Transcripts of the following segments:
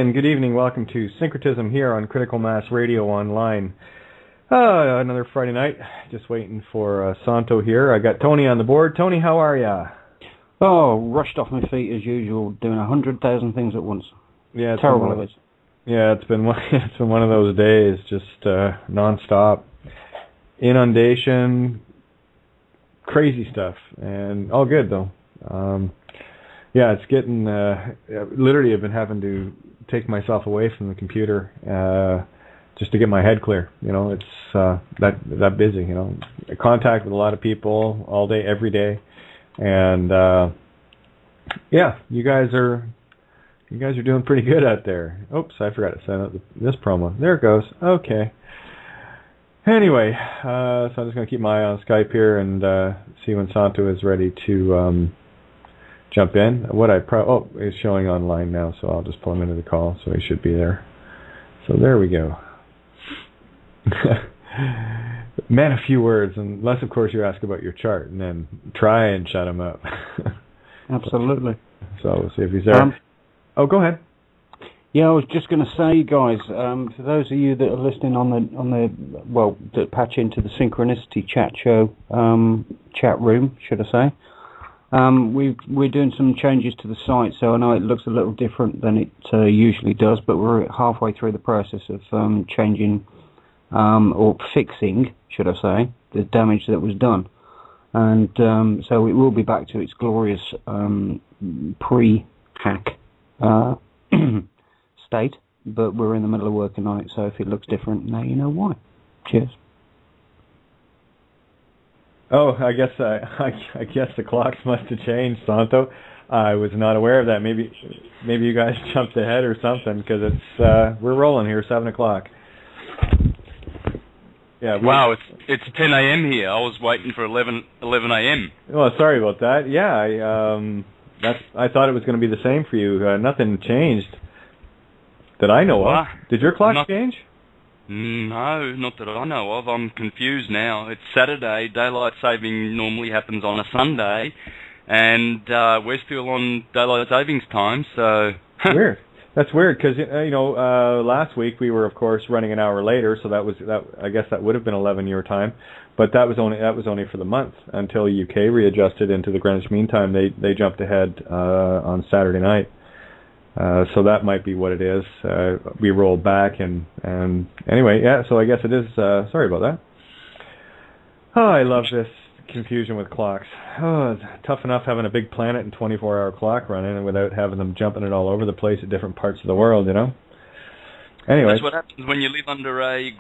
and good evening. Welcome to Syncretism here on Critical Mass Radio Online. Another Friday night. Just waiting for Santo here. I got Tony on the board. Tony, how are ya? Oh, rushed off my feet as usual, doing 100,000 things at once. Yeah, it's terrible it is. Yeah, it's been one of those days, just non-stop inundation, crazy stuff, and all good though. Yeah, it's getting. Literally, I've been having to take myself away from the computer just to get my head clear. You know, it's that busy. You know, I contact with a lot of people all day, every day, and yeah, you guys are doing pretty good out there. Oops, I forgot to send out this promo. There it goes. Okay. Anyway, so I'm just going to keep my eye on Skype here and see when Santo is ready to jump in. He's showing online now, so I'll just pull him into the call, so he should be there. So there we go. Man, a few words, unless of course you ask about your chart, and then try and shut him up. Absolutely. So we'll see if he's there. Go ahead. Yeah, I was just going to say, guys, for those of you that are listening that patch into the Synchronicity chat show, chat room, should I say, we're doing some changes to the site, so I know it looks a little different than it usually does, but we're halfway through the process of changing or fixing, should I say, the damage that was done. And so it will be back to its glorious pre-hack state, but we're in the middle of working on it, so if it looks different, now you know why. Cheers. Oh, I guess the clocks must have changed, Santo. I was not aware of that. Maybe you guys jumped ahead or something, because it's we're rolling here, 7 o'clock. Yeah. Wow, it's 10 a.m. here. I was waiting for 11 a.m. Well, sorry about that. Yeah, I thought it was going to be the same for you. Nothing changed that I know of. Did your clock change? No, not that I know of. I'm confused now. It's Saturday. Daylight saving normally happens on a Sunday, and we're still on daylight savings time. So weird. That's weird because last week we were of course running an hour later, so I guess that would have been 11 your time, but that was only for the month until UK readjusted into the Greenwich Mean Time. They jumped ahead on Saturday night. So that might be what it is. We rolled back and anyway, yeah, so I guess it is, sorry about that. Oh, I love this confusion with clocks. Oh, it's tough enough having a big planet and 24-hour clock running and without having them jumping it all over the place at different parts of the world, you know? Anyway. That's what happens when you live under a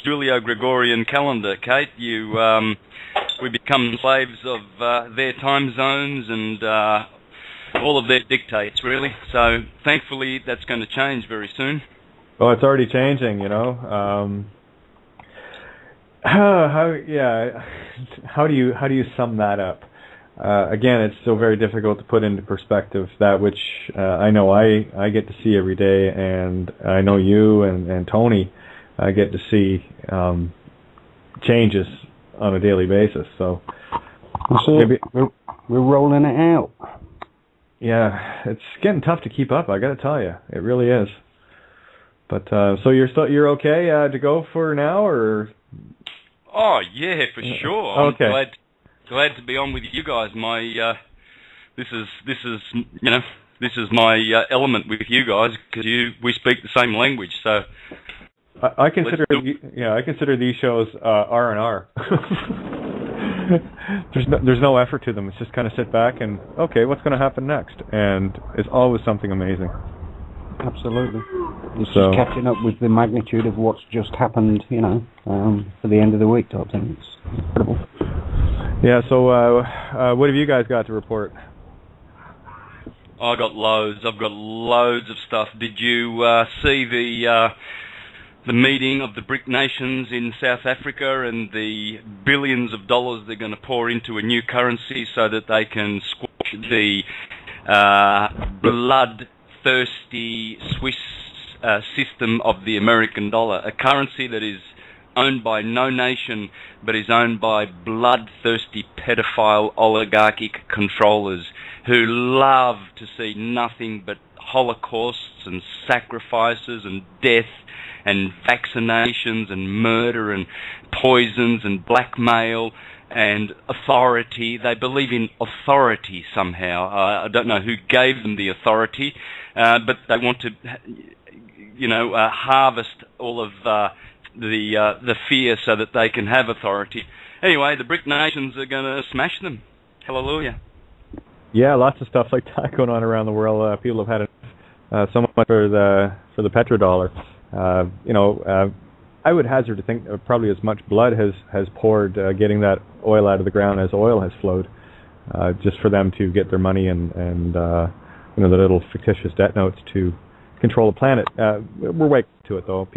Julio-Gregorian calendar, Kate. We become slaves of their time zones and all of their dictates, really. So thankfully that's going to change very soon. Well, it's already changing, you know. How do you sum that up? Again, it's still very difficult to put into perspective that which I know I get to see every day, and I know you and Tony get to see changes on a daily basis. So we're rolling it out. Yeah, it's getting tough to keep up. I got to tell you, it really is. But so you're okay to go for now, or? Oh yeah, for sure. Okay. I'm glad to be on with you guys. This is my element with you guys because we speak the same language. So I consider these shows R&R. There's no effort to them. It's just kind of sit back and okay, what's going to happen next? And it's always something amazing. Absolutely. It's just catching up with the magnitude of what's just happened, for the end of the week type thing. It's incredible. Yeah, so what have you guys got to report? I've got loads of stuff. Did you see the meeting of the BRIC nations in South Africa and the billions of dollars they're going to pour into a new currency so that they can squash the bloodthirsty Swiss system of the American dollar, a currency that is owned by no nation but is owned by bloodthirsty pedophile oligarchic controllers who love to see nothing but holocausts and sacrifices and death and vaccinations and murder and poisons and blackmail and authority. They believe in authority somehow. I don't know who gave them the authority, but they want to, harvest all of the fear so that they can have authority. Anyway, the BRIC nations are going to smash them. Hallelujah. Yeah, lots of stuff like that going on around the world. People have had so much for the petrodollar. I would hazard to think probably as much blood has poured getting that oil out of the ground as oil has flowed, just for them to get their money and the little fictitious debt notes to control the planet. We're way to it though.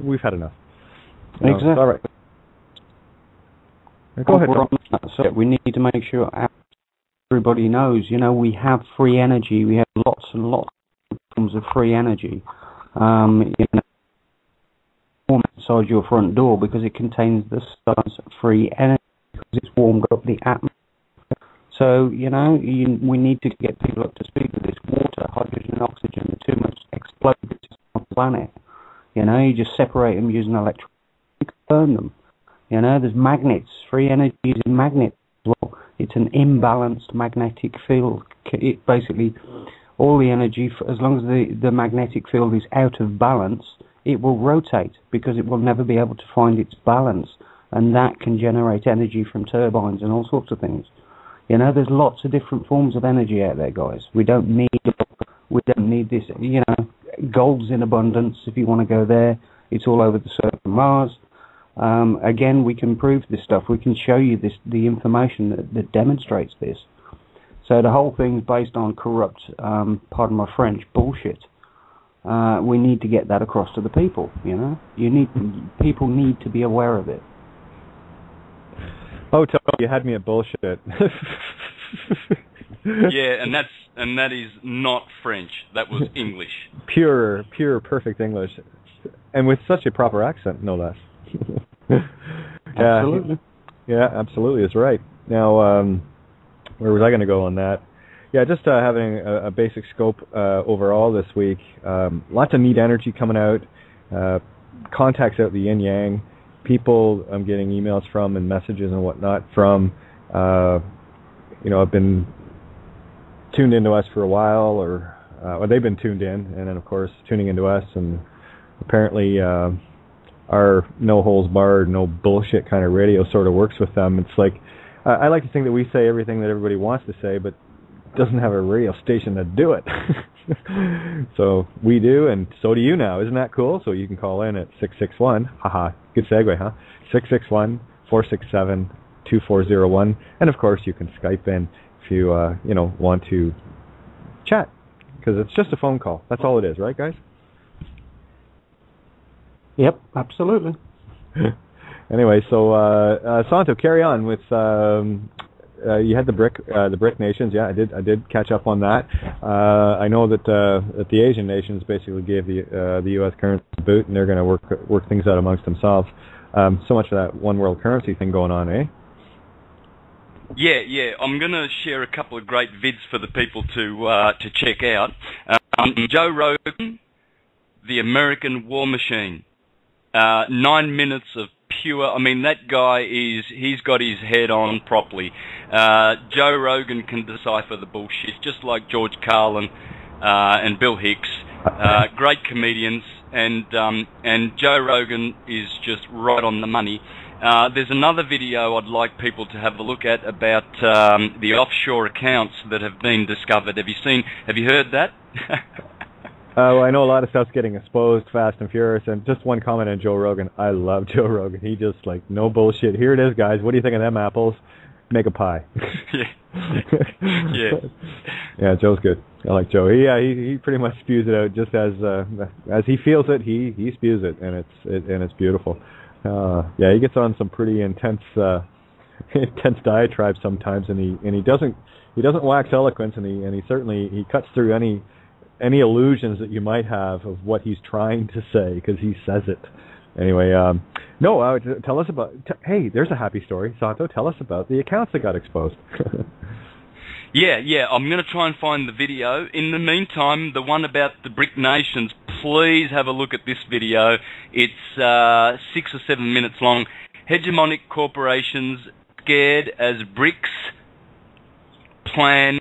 We've had enough. Exactly. All right. Go ahead. So we need to make sure everybody knows. We have free energy. We have lots and lots of forms of free energy. Outside your front door because it contains the sun's free energy because it's warmed up the atmosphere. So, we need to get people up to speed with this. Water, hydrogen and oxygen are too much explosives on the planet. You just separate them using electricity, burn them. There's magnets. Free energy is a magnet as well. It's an imbalanced magnetic field. It basically, all the energy, as long as the magnetic field is out of balance, it will rotate because it will never be able to find its balance, and that can generate energy from turbines and all sorts of things. There's lots of different forms of energy out there, guys. We don't need this. Gold's in abundance. If you want to go there, it's all over the surface of Mars. Again, we can prove this stuff. We can show you the information that demonstrates this. So the whole thing's based on corrupt, pardon my French, bullshit. We need to get that across to the people. People need to be aware of it. Oh, Tony, you had me at bullshit. Yeah, and that is not French. That was English. Pure, perfect English, and with such a proper accent, no less. Absolutely. Yeah, absolutely is right. Now, where was I going to go on that? Yeah, just having a basic scope overall this week. Lots of neat energy coming out. Contacts out the yin yang. People I'm getting emails from and messages and whatnot from. I've been tuned into us for a while, or they've been tuned in, and then of course tuning into us, and apparently our no holds barred, no bullshit kind of radio sort of works with them. It's like I like to think that we say everything that everybody wants to say, but doesn't have a radio station to do it. So we do, and so do you now. Isn't that cool? So you can call in at 661, good segue, huh? 661-467-2401, and of course you can Skype in if you want to chat, because it's just a phone call. That's all it is, right, guys? Yep, absolutely. Anyway, so Santo, carry on with. You had the BRIC nations. Yeah, I did catch up on that. I know that the Asian nations basically gave the U.S. currency a boot, and they're going to work things out amongst themselves. So much of that one world currency thing going on, eh? Yeah. I'm going to share a couple of great vids for the people to check out. Joe Rogan, the American War Machine. 9 minutes of pure. I mean, that guy he's got his head on properly. Joe Rogan can decipher the bullshit, just like George Carlin and Bill Hicks. Great comedians, and Joe Rogan is just right on the money. There's another video I'd like people to have a look at about the offshore accounts that have been discovered. Have you heard that? Well, I know a lot of stuff's getting exposed fast and furious, and just one comment on Joe Rogan. I love Joe Rogan. He just, no bullshit. Here it is, guys. What do you think of them apples? Make a pie. Yeah. Yeah, Joe's good. I like Joe. He pretty much spews it out just as he feels it. He spews it, and it's beautiful. He gets on some pretty intense diatribes sometimes, and he doesn't wax eloquence, and he certainly cuts through any illusions that you might have of what he's trying to say, because he says it. Anyway, tell us about. Hey, there's a happy story, Santo. Tell us about the accounts that got exposed. Yeah. I'm going to try and find the video. In the meantime, the one about the BRIC nations, please have a look at this video. It's 6 or 7 minutes long. Hegemonic corporations scared as BRICS plan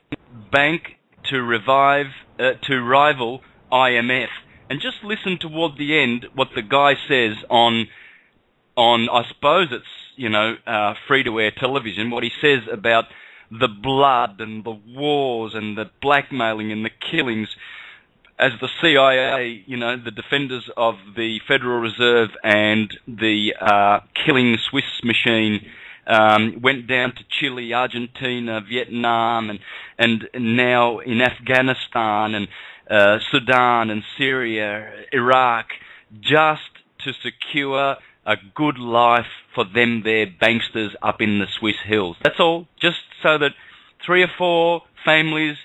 bank to rival IMF. And just listen toward the end what the guy says on I suppose it's free-to-air television, what he says about the blood and the wars and the blackmailing and the killings as the CIA, the defenders of the Federal Reserve and the killing Swiss machine went down to Chile, Argentina, Vietnam, and now in Afghanistan and Sudan and Syria, Iraq, just to secure a good life for them, their banksters up in the Swiss hills. That's all, just so that 3 or 4 families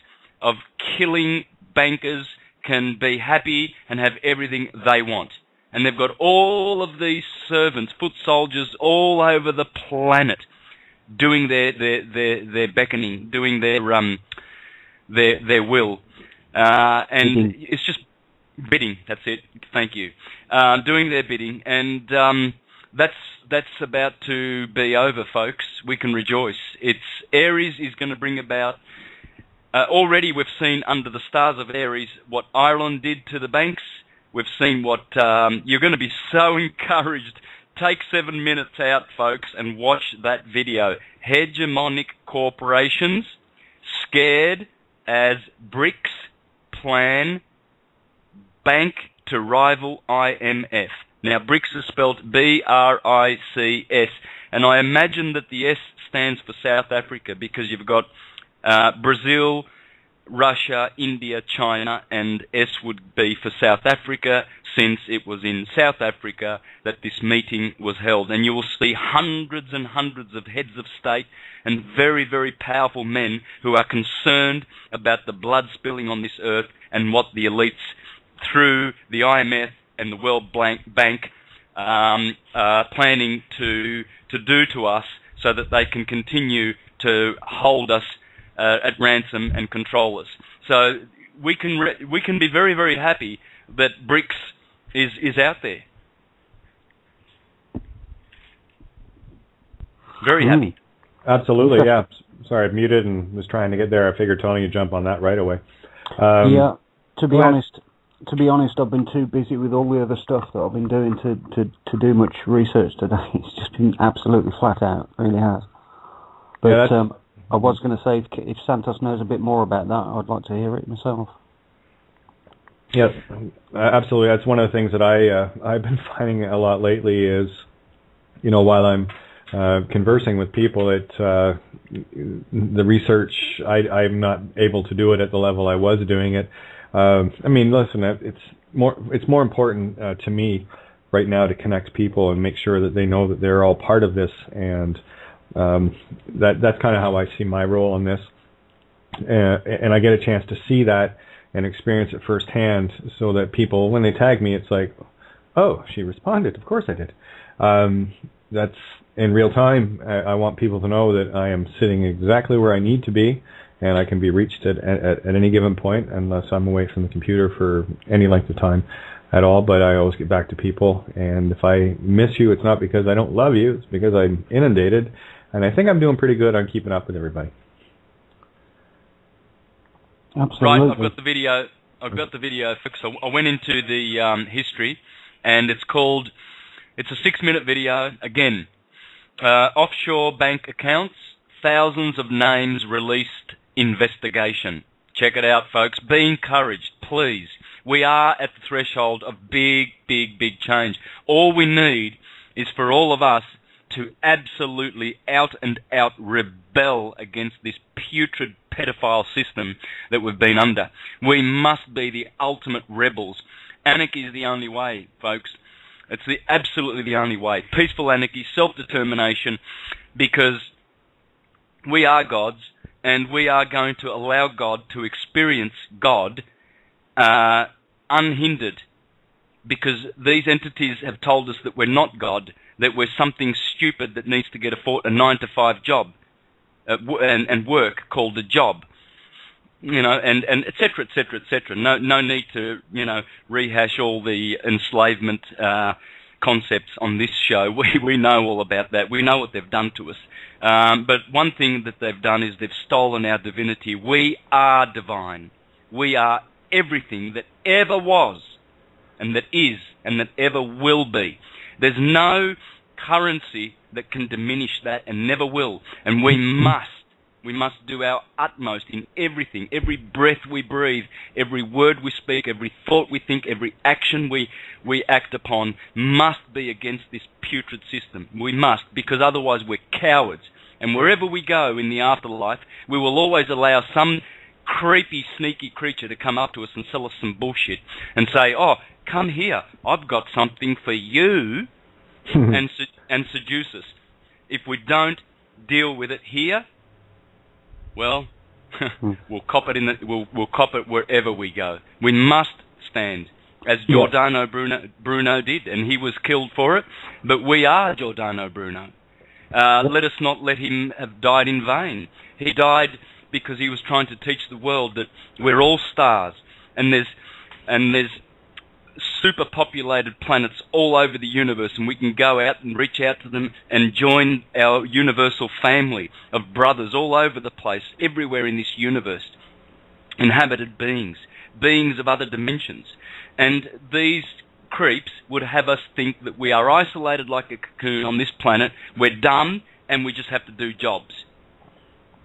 of killing bankers can be happy and have everything they want. And they've got all of these servants, foot soldiers all over the planet doing their beckoning, doing their will. And it's just bidding, that's it, thank you. Doing their bidding, and that's about to be over, folks. We can rejoice. Aries is going to bring about, already we've seen under the stars of Aries what Ireland did to the banks. We've seen what, you're going to be so encouraged. Take 7 minutes out, folks, and watch that video. Hegemonic corporations scared as BRICS plan bank to rival IMF. Now, BRICS is spelled B-R-I-C-S, and I imagine that the S stands for South Africa because you've got Brazil, Russia, India, China, and S would be for South Africa, since it was in South Africa that this meeting was held. And you will see hundreds and hundreds of heads of state and very, very powerful men who are concerned about the blood spilling on this earth and what the elites through the IMF and the World Bank are planning to do to us so that they can continue to hold us at ransom and control us. So we can be very, very happy that BRICS is out there. Very happy. Absolutely, yeah. Sorry, I muted and was trying to get there. I figured Tony would jump on that right away. Yeah, to be honest, I've been too busy with all the other stuff that I've been doing to do much research today. It's just been absolutely flat out, it really has. But yeah, I was going to say, if Santos knows a bit more about that, I'd like to hear it myself. Yes, absolutely. That's one of the things that I've been finding a lot lately is, while I'm conversing with people, the research, I'm not able to do it at the level I was doing it. Listen, it's more important to me right now to connect people and make sure that they know that they're all part of this, and that's kind of how I see my role in this, and I get a chance to see that and experience it firsthand, so that people, when they tag me, it's like, oh, she responded. Of course I did. That's in real time. I want people to know that I am sitting exactly where I need to be, and I can be reached at any given point, unless I'm away from the computer for any length of time at all. But I always get back to people, and if I miss you, it's not because I don't love you, it's because I'm inundated, and I think I'm doing pretty good on keeping up with everybody. Absolutely. Right, I've got the video fixed. I went into the history, and it's a 6-minute video. Again, offshore bank accounts, thousands of names released, investigation. Check it out, folks. Be encouraged, please. We are at the threshold of big, big, big change. All we need is for all of us to absolutely out and out rebel against this putrid pedophile system that we've been under. We must be the ultimate rebels. Anarchy is the only way, folks. It's absolutely the only way. Peaceful anarchy, self-determination, because we are gods, and we are going to allow God to experience God unhindered, because these entities have told us that we're not God, that we're something stupid that needs to get a 9-to-5 job and work called a job. and et cetera, et cetera, et cetera. No need to, rehash all the enslavement concepts on this show. We know all about that. We know what they've done to us. But one thing that they've done is they've stolen our divinity. We are divine. We are everything that ever was, and that is, and that ever will be. There's no currency that can diminish that, and never will. And we must do our utmost in everything, every breath we breathe, every word we speak, every thought we think, every action we act upon must be against this putrid system. We must, because otherwise we're cowards. And wherever we go in the afterlife, we will always allow some creepy, sneaky creature to come up to us and sell us some bullshit and say, oh, come here, I've got something for you, and seduce us. If we don't deal with it here, well, we'll cop it we'll cop it wherever we go. We must stand, as Giordano Bruno did, and he was killed for it. But we are Giordano Bruno. Let us not let him have died in vain. He died because he was trying to teach the world that we're all stars, and there's superpopulated planets all over the universe, and we can go out and reach out to them and join our universal family of brothers all over the place, everywhere in this universe, inhabited beings of other dimensions. And these creeps would have us think that we are isolated like a cocoon on this planet, we're dumb, and we just have to do jobs.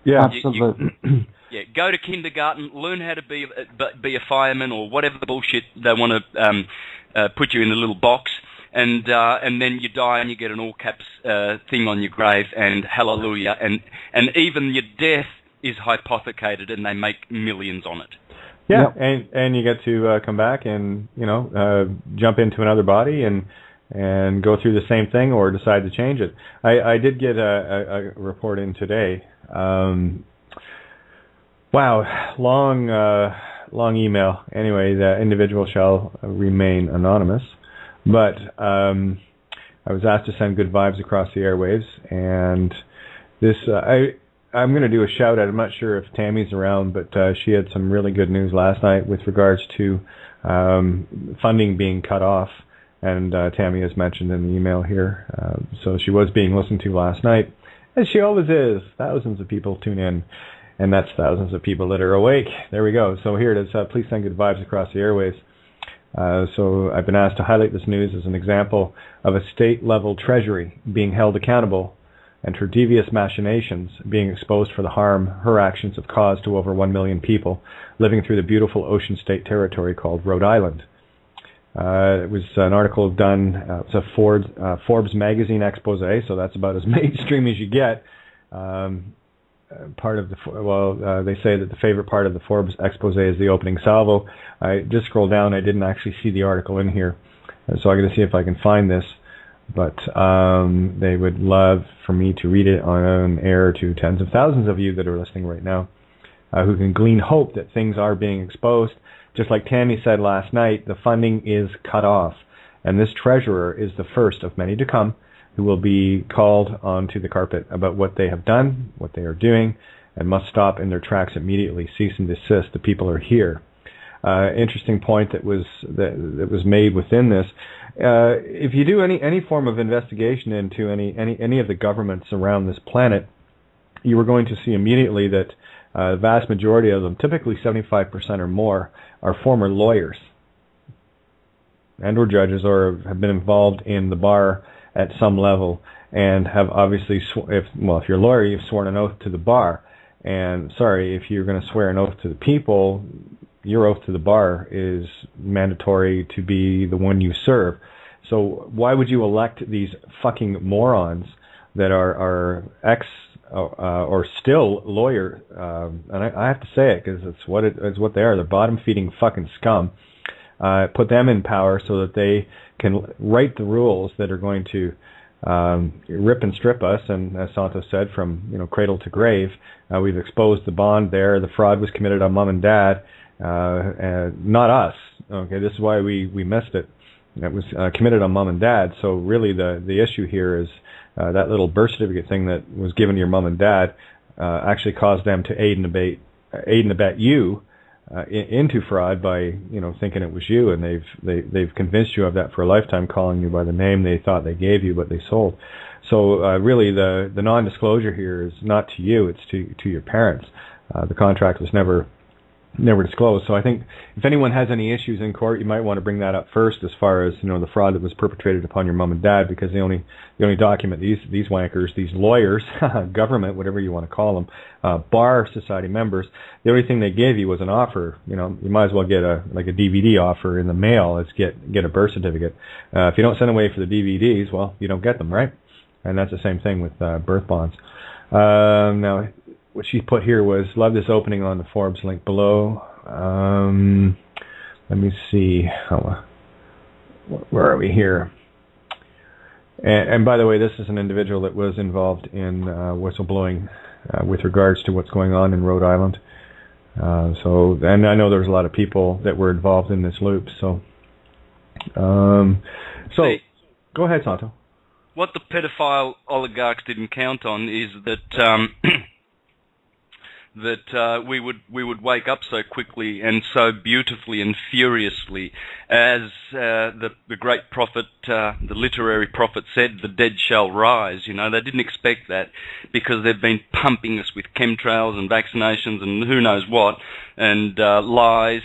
Yeah, absolutely. Go to kindergarten, learn how to be a fireman or whatever the bullshit they want to put you in a little box, and then you die and you get an all caps thing on your grave, and hallelujah, and even your death is hypothecated, and they make millions on it. Yeah, yep. and you get to come back and jump into another body and go through the same thing, or decide to change it. I did get a report in today. Wow, long email. Anyway, the individual shall remain anonymous, but I was asked to send good vibes across the airwaves, and this I'm going to do a shout out. I'm not sure if Tammy's around, but she had some really good news last night with regards to funding being cut off, and Tammy has mentioned in the email here. So she was being listened to last night, as she always is. Thousands of people tune in, and that's thousands of people that are awake. There we go. So here it is. Please send good vibes across the airwaves. So I've been asked to highlight this news as an example of a state-level treasury being held accountable and her devious machinations being exposed for the harm her actions have caused to over 1 million people living through the beautiful ocean state territory called Rhode Island. It was an article done, it's a Forbes magazine expose, so that's about as mainstream as you get. Part of the, they say that the favorite part of the Forbes expose is the opening salvo. I just scrolled down, I didn't actually see the article in here, so I'm going to see if I can find this, but they would love for me to read it on air to tens of thousands of you that are listening right now, who can glean hope that things are being exposed. Just like Tammy said last night, the funding is cut off, and this treasurer is the first of many to come who will be called onto the carpet about what they have done, what they are doing, and must stop in their tracks immediately. Cease and desist. The people are here. Interesting point that was made within this. If you do any form of investigation into any of the governments around this planet, you are going to see immediately that the vast majority of them, typically 75% or more, are former lawyers and or judges, or have been involved in the bar at some level, and have obviously, if you're a lawyer, you've sworn an oath to the bar. And sorry, if you're going to swear an oath to the people, your oath to the bar is mandatory to be the one you serve. So why would you elect these fucking morons that are ex or still lawyer? And I have to say it because it's what they are. They're bottom-feeding fucking scum. Put them in power so that they can write the rules that are going to rip and strip us. And as Santo said, from cradle to grave, we've exposed the bond there. The fraud was committed on mom and dad, not us. Okay, this is why we missed it. It was committed on mom and dad. So really, the issue here is that little birth certificate thing that was given to your mom and dad actually caused them to aid and abet aid and abet you into fraud by thinking it was you, and they've convinced you of that for a lifetime, calling you by the name they thought they gave you but they sold. So really the non-disclosure here is not to you, it's to your parents. The contract was never disclosed. So I think if anyone has any issues in court, you might want to bring that up first, as far as the fraud that was perpetrated upon your mom and dad, because the only document these wankers, these lawyers, government, whatever you want to call them, bar society members, the only thing they gave you was an offer. You might as well get a DVD offer in the mail as get a birth certificate. If you don't send away for the DVDs, well, you don't get them, right? And that's the same thing with birth bonds. Now, what she put here was, love this opening on the Forbes link below. Let me see. Where are we here? And by the way, this is an individual that was involved in whistleblowing with regards to what's going on in Rhode Island. And I know there's a lot of people that were involved in this loop. So go ahead, Santo. What the pedophile oligarchs didn't count on is that we would wake up so quickly and so beautifully and furiously, as the great prophet, the literary prophet said, "The dead shall rise." They didn't expect that, because they've been pumping us with chemtrails and vaccinations and who knows what, and lies.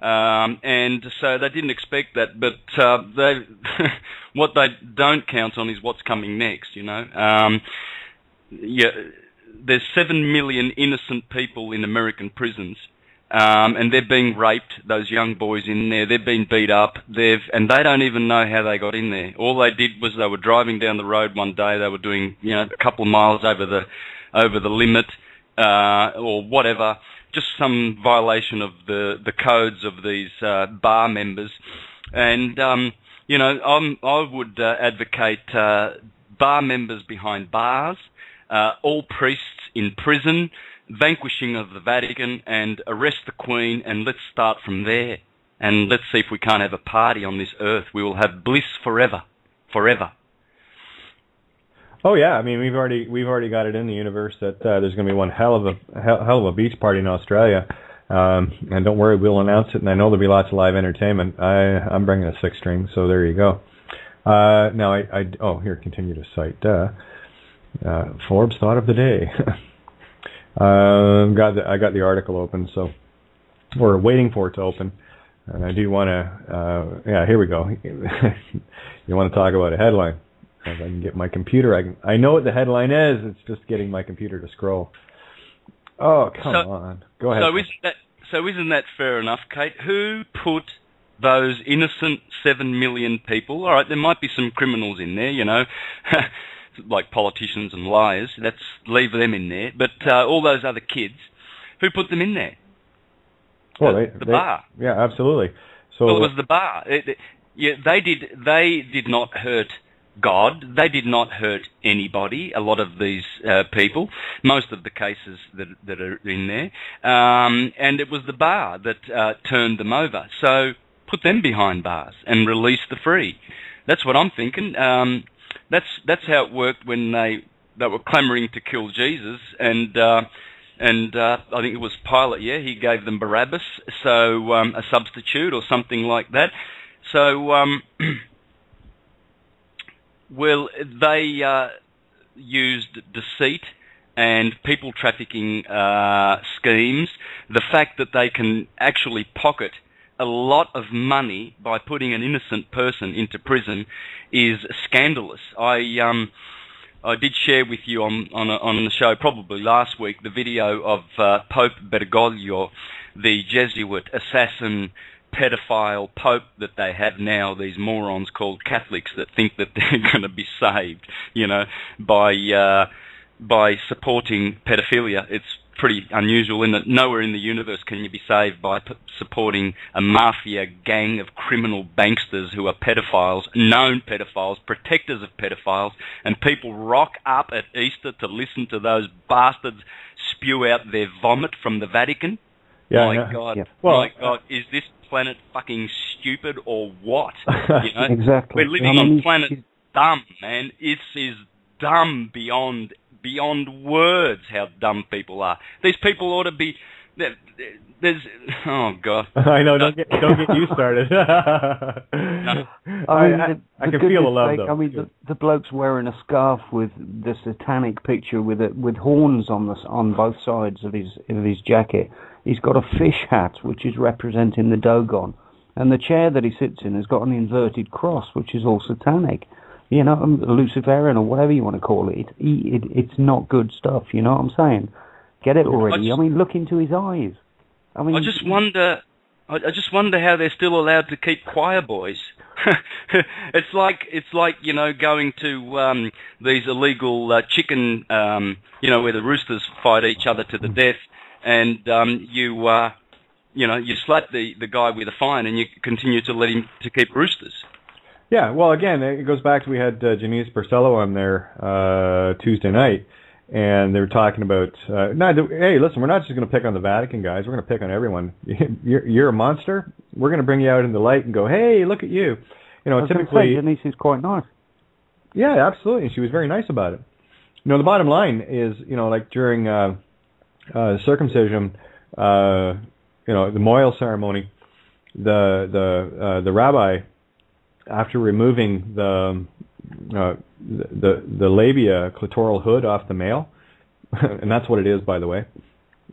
And so they didn't expect that, but what they don't count on is what's coming next. There's 7 million innocent people in American prisons, and they're being raped. Those young boys in there, they've been beat up. And they don't even know how they got in there. All they did was they were driving down the road one day. They were doing a couple of miles over the limit, or whatever. Just some violation of the codes of these bar members, and I would advocate bar members behind bars, all priests in prison, vanquishing of the Vatican, and arrest the Queen, and let's start from there. And let's see if we can't have a party on this earth. We will have bliss forever. Oh yeah, I mean we've already got it in the universe that there's going to be one hell of a beach party in Australia, and don't worry, we'll announce it. And I know there'll be lots of live entertainment. I'm bringing a 6-string, so there you go. Now here, continue to cite Forbes thought of the day. I got the article open, so we're waiting for it to open, and I do want to. Here we go. You want to talk about a headline? If I can get my computer, I know what the headline is. It's just getting my computer to scroll. Oh, come on. Go ahead. So isn't that fair enough, Kate? Who put those innocent 7 million people? All right, there might be some criminals in there, like politicians and liars. Let's leave them in there. But all those other kids, who put them in there? Well, the bar. Yeah, absolutely. So it was the bar. They did not hurt God. They did not hurt anybody. A lot of these people, most of the cases that are in there, and it was the bar that turned them over. So put them behind bars and release the free. That's what I'm thinking. That's how it worked when they were clamouring to kill Jesus, and I think it was Pilate. Yeah, he gave them Barabbas, so a substitute or something like that. So. Well, they used deceit and people trafficking schemes. The fact that they can actually pocket a lot of money by putting an innocent person into prison is scandalous. I did share with you on the show probably last week the video of Pope Bergoglio, the Jesuit assassin pedophile pope that they have now, these morons called Catholics that think that they're going to be saved, by supporting pedophilia. It's pretty unusual, isn't it? Nowhere in the universe can you be saved by supporting a mafia gang of criminal banksters who are pedophiles, known pedophiles, protectors of pedophiles, and people rock up at Easter to listen to those bastards spew out their vomit from the Vatican. Yeah, my God, is this planet fucking stupid or what? Exactly. We're living on planet dumb, man. It is dumb beyond words how dumb people are. These people ought to be there's oh god. I know. Don't get you started. No. I can feel the love though. I mean, the bloke's wearing a scarf with the satanic picture with horns on both sides of his jacket. He's got a fish hat which is representing the Dogon, and the chair that he sits in has got an inverted cross which is all satanic. You know, Luciferian or whatever you want to call it. It's not good stuff. You know what I'm saying? Get it already. I mean, look into his eyes. I mean, I just wonder how they're still allowed to keep choir boys. It's like going to these illegal chicken, where the roosters fight each other to the death, and you slap the guy with a fine, and you continue to let him to keep roosters. Yeah, well, again, it goes back to we had Janice Barcelo on there Tuesday night, and they were talking about, hey, listen, we're not just going to pick on the Vatican guys, we're going to pick on everyone. You're a monster, we're going to bring you out in the light and go, hey, look at you. You know, typically... Janice is quite nice. Yeah, absolutely, she was very nice about it. You know, the bottom line is, like during circumcision, the memorial ceremony, the rabbi, after removing the labia clitoral hood off the male, and that's what it is, by the way.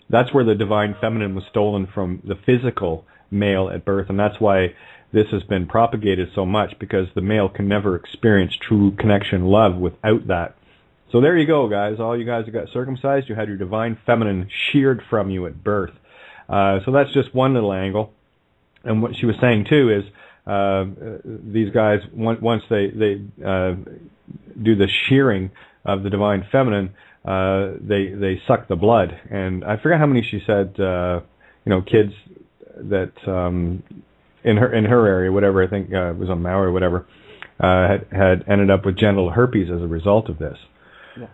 That's where the divine feminine was stolen from the physical male at birth, and that's why this has been propagated so much, because the male can never experience true connection, love, without that. So there you go, guys. All you guys who got circumcised, you had your divine feminine sheared from you at birth. So that's just one little angle. And what she was saying, too, is these guys, once they do the shearing of the divine feminine, they suck the blood. And I forget how many she said, kids that in her area, whatever, I think it was on Maui or whatever, had ended up with genital herpes as a result of this. Yeah.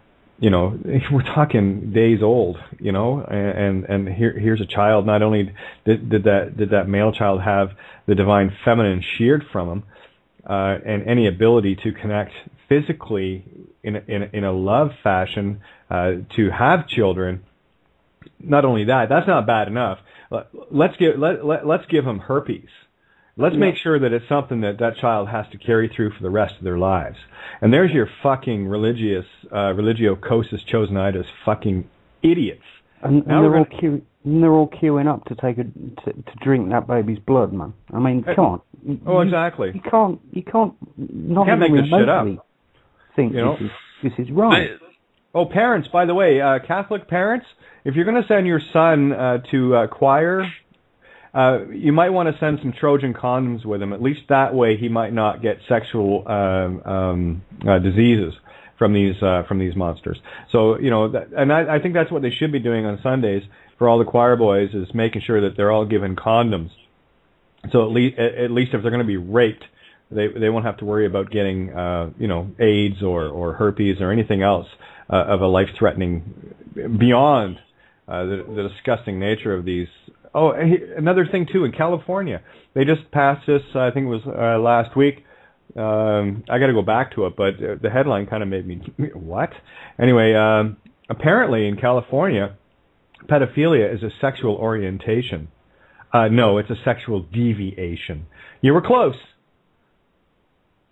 We're talking days old, and here's a child. Not only did that male child have the divine feminine sheared from him, and any ability to connect physically in a love fashion to have children. Not only that, that's not bad enough. Let's give him herpes. Let's make sure that it's something that child has to carry through for the rest of their lives. And there's your fucking religiocosis chosenitis fucking idiots. And they're all queuing up to drink that baby's blood, man. I mean, come on. Exactly. You can't make this shit up. Think this is right. Parents, by the way, Catholic parents, if you're going to send your son to choir, you might want to send some Trojan condoms with him. At least that way he might not get sexual diseases from these monsters. So, and I think that's what they should be doing on Sundays for all the choir boys, is making sure that they're all given condoms. So at least if they're going to be raped, they won't have to worry about getting AIDS or herpes or anything else of a life-threatening, beyond the disgusting nature of these. Oh, another thing too, in California, they just passed this. I think it was last week. I got to go back to it, but the headline kind of made me what? Anyway, apparently in California, pedophilia is a sexual orientation. No, it's a sexual deviation. You were close.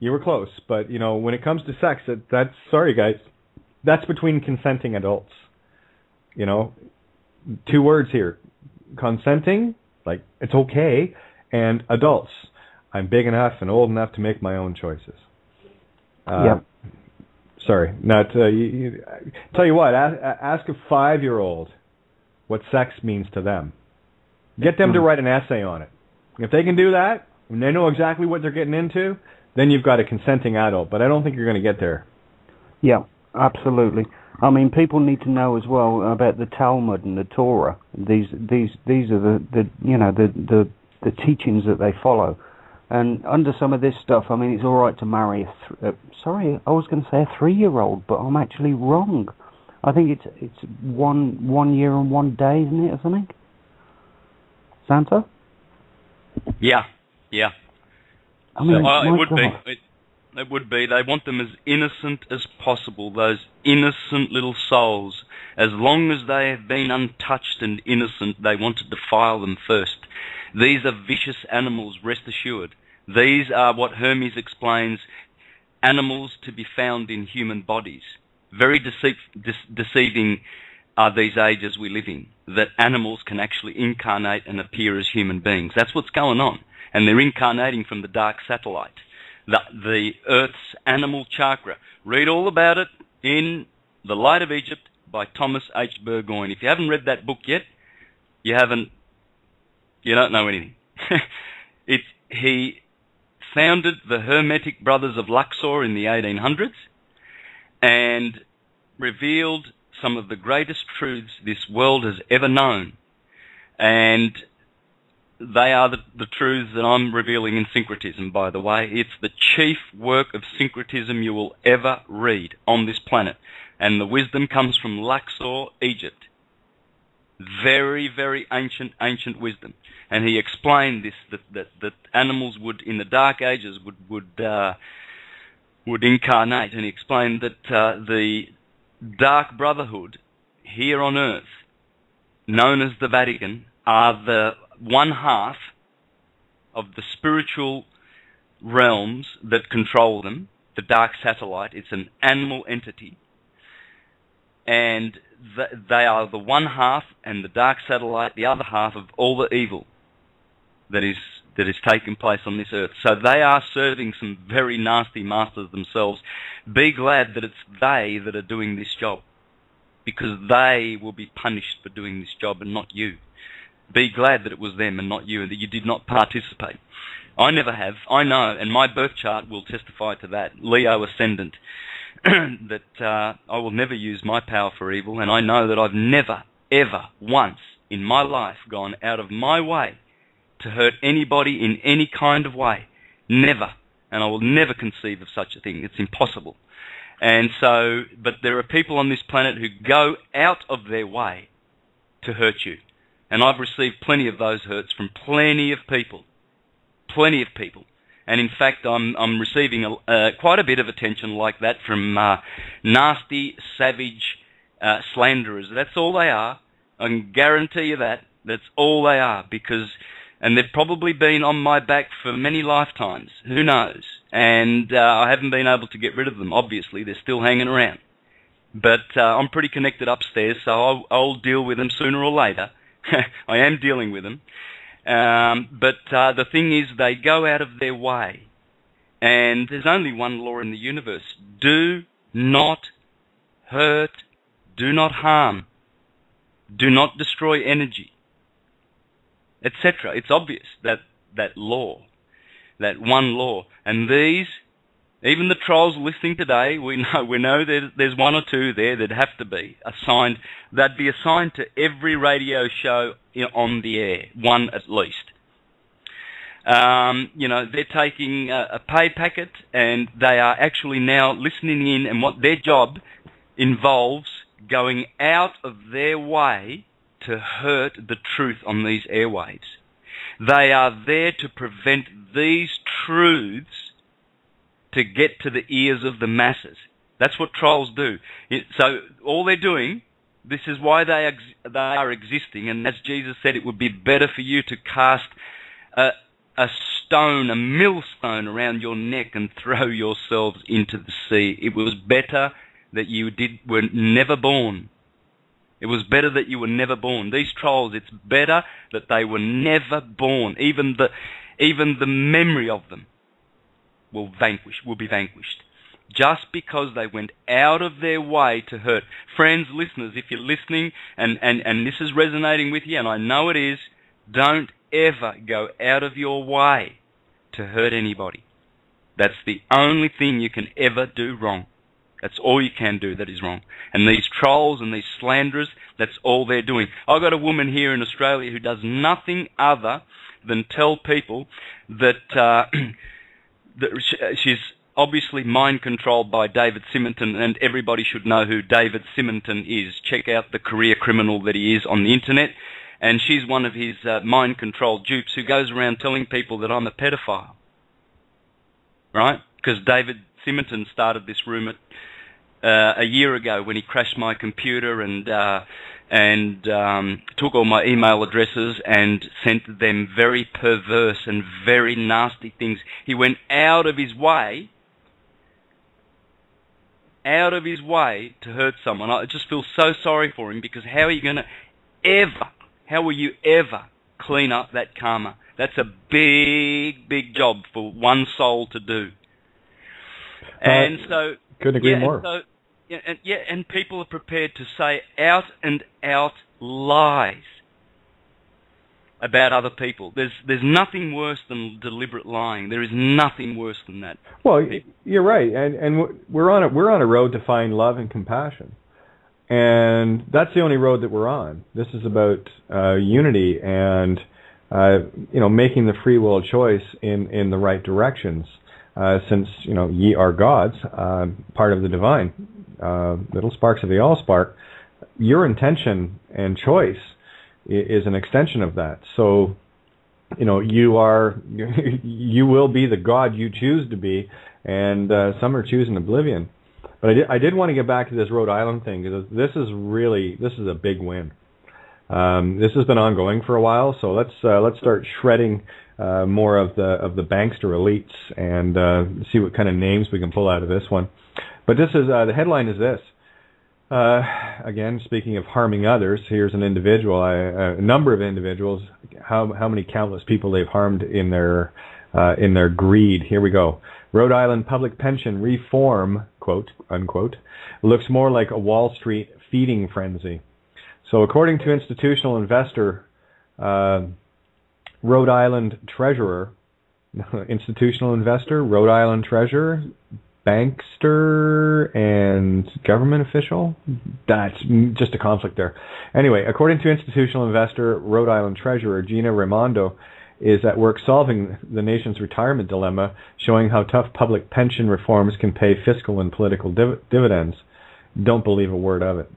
But when it comes to sex, that's sorry guys, that's between consenting adults. 2 words here: consenting, like it's okay, and adults. I'm big enough and old enough to make my own choices. Yeah. Sorry, not. Tell you what, ask a 5-year-old what sex means to them. Get them to write an essay on it. If they can do that, and they know exactly what they're getting into, then you've got a consenting adult. But I don't think you're going to get there. Yeah, absolutely. I mean, people need to know as well about the Talmud and the Torah. These are the teachings that they follow. And under some of this stuff, I mean, it's all right to marry I was going to say a 3-year-old, but I'm actually wrong. I think it's 1 year and 1 day, isn't it, or something? Santo? Yeah. I mean, it would be. They want them as innocent as possible, those innocent little souls. As long as they have been untouched and innocent, they want to defile them first. These are vicious animals, rest assured. These are what Hermes explains, animals to be found in human bodies. Very deceiving are these ages we live in, that animals can actually incarnate and appear as human beings. That's what's going on. And they're incarnating from the dark satellite, the Earth's animal chakra. Read all about it in The Light of Egypt by Thomas H. Burgoyne. If you haven't read that book yet, you don't know anything. He founded the Hermetic Brothers of Luxor in the 1800s and revealed some of the greatest truths this world has ever known. And they are the truths that I'm revealing in Syncretism, by the way. It's the chief work of Syncretism you will ever read on this planet. And the wisdom comes from Luxor, Egypt. Very, very ancient wisdom. And he explained this, that animals would, in the Dark Ages, would incarnate. And he explained that the Dark Brotherhood here on Earth, known as the Vatican, are the one half of the spiritual realms that control them, the dark satellite. It's an animal entity. And they are the one half, and the dark satellite, the other half of all the evil that is taking place on this earth. So they are serving some very nasty masters themselves. Be glad that it's they that are doing this job, because they will be punished for doing this job and not you. Be glad that it was them and not you, and that you did not participate. I never have. I know, and my birth chart will testify to that. Leo ascendant. That I will never use my power for evil, and I know that I've never, ever, once in my life gone out of my way to hurt anybody in any kind of way. Never. And I will never conceive of such a thing. It's impossible. And so, but there are people on this planet who go out of their way to hurt you. And I've received plenty of those hurts from plenty of people. Plenty of people. And in fact, I'm receiving quite a bit of attention like that from nasty, savage slanderers. That's all they are. I can guarantee you that. That's all they are. And they've probably been on my back for many lifetimes. Who knows? And I haven't been able to get rid of them, obviously. They're still hanging around. But I'm pretty connected upstairs, so I'll deal with them sooner or later. I am dealing with them. But the thing is, they go out of their way. And there's only one law in the universe. Do not hurt. Do not harm. Do not destroy energy, etc. It's obvious, that law, that one law. And these, even the trolls listening today, we know there's one or two there that have to be assigned. They'd be assigned to every radio show on the air, one at least. They're taking a pay packet, and they are actually now listening in, and what their job involves going out of their way to hurt the truth on these airwaves. They are there to prevent these truths to get to the ears of the masses. That's what trolls do. So all they're doing, this is why they are existing, and as Jesus said, it would be better for you to cast a millstone around your neck and throw yourselves into the sea. It was better that you were never born. It was better that you were never born. These trolls, it's better that they were never born. Even the memory of them will be vanquished. Just because they went out of their way to hurt. Friends, listeners, if you're listening and this is resonating with you, and I know it is, don't ever go out of your way to hurt anybody. That's the only thing you can ever do wrong. That's all you can do that is wrong. And these trolls and these slanderers, that's all they're doing. I've got a woman here in Australia who does nothing other than tell people that, that she's obviously mind-controlled by David Simonton, and everybody should know who David Simonton is. Check out the career criminal that he is on the internet. And she's one of his mind-controlled dupes who goes around telling people that I'm a pedophile. Right? Because David Simonton started this rumour a year ago when he crashed my computer and took all my email addresses and sent them very perverse and very nasty things. He went out of his way to hurt someone. I just feel so sorry for him, because how will you ever clean up that karma? That's a big, big job for one soul to do. And so, couldn't agree more. And people are prepared to say out and out lies about other people. There's nothing worse than deliberate lying. There is nothing worse than that. Well, you're right, and we're on a road to find love and compassion, and that's the only road that we're on. This is about unity and making the free will choice in the right directions. Since ye are gods, part of the divine, little sparks of the all spark, your intention and choice is an extension of that. So, you will be the God you choose to be, and some are choosing oblivion. But I did want to get back to this Rhode Island thing, because this is a big win. This has been ongoing for a while, so let's start shredding more of the bankster elites and see what kind of names we can pull out of this one. But this is the headline is this. Again, speaking of harming others, here's an individual, a number of individuals, how many countless people they've harmed in their greed. Here we go. Rhode Island public pension reform, quote unquote, looks more like a Wall Street feeding frenzy. So according to institutional investor, Rhode Island treasurer, bankster, and government official? That's just a conflict there. Anyway, according to institutional investor, Rhode Island treasurer Gina Raimondo is at work solving the nation's retirement dilemma, showing how tough public pension reforms can pay fiscal and political dividends. Don't believe a word of it.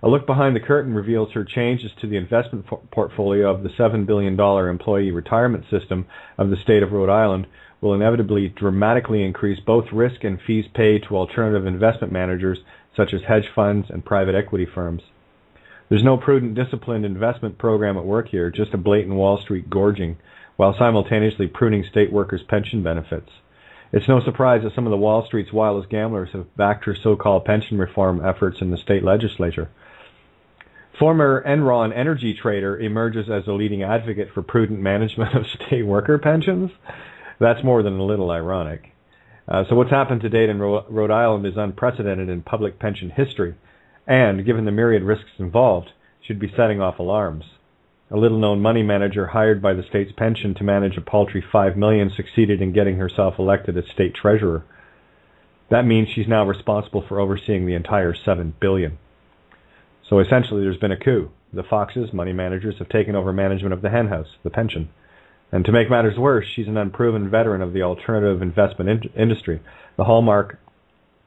A look behind the curtain reveals her changes to the investment portfolio of the $7 billion employee retirement system of the state of Rhode Island will inevitably dramatically increase both risk and fees paid to alternative investment managers such as hedge funds and private equity firms. There's no prudent, disciplined investment program at work here, just a blatant Wall Street gorging, while simultaneously pruning state workers' pension benefits. It's no surprise that some of the Wall Street's wildest gamblers have backed her so-called pension reform efforts in the state legislature. Former Enron energy trader emerges as a leading advocate for prudent management of state worker pensions. That's more than a little ironic. So what's happened to date in Rhode Island is unprecedented in public pension history, and, given the myriad risks involved, should be setting off alarms. A little-known money manager hired by the state's pension to manage a paltry $5 million succeeded in getting herself elected as state treasurer. That means she's now responsible for overseeing the entire $7 billion. So essentially there's been a coup. The Foxes, money managers, have taken over management of the henhouse, the pension. And to make matters worse, she's an unproven veteran of the alternative investment industry, the hallmark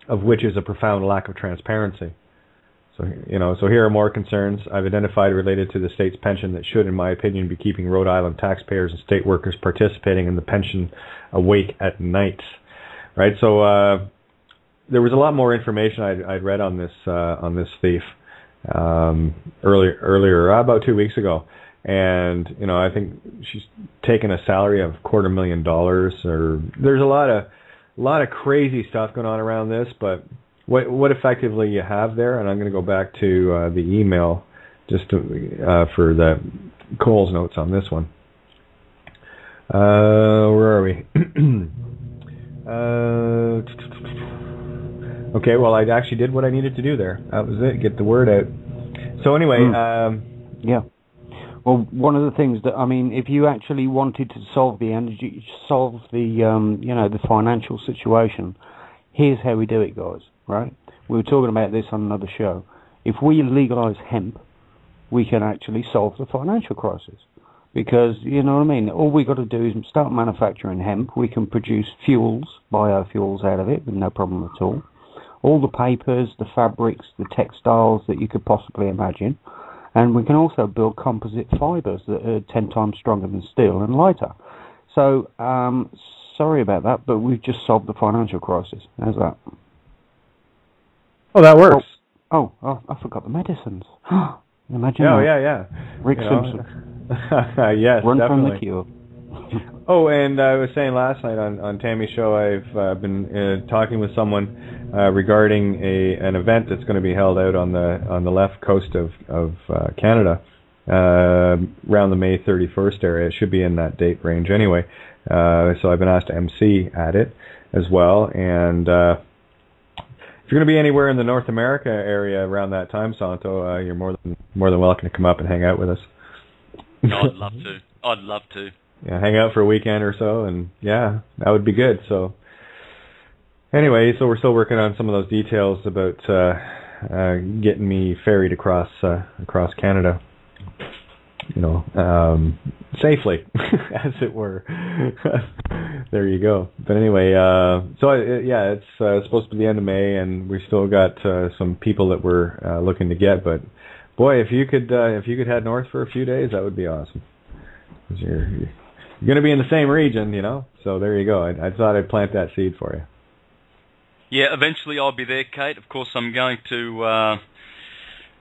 of which is a profound lack of transparency. So here are more concerns I've identified related to the state's pension that should, in my opinion, be keeping Rhode Island taxpayers and state workers participating in the pension awake at night. Right? So there was a lot more information I'd read on this thief earlier, about 2 weeks ago. And I think she's taken a salary of $250,000. Or there's a lot of crazy stuff going on around this. But what effectively you have there, and I'm going to go back to the email just for the Cole's notes on this one. Where are we? Okay, well, I actually did what I needed to do there. That was it. Get the word out. So anyway, yeah. Well, one of the things that, if you actually wanted to solve the financial situation, here's how we do it, guys, right? We were talking about this on another show. If we legalize hemp, we can actually solve the financial crisis. Because, all we got to do is start manufacturing hemp. We can produce fuels, biofuels out of it with no problem at all. All the papers, the fabrics, the textiles that you could possibly imagine. And we can also build composite fibers that are 10 times stronger than steel and lighter. So, sorry about that, but we've just solved the financial crisis. How's that? Oh, that works. Oh, I forgot the medicines. Imagine Oh, that. yeah. Rick Simpson. Yes, Run definitely. from the cure. Oh, and I was saying last night on Tammy's show, I've been talking with someone regarding an event that's going to be held out on the left coast of Canada around the May 31st area. It should be in that date range anyway. So I've been asked to MC at it as well. And if you're going to be anywhere in the North America area around that time, Santo, you're more than welcome to come up and hang out with us. I'd love to. Yeah, hang out for a weekend or so, and yeah, that would be good. So anyway, so we're still working on some of those details about getting me ferried across Canada, safely, as it were. There you go. But anyway, it's supposed to be the end of May, and we still got some people that we're looking to get. But boy, if you could head north for a few days, that would be awesome. 'Cause you're going to be in the same region, So there you go. I thought I'd plant that seed for you. Yeah, eventually I'll be there, Kate. Of course, I'm going to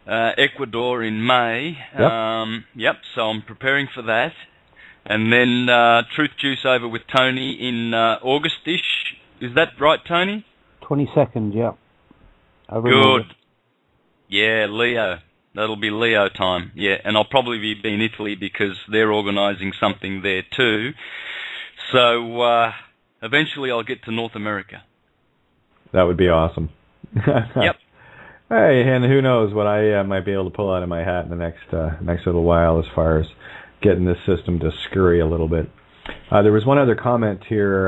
Ecuador in May. Yep. So I'm preparing for that. And then Truth Juice over with Tony in August-ish. Is that right, Tony? 22nd, yeah. Good. Yeah, Leo. That'll be Leo time. Yeah, and I'll probably be in Italy because they're organising something there too. So eventually I'll get to North America. That would be awesome. Yep. Hey, and who knows what I might be able to pull out of my hat in the next little while as far as getting this system to scurry a little bit. There was one other comment here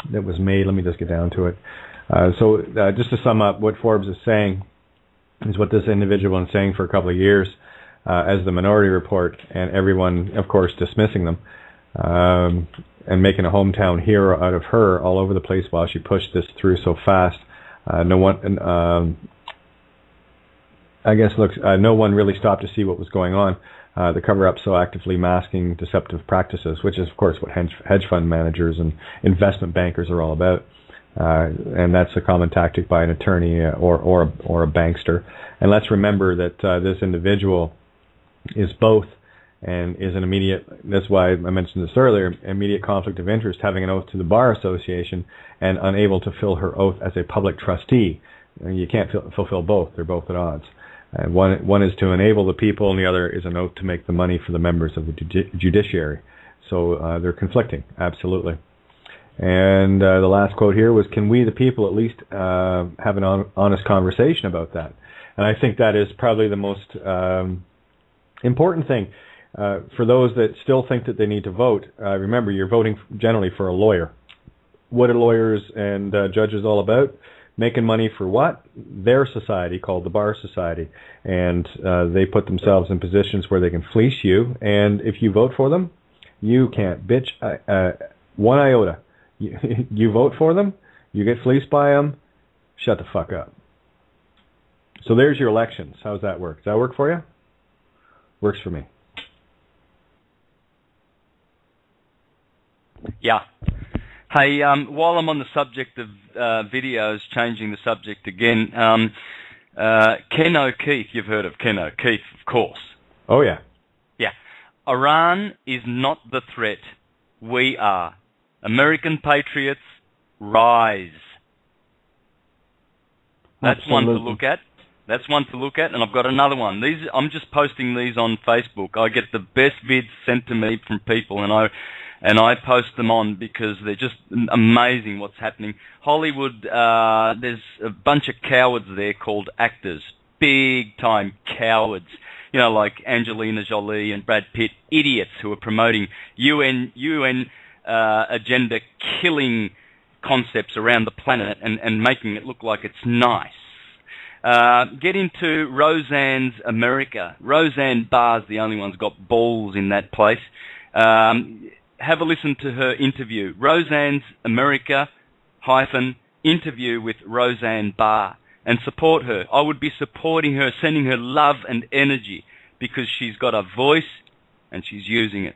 that was made. Let me just get down to it. So just to sum up, what Forbes is saying is what this individual has been saying for a couple of years as the Minority Report, and everyone, of course, dismissing them and making a hometown hero out of her all over the place while she pushed this through so fast. No one really stopped to see what was going on. The cover-up so actively masking deceptive practices, which is, of course, what hedge fund managers and investment bankers are all about. And that's a common tactic by an attorney or a bankster. And let's remember that this individual is both and is an immediate, that's why I mentioned this earlier, immediate conflict of interest, having an oath to the Bar Association and unable to fill her oath as a public trustee. You can't fulfill both. They're both at odds. One is to enable the people, and the other is an oath to make the money for the members of the judiciary. So they're conflicting, absolutely. And the last quote here was, can we, the people, at least have an honest conversation about that? And I think that is probably the most important thing. For those that still think that they need to vote, remember, you're voting generally for a lawyer. What are lawyers and judges all about? Making money for what? Their society, called the Bar Society. And they put themselves in positions where they can fleece you. And if you vote for them, you can't bitch one iota. You vote for them, you get fleeced by them, shut the fuck up. So there's your elections. How's that work? Does that work for you? Works for me. Yeah. Hey, while I'm on the subject of videos, changing the subject again, Ken O'Keefe, you've heard of Ken O'Keefe, of course. Oh, yeah. Yeah. Iran is not the threat. We are. American patriots, rise. That's Absolutely. one to look at. That's one to look at, and I've got another one. I'm just posting these on Facebook. I get the best vids sent to me from people, and I post them on because they're just amazing what's happening. Hollywood, there's a bunch of cowards there called actors, big-time cowards. You know, like Angelina Jolie and Brad Pitt, idiots who are promoting UN agenda killing concepts around the planet and making it look like it's nice. Get into Roseanne's America. Roseanne Barr's the only one's got balls in that place. Have a listen to her interview. Roseanne's America -interview with Roseanne Barr, and support her. I would be supporting her, sending her love and energy because she's got a voice and she's using it.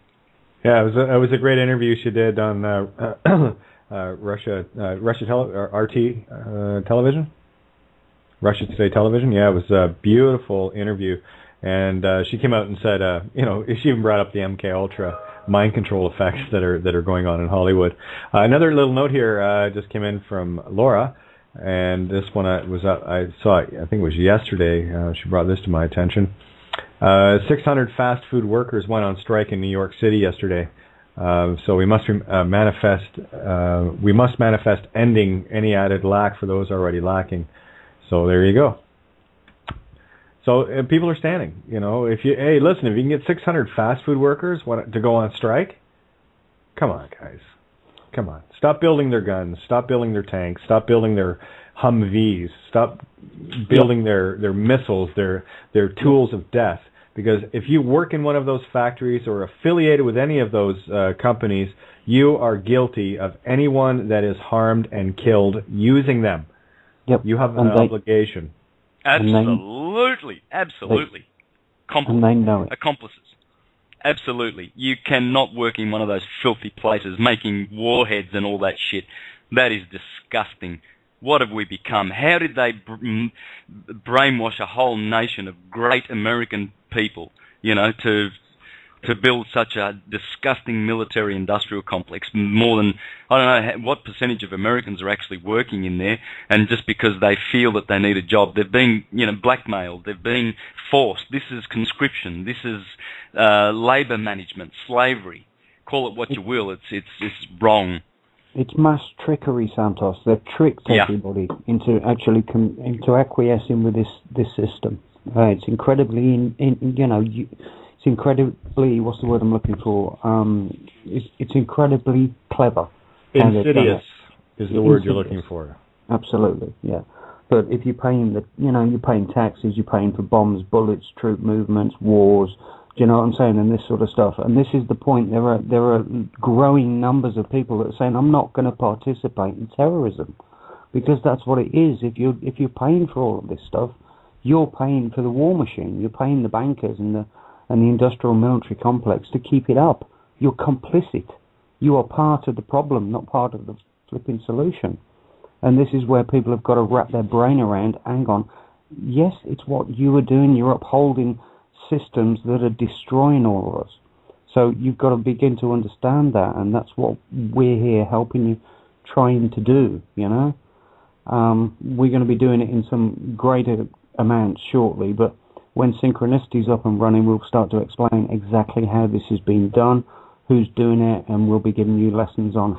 Yeah, it was a great interview she did on Russia RT television. Russia Today Television. Yeah, it was a beautiful interview. And she came out and said, she even brought up the MK Ultra mind control effects that are going on in Hollywood. Another little note here just came in from Laura, and this one I saw it, I think it was yesterday. She brought this to my attention. 600 fast food workers went on strike in New York City yesterday. So we must manifest ending any added lack for those already lacking. So there you go. So people are standing. If you can get 600 fast food workers to go on strike, come on, guys, come on. Stop building their guns. Stop building their tanks. Stop building their Humvees. Stop building their missiles, their tools of death. Because if you work in one of those factories or affiliated with any of those companies, you are guilty of anyone that is harmed and killed using them. Yep. You have an obligation. Absolutely. And they know it. Accomplices. Absolutely. You cannot work in one of those filthy places making warheads and all that shit. That is disgusting. What have we become? How did they brainwash a whole nation of great American people, to build such a disgusting military-industrial complex? More than, I don't know what percentage of Americans are actually working in there, and just because they feel that they need a job, they're being, blackmailed, they're being forced. This is conscription. This is labour management, slavery. Call it what you will. It's wrong. It's mass trickery, Santos. They've tricked everybody into actually into acquiescing with this system. It's incredibly, it's incredibly, what's the word I'm looking for? It's incredibly clever. Insidious is the word you're looking for. Absolutely, yeah. But if you're paying you're paying taxes, you're paying for bombs, bullets, troop movements, wars. Do you know what I'm saying? And this sort of stuff. And this is the point. There are growing numbers of people that are saying, I'm not going to participate in terrorism, because that's what it is. If you're paying for all of this stuff, you're paying for the war machine. You're paying the bankers and the industrial military complex to keep it up. You're complicit. You are part of the problem, not part of the flipping solution. And this is where people have got to wrap their brain around. Hang on. Yes, it's what you are doing. You're upholding systems that are destroying all of us. So you've got to begin to understand that, and that's what we're here helping you, trying to do, We're going to be doing it in some greater amounts shortly, but when Syncrenicity is up and running, we'll start to explain exactly how this is being done, who's doing it, and we'll be giving you lessons on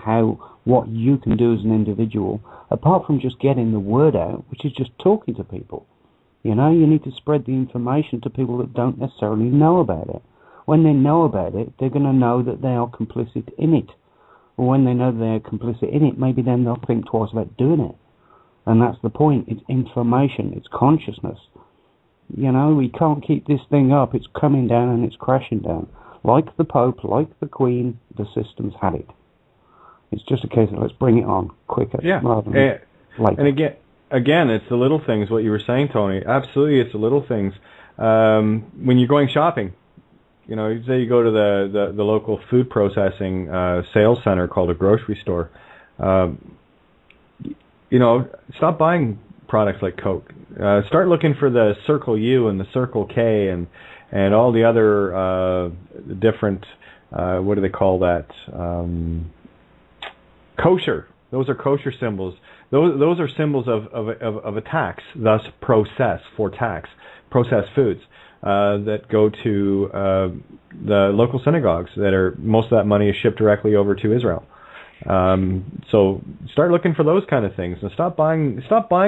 what you can do as an individual, apart from just getting the word out, which is just talking to people. You need to spread the information to people that don't necessarily know about it. When they know about it, they're going to know that they are complicit in it. Or when they know they're complicit in it, maybe then they'll think twice about doing it. And that's the point. It's information. It's consciousness. We can't keep this thing up. It's coming down and it's crashing down. Like the Pope, like the Queen, the system's had it. It's just a case of let's bring it on quicker. Yeah. Rather than later. And again, it's the little things, what you were saying, Tony. Absolutely, it's the little things. When you're going shopping, you say you go to the local food processing sales center called a grocery store. Stop buying products like Coke. Start looking for the Circle U and the Circle K and all the other different, what do they call that? Kosher. Those are kosher symbols. Those are symbols of a tax, thus processed foods that go to the local synagogues. Most of that money is shipped directly over to Israel. So start looking for those kind of things, and stop buying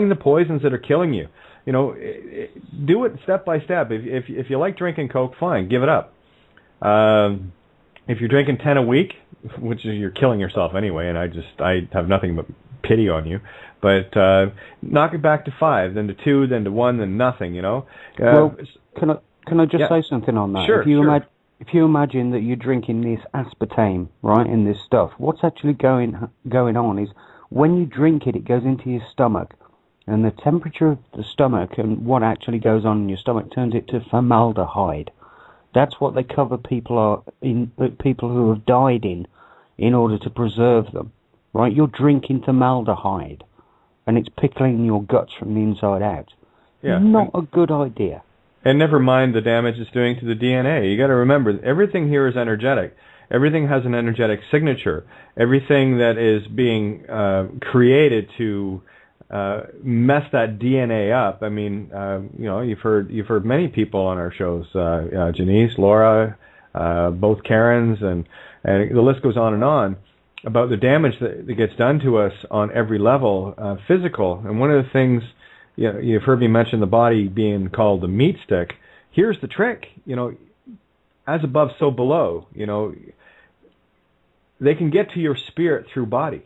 the poisons that are killing you. Do it step by step. If you like drinking Coke, fine, give it up. If you're drinking 10 a week, which is you're killing yourself anyway, and I have nothing but pity on you, but knock it back to 5, then to 2, then to 1, then nothing. Well, can I just say something on that? Sure. If you imagine that you're drinking this aspartame, right, in this stuff, what's actually going on is when you drink it, it goes into your stomach, and the temperature of the stomach and what actually goes on in your stomach turns it to formaldehyde. That's what they cover people who have died in order to preserve them, right? You're drinking formaldehyde, and it's pickling your guts from the inside out. not a good idea. And never mind the damage it's doing to the DNA. You got to remember, everything here is energetic. Everything has an energetic signature. Everything that is being created to mess that DNA up. I mean, you've heard many people on our shows, Janice, Laura, both Karens, and the list goes on about the damage that gets done to us on every level, physical. And one of the things, you've heard me mention the body being called the meat stick. Here's the trick, as above, so below. They can get to your spirit through body,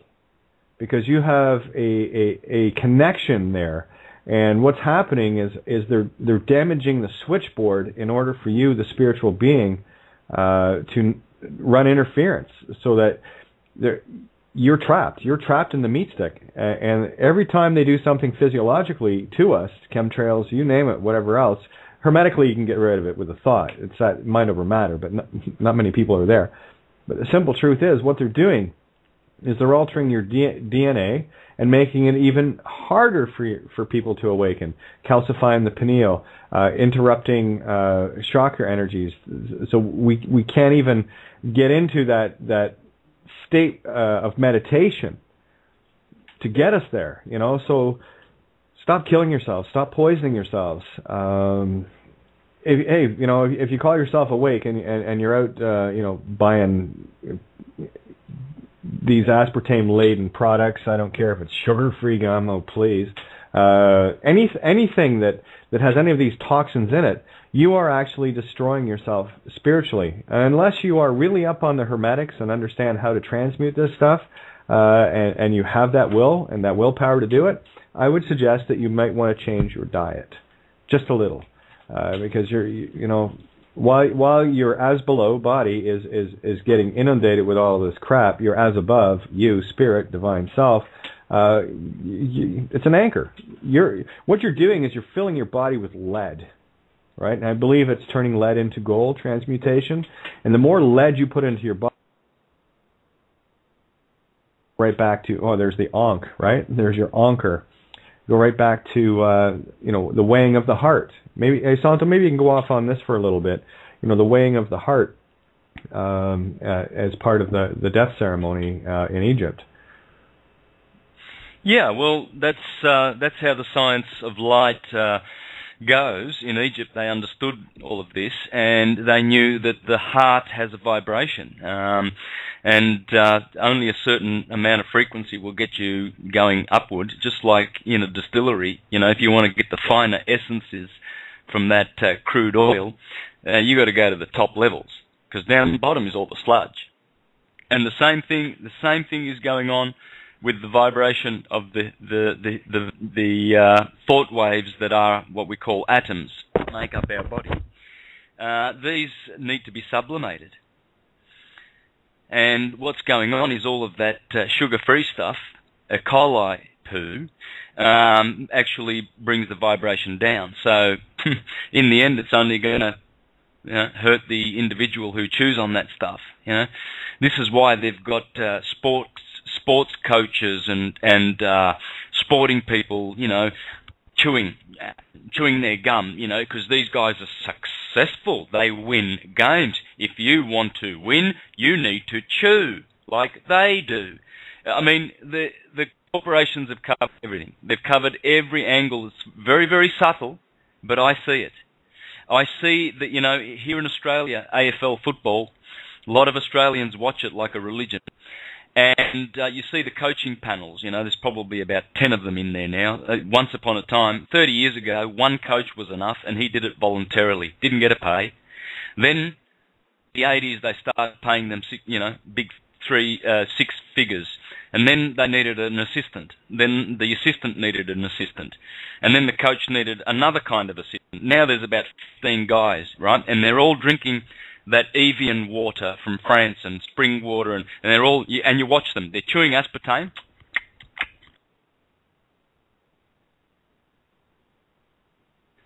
because you have a connection there. And what's happening is they're damaging the switchboard in order for you, the spiritual being, to run interference, so that you're trapped. You're trapped in the meat stick. And every time they do something physiologically to us, chemtrails, you name it, whatever else, hermetically you can get rid of it with a thought. It's that mind over matter, but not many people are there. But the simple truth is, what they're doing is they're altering your DNA and making it even harder for people to awaken, calcifying the pineal, interrupting chakra energies. So we can't even get into that state of meditation to get us there. So stop killing yourselves, stop poisoning yourselves. If you call yourself awake and you're out, buying these aspartame-laden products, I don't care if it's sugar-free gum, oh please, anything that has any of these toxins in it, you are actually destroying yourself spiritually. Unless you are really up on the hermetics and understand how to transmute this stuff, and you have that will and that willpower to do it, I would suggest that you might want to change your diet just a little. Because while your as below body is getting inundated with all this crap, your as above, you, spirit, divine self, it's an anchor. What you're doing is you're filling your body with lead, right? And I believe it's turning lead into gold, transmutation. And the more lead you put into your body, right back to, there's the ankh, right? There's your anchor. Go right back to, the weighing of the heart. Maybe, Santo, maybe you can go off on this for a little bit. The weighing of the heart as part of the death ceremony in Egypt. Yeah, well, that's how the science of light goes. In Egypt, they understood all of this, and they knew that the heart has a vibration, and only a certain amount of frequency will get you going upward, just like in a distillery. If you want to get the finer essences from that crude oil, you got to go to the top levels, because down the bottom is all the sludge. And the same thing is going on with the vibration of the thought waves that are what we call atoms that make up our body. These need to be sublimated. And what's going on is all of that sugar-free stuff, E. coli poo, actually brings the vibration down. So in the end, it's only going to hurt the individual who chews on that stuff. This is why they've got sports coaches and sporting people, chewing their gum, because these guys are successful. They win games. If you want to win, you need to chew like they do. I mean, the corporations have covered everything. They've covered every angle. It's very, very subtle, but I see it. I see that, here in Australia, AFL football, a lot of Australians watch it like a religion. And you see the coaching panels, there's probably about 10 of them in there now. Once upon a time, 30 years ago, one coach was enough, and he did it voluntarily, didn't get a pay. Then, in the 80s, they started paying them, big 6 figures. And then they needed an assistant. Then the assistant needed an assistant. And then the coach needed another kind of assistant. Now there's about 15 guys, right? And they're all drinking that Evian water from France and spring water, and they're all, and you watch them, they're chewing aspartame.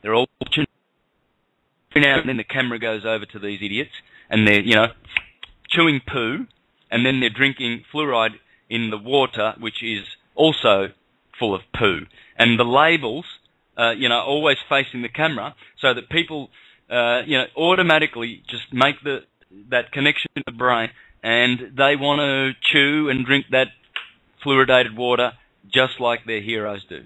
They're all chewing out, and then the camera goes over to these idiots, and they're, chewing poo, and then they're drinking fluoride in the water, which is also full of poo. And the labels always facing the camera, so that people, automatically just make that connection to the brain, and they want to chew and drink that fluoridated water just like their heroes do.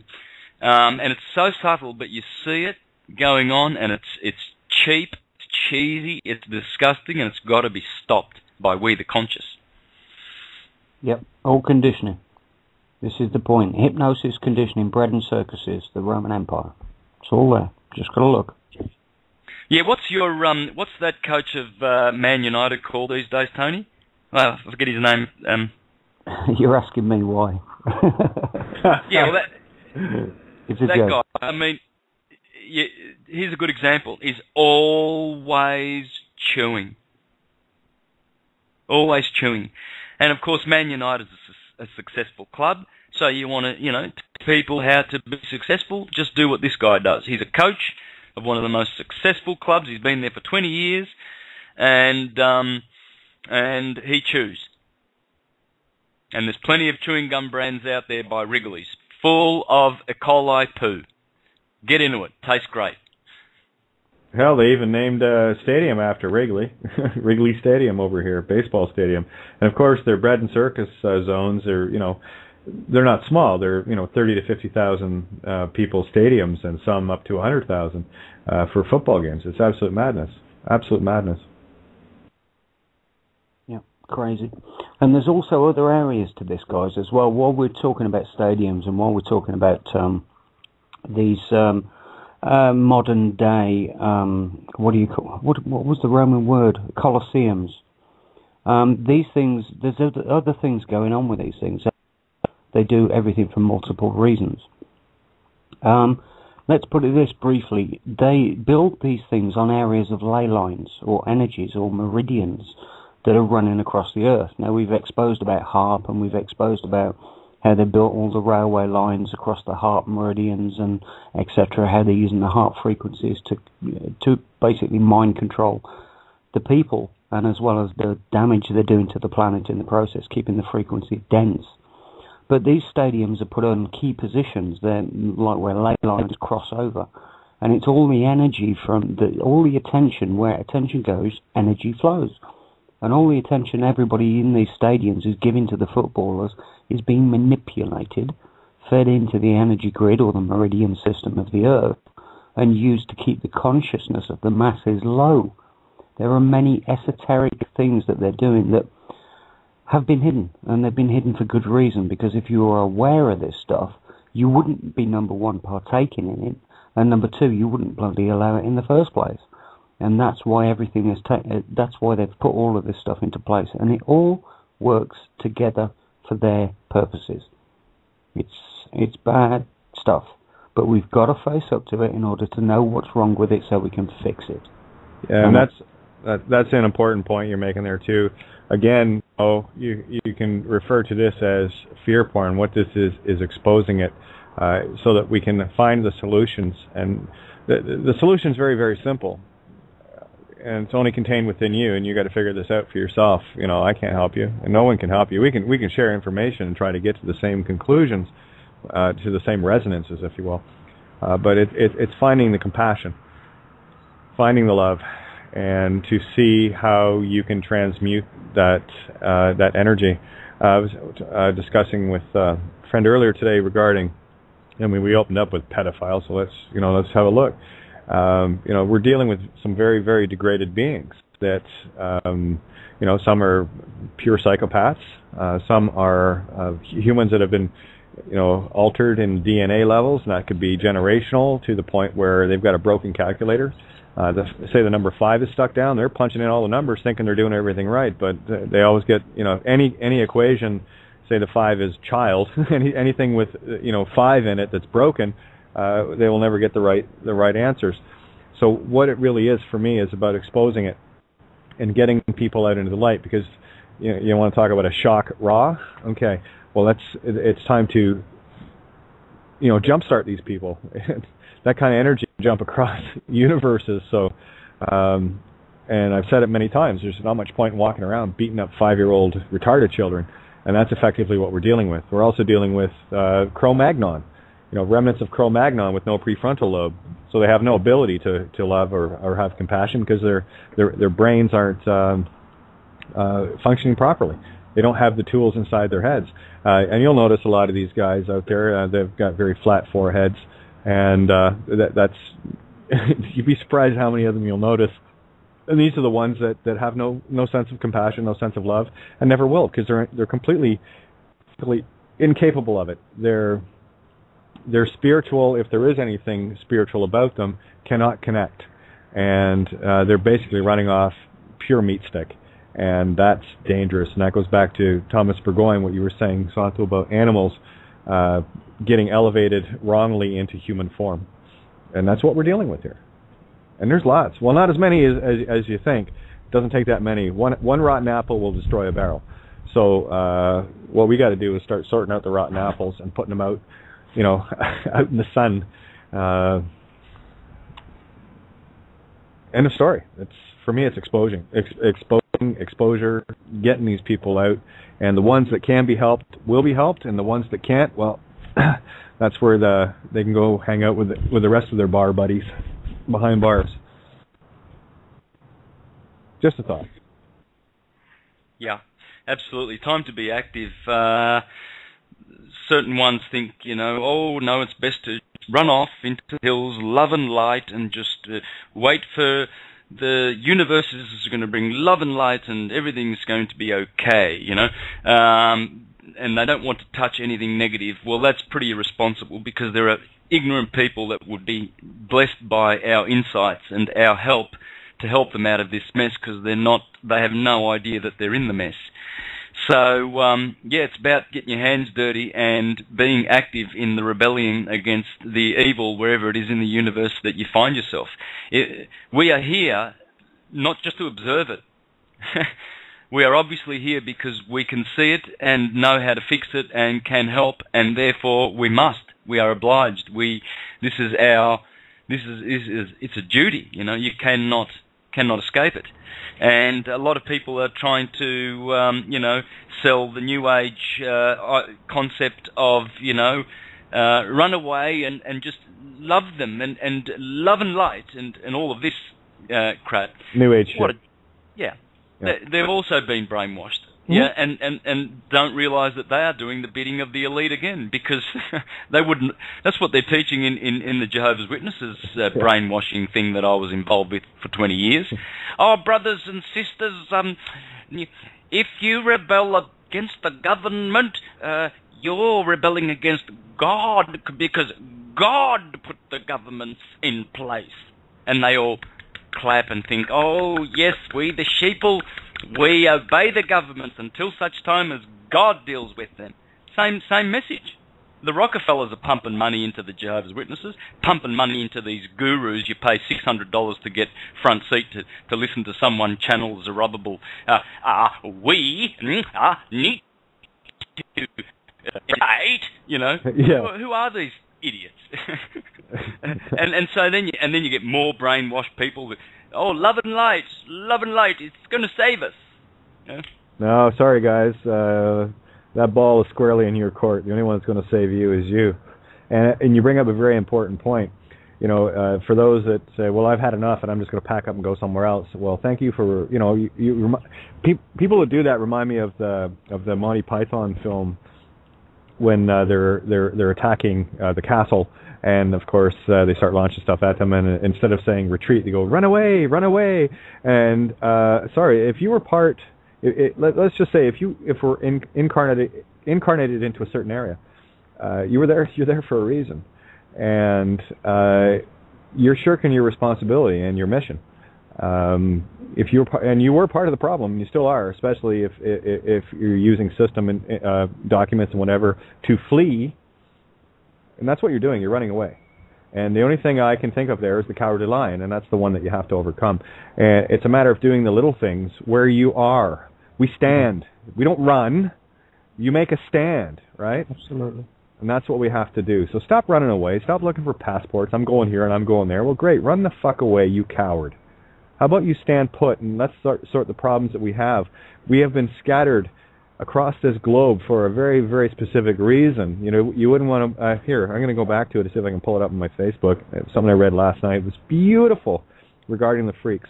And it's so subtle, but you see it going on, and it's cheap, it's cheesy, it's disgusting, and it's got to be stopped by we the conscious. Yep, all conditioning. This is the point. Hypnosis, conditioning, bread and circuses, the Roman Empire. It's all there. Just got to look. Yeah, what's that coach of Man United called these days, Tony? Well, I forget his name. You're asking me why. Yeah, well, it's a that joke. guy, I mean, here's a good example. He's always chewing. Always chewing. And, of course, Man United is a successful club, so you want to, teach people how to be successful, just do what this guy does. He's a coach of one of the most successful clubs. He's been there for 20 years, and he chews. And there's plenty of chewing gum brands out there by Wrigley's, full of E. coli poo. Get into it. Tastes great. Hell, they even named a stadium after Wrigley. Wrigley Stadium over here, baseball stadium. And of course, their bread and circus zones are, they're not small. They're, 30 to 50,000 people stadiums, and some up to 100,000 for football games. It's absolute madness. Absolute madness. Yeah, crazy. And there's also other areas to this, guys, as well. While we're talking about stadiums and while we're talking about these modern day, what was the Roman word? Colosseums. These things, there's other things going on with these things. They do everything for multiple reasons. Let's put it this briefly. They build these things on areas of ley lines or energies or meridians that are running across the earth. Now, we've exposed about HAARP, and we've exposed about how they built all the railway lines across the HAARP meridians and etc., how they're using the HAARP frequencies to basically mind control the people, and as well as the damage they're doing to the planet in the process, keeping the frequency dense. But these stadiums are put on key positions. They're like where ley lines cross over. And it's all the energy from all the attention, where attention goes, energy flows. And all the attention everybody in these stadiums is giving to the footballers is being manipulated, fed into the energy grid or the meridian system of the earth, and used to keep the consciousness of the masses low. There are many esoteric things that they're doing that have been hidden, and they've been hidden for good reason, because if you were aware of this stuff, you wouldn't be, number one, partaking in it, and number two, you wouldn't bloody allow it in the first place. And that's why everything is that's why they've put all of this stuff into place, and it all works together for their purposes. It's bad stuff, but we've got to face up to it in order to know what's wrong with it so we can fix it. Yeah, and that's an important point you're making there too. Again, you can refer to this as fear porn. What this is exposing it so that we can find the solutions. And the solution is very, very simple. And it's only contained within you, and you got to figure this out for yourself. I can't help you, and no one can help you. We can share information and try to get to the same conclusions, to the same resonances, if you will. But it's finding the compassion, finding the love, and to see how you can transmute that energy. I was discussing with a friend earlier today regarding. We opened up with pedophiles, so let's have a look. We're dealing with some very, very degraded beings that, some are pure psychopaths. Some are humans that have been, altered in DNA levels, and that could be generational to the point where they've got a broken calculator. Say the number 5 is stuck down, they're punching in all the numbers thinking they're doing everything right, but they always get, any equation, say the 5 is child, anything with, 5 in it that's broken, they will never get the right answers. So what it really is for me is about exposing it and getting people out into the light, because you want to talk about a shock raw. Okay, well it's time to jumpstart these people. That kind of energy jump across universes. So and I've said it many times. There's not much point in walking around beating up 5-year-old retarded children, and that's effectively what we're dealing with. We're also dealing with Cro-Magnon. remnants of Cro-Magnon with no prefrontal lobe. So they have no ability to love or have compassion because their brains aren't functioning properly. They don't have the tools inside their heads. And you'll notice a lot of these guys out there, they've got very flat foreheads, and that's you'd be surprised how many of them you'll notice. And these are the ones that have no sense of compassion, no sense of love, and never will, because they're completely incapable of it. They're spiritual, if there is anything spiritual about them, cannot connect. And they're basically running off pure meat stick. And that's dangerous. And that goes back to Thomas Burgoyne, what you were saying, Santo, about animals getting elevated wrongly into human form. And that's what we're dealing with here. And there's lots. Well, not as many as you think. It doesn't take that many. One rotten apple will destroy a barrel. So what we got to do is start sorting out the rotten apples and putting them out, out in the sun. End of story. For me, it's exposure, getting these people out, and the ones that can be helped will be helped, and the ones that can't, well, that's where they can go hang out with the rest of their bar buddies behind bars. Just a thought. Yeah, absolutely. Time to be active. Certain ones think, oh no, it's best to run off into the hills, love and light, and just wait for the universe is going to bring love and light and everything's going to be okay, and they don't want to touch anything negative. Well, that's pretty irresponsible, because there are ignorant people that would be blessed by our insights and our help to help them out of this mess, because they have no idea that they're in the mess. So, it's about getting your hands dirty and being active in the rebellion against the evil wherever it is in the universe that you find yourself. We are here not just to observe it. We are obviously here because we can see it and know how to fix it and can help, and therefore we must. We are obliged. It's a duty. You cannot escape it. And a lot of people are trying to, sell the New Age concept of, run away and just love them and love and light and all of this crap. New Age shit. Yeah. They've also been brainwashed. Mm-hmm. Yeah, and don't realise that they are doing the bidding of the elite again, because they wouldn't. That's what they're teaching in the Jehovah's Witnesses brainwashing thing that I was involved with for 20 years. Oh, brothers and sisters, if you rebel against the government, you're rebelling against God, because God put the governments in place. And they all clap and think, oh yes, we the sheeple, we obey the governments until such time as God deals with them. Same message. The Rockefellers are pumping money into the Jehovah's Witnesses, pumping money into these gurus. You pay $600 to get front seat to listen to someone channel Zerubbabel. We need to eat. Yeah. Who are these idiots? and so then you get more brainwashed people that, oh, love and light, it's going to save us. Yeah? No, sorry guys, that ball is squarely in your court. The only one that's going to save you is you. And you bring up a very important point. For those that say, well, I've had enough and I'm just going to pack up and go somewhere else. Well, thank you for, people that do that remind me of the Monty Python film when they're attacking the castle, and of course they start launching stuff at them, and instead of saying retreat, they go run away. And sorry, if you were part, let's just say if we're incarnated into a certain area, you're there for a reason, and you're shirking your responsibility and your mission. If you were part of the problem, you still are, especially if you're using system and documents and whatever to flee, and that's what you're doing. You're running away, and the only thing I can think of there is the cowardly lion, and that's the one that you have to overcome. And it's a matter of doing the little things where you are. We stand. We don't run. You make a stand, right? Absolutely. And that's what we have to do. So stop running away. Stop looking for passports. I'm going here and I'm going there. Well, great. Run the fuck away, you coward. How about you stand put and let's sort the problems that we have. We have been scattered across this globe for a very, very specific reason. You know, you wouldn't want to... here, I'm going to go back to it to see if I can pull it up on my Facebook. Something I read last night. It was beautiful regarding the freaks.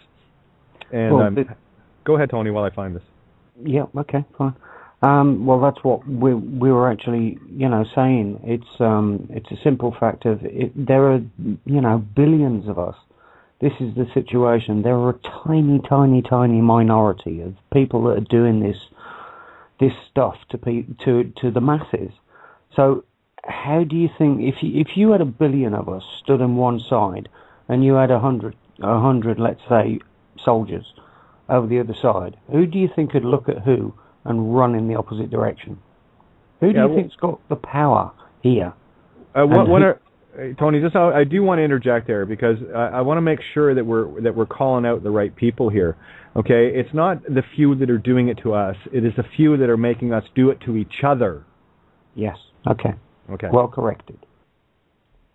And go ahead, Tony, while I find this. Yeah, okay, fine. Well, that's what we were actually, saying. It's a simple fact of there are, billions of us. This is the situation. There are a tiny, tiny, tiny minority of people that are doing this stuff to the masses. So, how do you think if you had a billion of us stood on one side, and you had 100, let's say, soldiers over the other side, who do you think could look at who and run in the opposite direction? Who do you think's got the power here? Tony, I do want to interject there because I want to make sure that we're calling out the right people here. Okay, it's not the few that are doing it to us; it is the few that are making us do it to each other. Yes. Okay. Okay. Well corrected.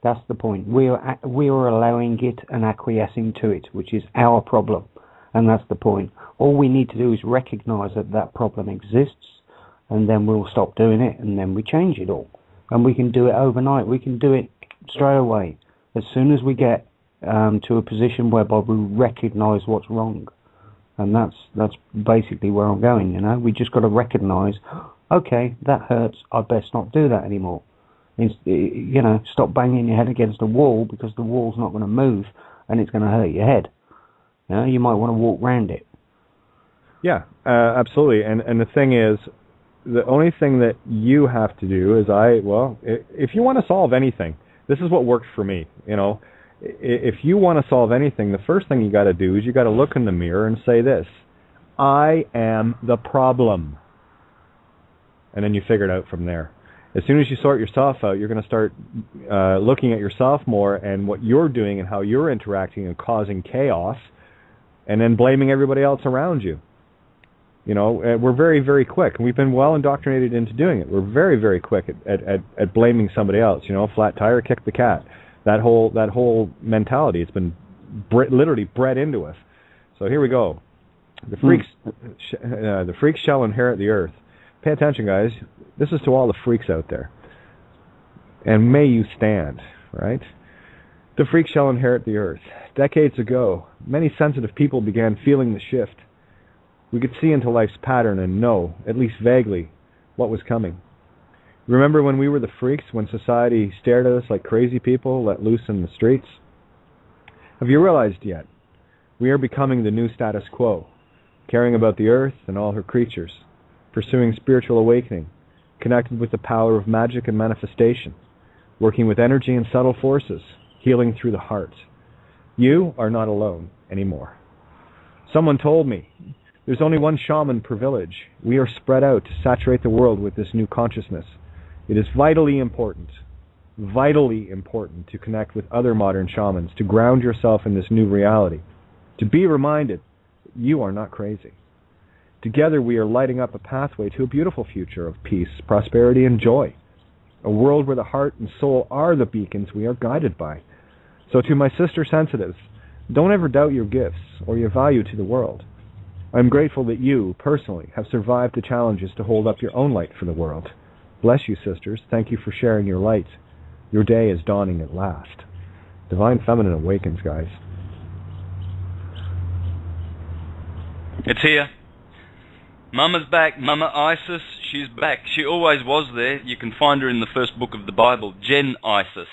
That's the point. We are allowing it and acquiescing to it, which is our problem. And that's the point. All we need to do is recognise that problem exists, and then we'll stop doing it, and then we change it all. And we can do it overnight. We can do it straight away. As soon as we get to a position whereby we recognise what's wrong. And that's basically where I'm going, We just got to recognise, okay, that hurts, I best not do that anymore. Stop banging your head against the wall because the wall's not going to move and it's going to hurt your head. You might want to walk round it. Yeah, absolutely. And the thing is, the only thing that you have to do is if you want to solve anything, this is what worked for me. If you want to solve anything, the first thing you got to do is you got to look in the mirror and say this: I am the problem. And then you figure it out from there. As soon as you sort yourself out, you're going to start looking at yourself more and what you're doing and how you're interacting and causing chaos, and then blaming everybody else around you. We're very, very quick, and we've been well indoctrinated into doing it. We're very, very quick at blaming somebody else. Flat tire, kick the cat. That whole mentality, it's been literally bred into us. So here we go. The freaks shall inherit the earth. Pay attention, guys. This is to all the freaks out there. And may you stand, right? The freaks shall inherit the earth. Decades ago, many sensitive people began feeling the shift. We could see into life's pattern and know, at least vaguely, what was coming. Remember when we were the freaks, when society stared at us like crazy people let loose in the streets? Have you realized yet? We are becoming the new status quo, caring about the earth and all her creatures, pursuing spiritual awakening, connected with the power of magic and manifestation, working with energy and subtle forces, healing through the heart. You are not alone anymore. Someone told me, there's only one shaman per village. We are spread out to saturate the world with this new consciousness. It is vitally important to connect with other modern shamans, to ground yourself in this new reality, to be reminded that you are not crazy. Together we are lighting up a pathway to a beautiful future of peace, prosperity, and joy. A world where the heart and soul are the beacons we are guided by. So to my sister sensitives, don't ever doubt your gifts or your value to the world. I'm grateful that you, personally, have survived the challenges to hold up your own light for the world. Bless you, sisters. Thank you for sharing your light. Your day is dawning at last. Divine Feminine awakens, guys. It's here. Mama's back. Mama Isis, she's back. She always was there. You can find her in the first book of the Bible, Gen Isis.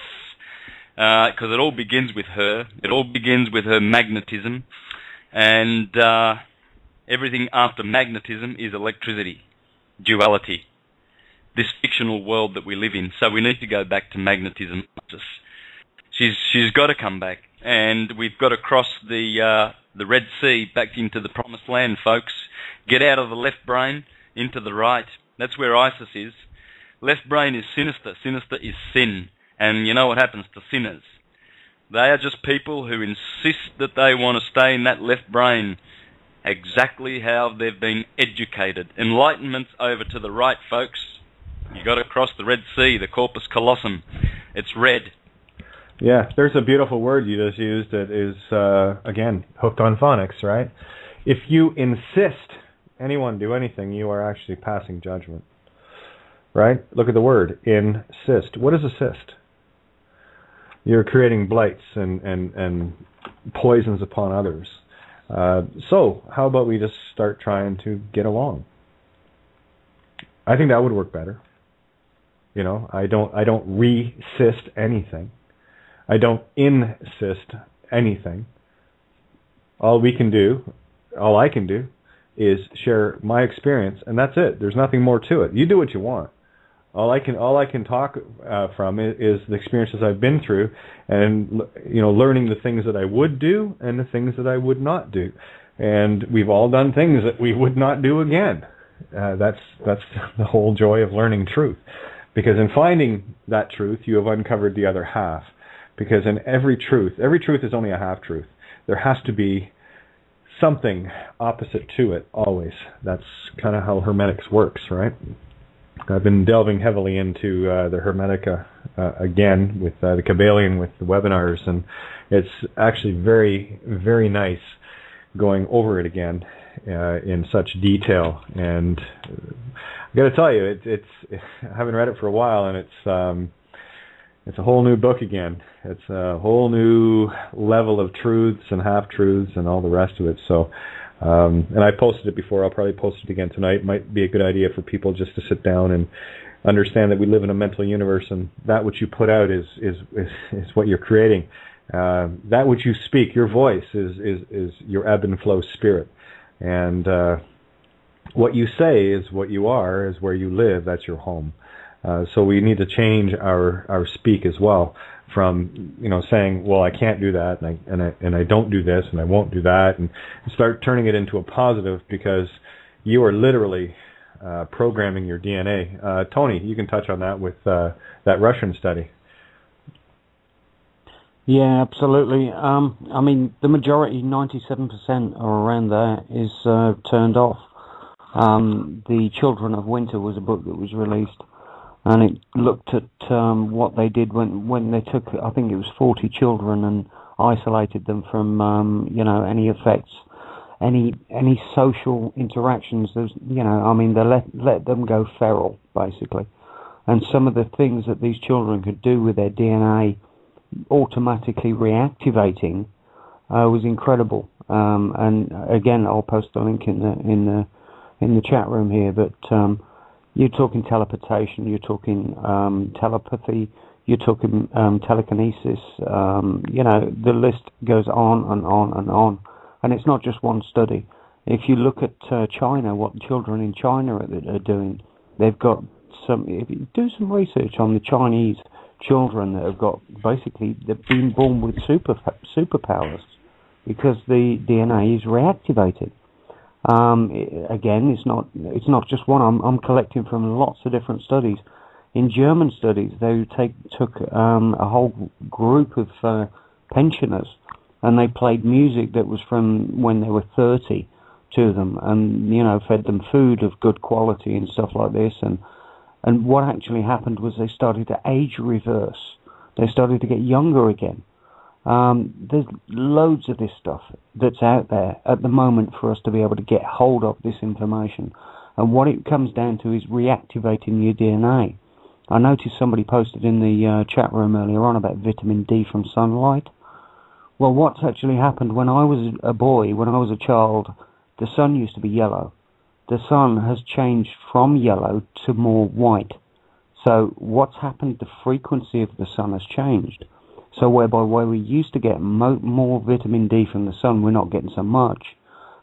Because it all begins with her. It all begins with her magnetism. And everything after magnetism is electricity, duality, this fictional world that we live in. So we need to go back to magnetism. She's got to come back. And we've got to cross the Red Sea back into the Promised Land, folks. Get out of the left brain, into the right. That's where Isis is. Left brain is sinister. Sinister is sin. And you know what happens to sinners? They are just people who insist that they want to stay in that left brain exactly how they've been educated. Enlightenment's over to the right, folks. You got to cross the Red Sea, the Corpus Callosum. It's red. Yeah, there's a beautiful word you just used that is, again, hooked on phonics, right? If you insist anyone do anything, you are actually passing judgment. Right? Look at the word, insist. What is assist? You're creating blights and poisons upon others. So how about we just start trying to get along? I think that would work better. You know, I don't resist anything. I don't insist anything. All I can do is share my experience, and that's it. There's nothing more to it. You do what you want. All I can talk from is the experiences I've been through, and learning the things that I would do and the things that I would not do. And we've all done things that we would not do again. That's the whole joy of learning truth, because in finding that truth, you have uncovered the other half. Because in every truth is only a half truth. There has to be something opposite to it always. That's kind of how Hermetics works, right? I've been delving heavily into the Hermetica again with the Kabbalion, with the webinars, and it's actually very, very nice going over it again in such detail. And I got to tell you, it's I haven't read it for a while, and it's a whole new book again. It's a whole new level of truths and half-truths and all the rest of it. So, and I posted it before. I'll probably post it again tonight. It might be a good idea for people just to sit down and understand that we live in a mental universe, and that which you put out is what you're creating. That which you speak, your voice, is your ebb and flow spirit. And what you say is what you are, is where you live. That's your home. So we need to change our speak as well, from saying, well, I can't do that, and I don't do this, and I won't do that, and start turning it into a positive, because you are literally programming your DNA. Tony, you can touch on that with that Russian study. Yeah, absolutely. I mean, the majority, 97% or around there, is turned off. The Children of Winter was a book that was released, and it looked at what they did when they took, I think it was 40 children, and isolated them from any effects, any social interactions. There's they let them go feral, basically, and some of the things that these children could do with their DNA automatically reactivating was incredible. And again, I'll post the link in the chat room here. But you're talking teleportation, you're talking telepathy, you're talking telekinesis. The list goes on and on and on. And it's not just one study. If you look at China, what children in China are doing, they've got if you do some research on the Chinese children that have got, basically, they've been born with superpowers because the DNA is reactivated. Again, it's not just one. I'm collecting from lots of different studies. In German studies, they took a whole group of pensioners, and they played music that was from when they were 30 to them, and fed them food of good quality and stuff like this. And what actually happened was they started to age reverse. They started to get younger again. There's loads of this stuff that's out there at the moment for us to be able to get hold of this information. And what it comes down to is reactivating your DNA. I noticed somebody posted in the chat room earlier on about vitamin D from sunlight. Well, what's actually happened, when I was a boy, when I was a child, the sun used to be yellow. The sun has changed from yellow to more white. So what's happened, the frequency of the sun has changed. So whereby where we used to get more vitamin D from the sun, we're not getting so much.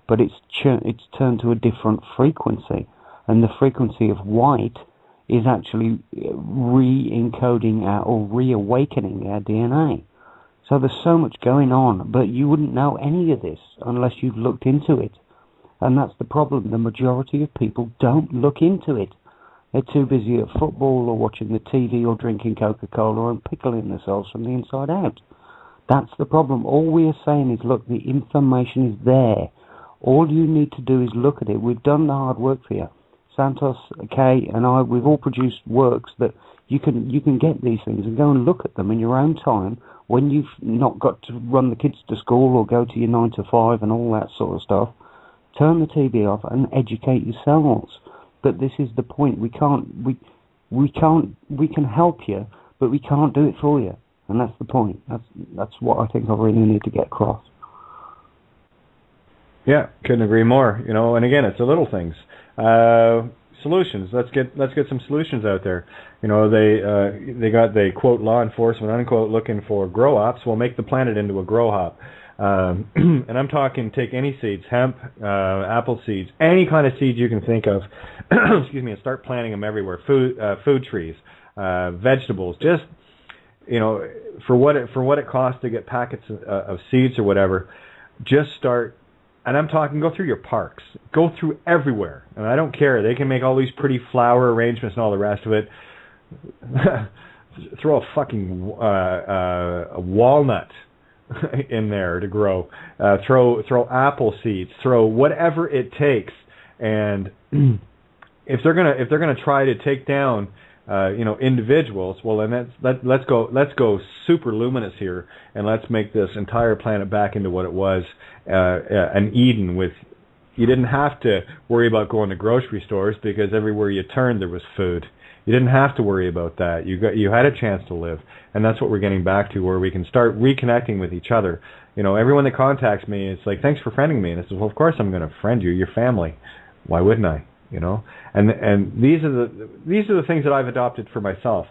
But it's turned to a different frequency. And the frequency of white is actually re-encoding or reawakening our DNA. So there's so much going on, but you wouldn't know any of this unless you've looked into it. And that's the problem. The majority of people don't look into it. They're too busy at football or watching the TV or drinking Coca-Cola and pickling themselves from the inside out. That's the problem. All we are saying is, look, the information is there. All you need to do is look at it. We've done the hard work for you. Santos, Kay, and I, we've all produced works that you can get these things and go and look at them in your own time when you've not got to run the kids to school or go to your 9 to 5 and all that sort of stuff. Turn the TV off and educate yourselves. But this is the point. We can help you, but we can't do it for you. And that's the point. That's what I think I really need to get across. Yeah, couldn't agree more. And again, it's the little things. Solutions. Let's get some solutions out there. They quote law enforcement unquote looking for grow ops. We'll make the planet into a grow hop. And I'm talking, take any seeds, hemp, apple seeds, any kind of seeds you can think of, excuse me, and start planting them everywhere. Food trees, vegetables, just, for what it costs to get packets of seeds or whatever, just start. And I'm talking, go through your parks, go through everywhere. And I don't care. They can make all these pretty flower arrangements and all the rest of it. Throw a fucking a walnut in there to grow. Throw apple seeds. Throw whatever it takes. And if they're gonna try to take down individuals, well then let's go super luminous here, and let's make this entire planet back into what it was, an Eden. With you didn't have to worry about going to grocery stores because everywhere you turned there was food. You didn't have to worry about that. You had a chance to live, and that's what we're getting back to, where we can start reconnecting with each other. Everyone that contacts me, it's like, thanks for friending me, and I says, well, of course I'm going to friend you. You're family. Why wouldn't I? And these are the things that I've adopted for myself,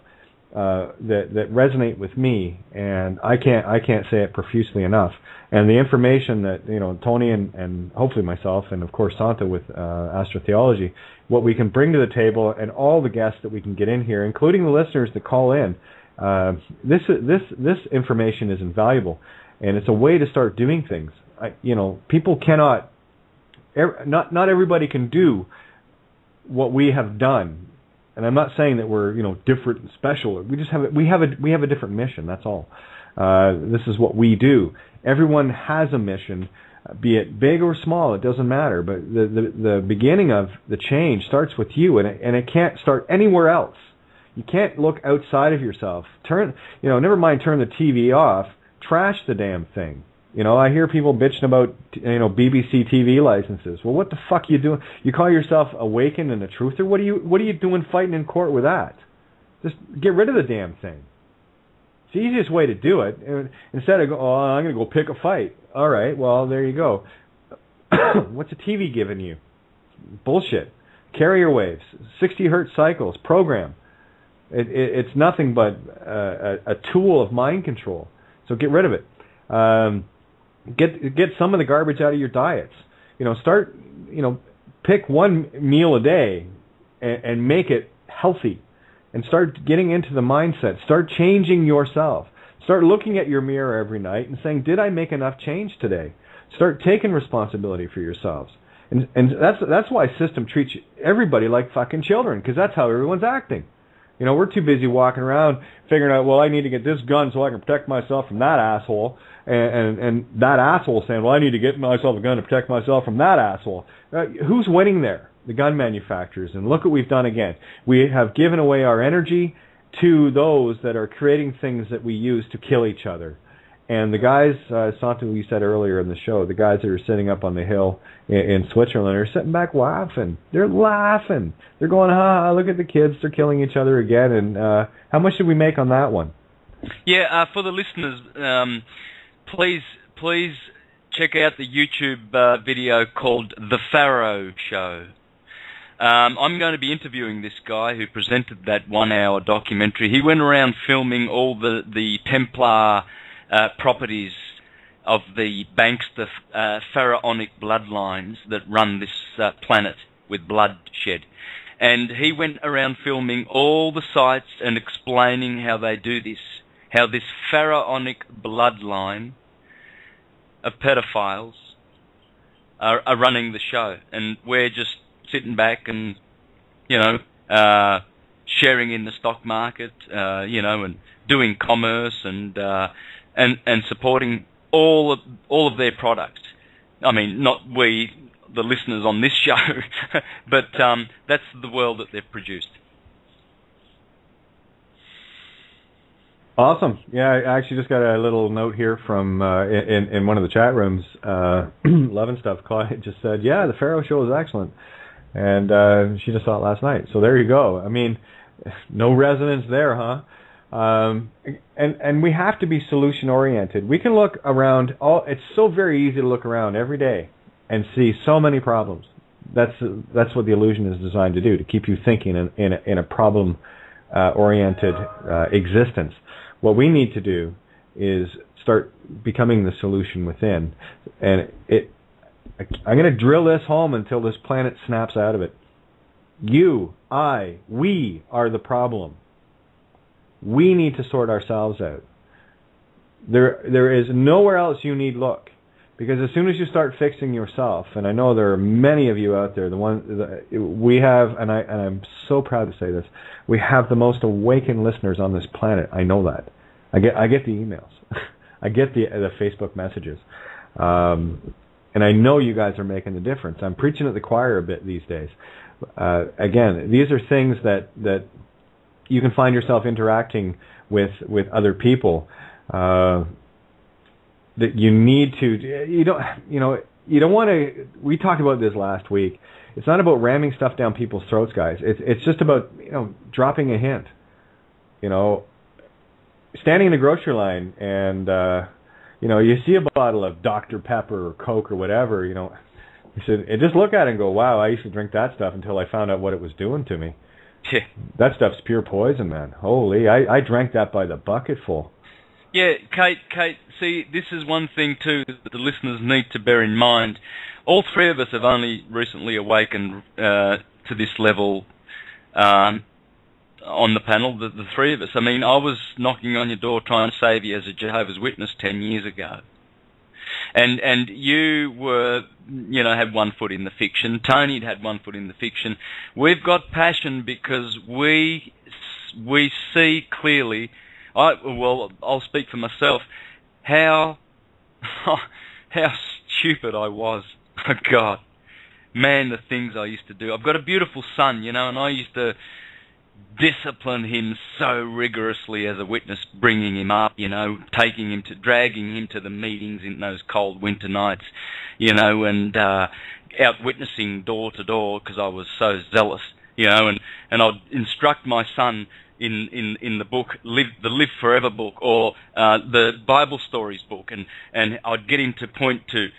that resonate with me, and I can't say it profusely enough. And the information that Tony and hopefully myself, and of course Santo with astrotheology, what we can bring to the table, and all the guests that we can get in here, including the listeners that call in, this information is invaluable, and it's a way to start doing things. People cannot, not everybody can do what we have done, and I'm not saying that we're different and special. We have a different mission. That's all. This is what we do. Everyone has a mission, be it big or small. It doesn't matter. But the beginning of the change starts with you, and it can't start anywhere else. You can't look outside of yourself. Never mind turn the TV off. Trash the damn thing. I hear people bitching about, BBC TV licenses. Well, what the fuck you doing? You call yourself awakened and a truther? What are you doing fighting in court with that? Just get rid of the damn thing. It's the easiest way to do it. Instead of, I'm going to go pick a fight. All right, well, there you go. What's a TV giving you? Bullshit. Carrier waves, 60 hertz cycles, program. It's nothing but a tool of mind control. So get rid of it. Get some of the garbage out of your diets. Start, pick one meal a day and make it healthy, and start getting into the mindset. Start changing yourself. Start looking at your mirror every night and saying, did I make enough change today? Start taking responsibility for yourselves. And that's why system treats everybody like fucking children, because that's how everyone's acting. We're too busy walking around figuring out, well, I need to get this gun so I can protect myself from that asshole. And that asshole saying, well, I need to get myself a gun to protect myself from that asshole. Who's winning there? The gun manufacturers. And look what we've done again. We have given away our energy to those that are creating things that we use to kill each other. And the guys, Santo, you said earlier in the show, the guys that are sitting up on the hill in Switzerland are sitting back laughing. They're laughing. They're going, look at the kids. They're killing each other again. And how much did we make on that one? Yeah, for the listeners, please check out the YouTube video called The Pharaoh Show. I'm going to be interviewing this guy who presented that 1-hour documentary. He went around filming all the Templar properties of the Bankster pharaonic bloodlines that run this planet with bloodshed. And he went around filming all the sites and explaining how they do this, how this pharaonic bloodline of pedophiles are running the show. And we're just sitting back and, sharing in the stock market, and doing commerce and supporting all of their products. I mean, not we, the listeners on this show, but that's the world that they've produced. Awesome. Yeah, I actually just got a little note here from in one of the chat rooms. Love and Stuff client just said, yeah, the Pharaoh show is excellent. And she just saw it last night. So there you go. I mean, no resonance there, huh? And we have to be solution oriented. We can look around. It's so very easy to look around every day and see so many problems. That's what the illusion is designed to do, to keep you thinking in a problem oriented existence. What we need to do is start becoming the solution within. And I'm going to drill this home until this planet snaps out of it. You, I, we are the problem. We need to sort ourselves out. There is nowhere else you need look. Because as soon as you start fixing yourself, and I know there are many of you out there, we have, and I'm so proud to say this, we have the most awakened listeners on this planet. I know that. I get the emails. I get the Facebook messages. And I know you guys are making a difference. I'm preaching at the choir a bit these days. Again, these are things that you can find yourself interacting with other people. That you need to. You don't want to. We talked about this last week. It's not about ramming stuff down people's throats, guys. It's just about dropping a hint. Standing in the grocery line and. You see a bottle of Dr. Pepper or Coke or whatever, you said, and just look at it and go, wow, I used to drink that stuff until I found out what it was doing to me. Yeah. That stuff's pure poison, man. Holy, I drank that by the bucketful. Yeah, Kate, see, this is one thing, too, that the listeners need to bear in mind. All three of us have only recently awakened to this level on the panel, the three of us. I mean, I was knocking on your door trying to save you as a Jehovah's Witness 10 years ago. And you were, had one foot in the fiction. Tony'd had one foot in the fiction. We've got passion because we see clearly, I'll speak for myself, how stupid I was. Oh, God. Man, the things I used to do. I've got a beautiful son, and I used to discipline him so rigorously as a witness, bringing him up, dragging him to the meetings in those cold winter nights, and out witnessing door to door because I was so zealous, and I'd instruct my son in the book, the Live Forever book, or the Bible Stories book, and I'd get him to point to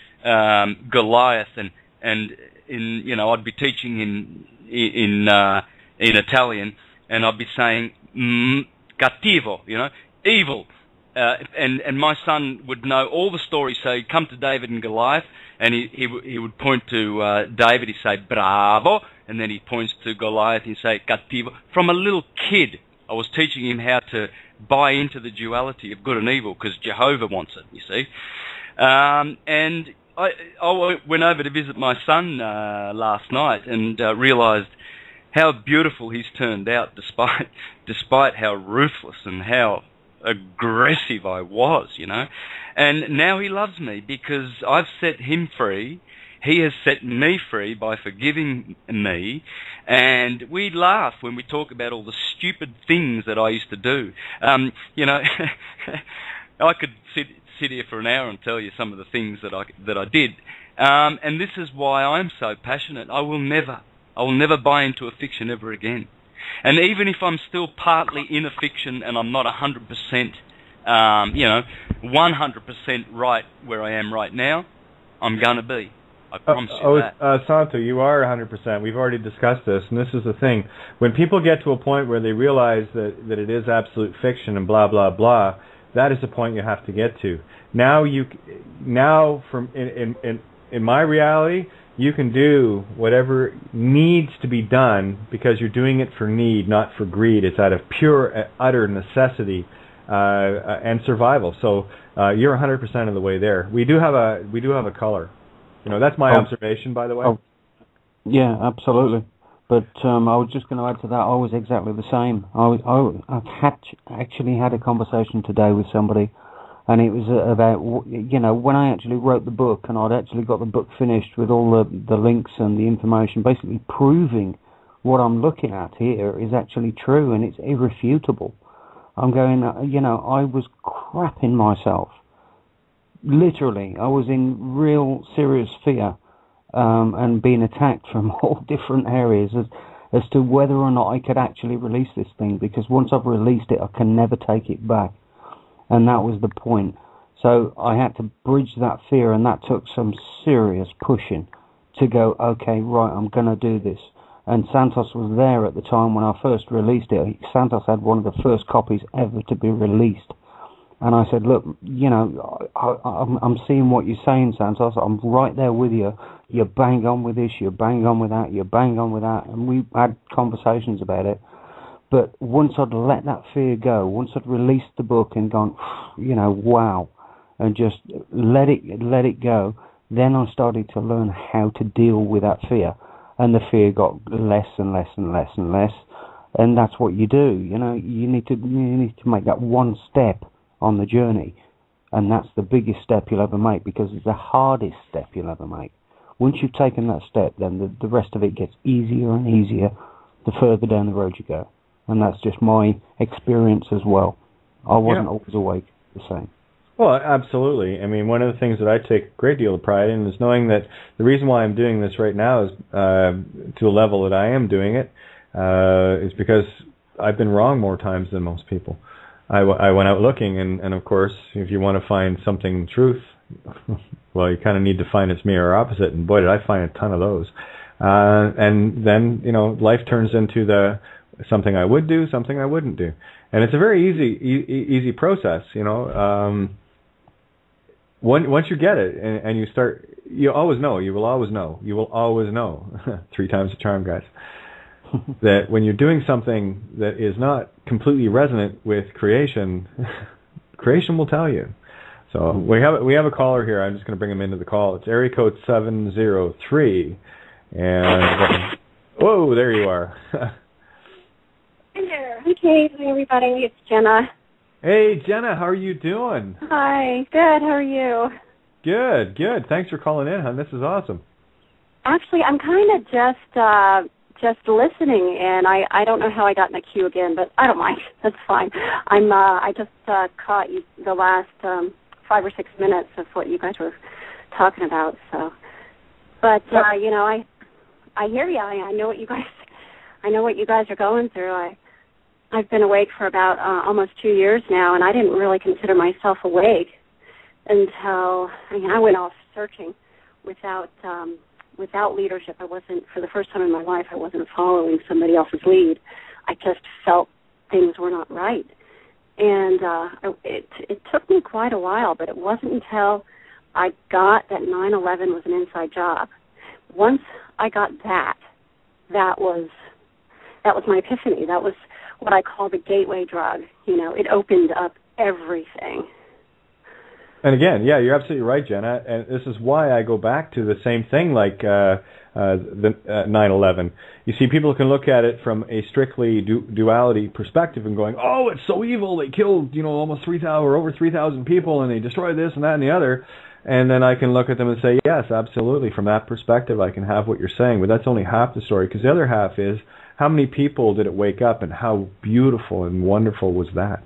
Goliath, and I'd be teaching him in Italian. And I'd be saying, cattivo, evil. And my son would know all the stories. So he'd come to David and Goliath, and he would point to David, he'd say, bravo, and then he points to Goliath, he'd say, cattivo. From a little kid, I was teaching him how to buy into the duality of good and evil, because Jehovah wants it, you see. And I went over to visit my son last night and realised how beautiful he's turned out, despite how ruthless and how aggressive I was, And now he loves me because I've set him free. He has set me free by forgiving me. And we laugh when we talk about all the stupid things that I used to do. I could sit here for an hour and tell you some of the things that I did. And this is why I'm so passionate. I will never buy into a fiction ever again. And even if I'm still partly in a fiction and I'm not 100%, 100% right where I am right now, I'm going to be. I promise you that. Santo, you are 100%. We've already discussed this, and this is the thing. When people get to a point where they realize that it is absolute fiction and blah, blah, blah, that is the point you have to get to. Now from in my reality, you can do whatever needs to be done because you're doing it for need, not for greed. It's out of pure, utter necessity and survival. So you're 100% of the way there. We do have a color. That's my observation, by the way. Oh, yeah, absolutely. But I was just going to add to that. I was exactly the same. I've actually had a conversation today with somebody. And it was about, when I actually wrote the book, and I'd actually got the book finished with all the links and the information, basically proving what I'm looking at here is actually true, and it's irrefutable. I'm going, I was crapping myself. Literally, I was in real serious fear and being attacked from all different areas as to whether or not I could actually release this thing, because once I've released it, I can never take it back. And that was the point. So I had to bridge that fear, and that took some serious pushing to go, okay, right, I'm going to do this. And Santos was there at the time when I first released it. Santos had one of the first copies ever to be released. And I said, look, I'm seeing what you're saying, Santos. I'm right there with you. You're bang on with this, you're bang on with that, you're bang on with that. And we had conversations about it. But once I'd let that fear go, once I'd released the book and gone, wow, and just let it go, then I started to learn how to deal with that fear. And the fear got less and less and less and less. And that's what you do. You need to make that one step on the journey. And that's the biggest step you'll ever make, because it's the hardest step you'll ever make. Once you've taken that step, then the rest of it gets easier and easier the further down the road you go. And that's just my experience as well. I wasn't always awake the same. Well, absolutely. I mean, one of the things that I take a great deal of pride in is knowing that the reason why I'm doing this right now is to a level that I am doing it is because I've been wrong more times than most people. I went out looking, and of course, if you want to find something truth, well, you kind of need to find its mirror opposite, and boy, did I find a ton of those. And then, life turns into the something I would do, something I wouldn't do. And it's a very easy process, Once you get it and you start, you always know, you will always know, 3 times the charm, guys, that when you're doing something that is not completely resonant with creation, creation will tell you. So we have a caller here. I'm just going to bring him into the call. It's area code 703. And, whoa, there you are. Hi there. Hi, Kate. Hi, everybody. It's Jenna. Hey, Jenna, how are you doing? Hi. Good. How are you? Good. Thanks for calling in, hon. This is awesome. Actually, I'm kind of just listening, and I don't know how I got in the queue again, but I don't mind. That's fine. I just caught you the last 5 or 6 minutes of what you guys were talking about. So, but I hear you. I know what you guys. I know what you guys are going through. I've been awake for about almost 2 years now, and I didn't really consider myself awake until I went off searching without leadership. I wasn't, for the first time in my life, I wasn't following somebody else's lead. I just felt things were not right, and it took me quite a while, but it wasn't until I got that 9/11 was an inside job. Once I got that was my epiphany. That was what I call the gateway drug. It opened up everything. And again, yeah, you're absolutely right, Jenna. And this is why I go back to the same thing like the 9/11. You see, people can look at it from a strictly duality perspective and going, oh, it's so evil. They killed, almost 3,000 or over 3,000 people, and they destroyed this and that and the other. And then I can look at them and say, yes, absolutely. From that perspective, I can have what you're saying. But that's only half the story, because the other half is, how many people did it wake up, and how beautiful and wonderful was that?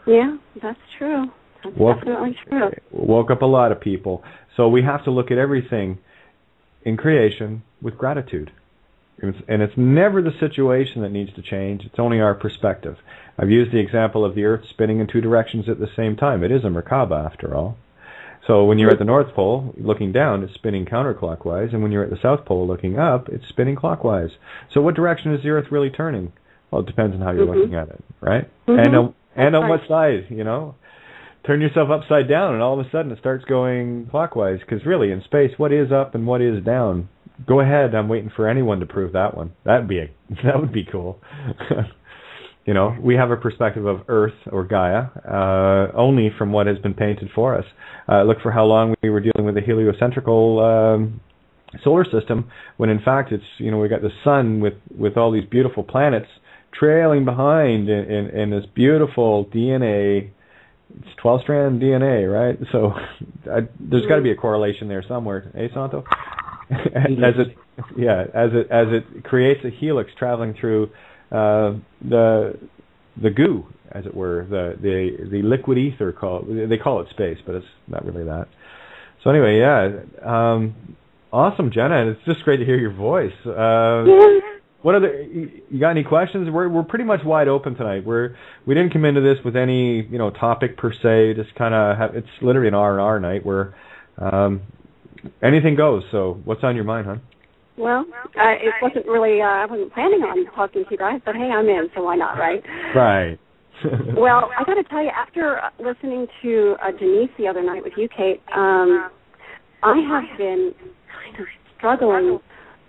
Yeah, that's true. That's definitely true. Woke up a lot of people. So we have to look at everything in creation with gratitude. And it's never the situation that needs to change. It's only our perspective. I've used the example of the Earth spinning in 2 directions at the same time. It is a Merkaba, after all. So when you're at the North Pole, looking down, it's spinning counterclockwise, and when you're at the South Pole, looking up, it's spinning clockwise. So what direction is the Earth really turning? Well, it depends on how you're looking at it, right? And on what side, Turn yourself upside down, and all of a sudden it starts going clockwise, because really, in space, what is up and what is down? Go ahead, I'm waiting for anyone to prove that one. That would be cool. We have a perspective of Earth or Gaia only from what has been painted for us. Look for how long we were dealing with a heliocentrical solar system, when in fact it's, we got the sun with all these beautiful planets trailing behind in this beautiful DNA. It's 12-strand DNA, right? So there's got to be a correlation there somewhere, Santo? as it creates a helix traveling through the goo as it were, the liquid ether. They call it space, but it's not really that. So anyway, yeah, awesome, Jenna. It's just great to hear your voice. What other? You got any questions? We're pretty much wide open tonight. We didn't come into this with any topic per se. Just kind of it's literally an R&R night where anything goes. So what's on your mind, hon? Well, it wasn't really. I wasn't planning on talking to you guys, but hey, I'm in, so why not, right? Right. Well, I got to tell you, after listening to Denise the other night with you, Kate, I have been kind of struggling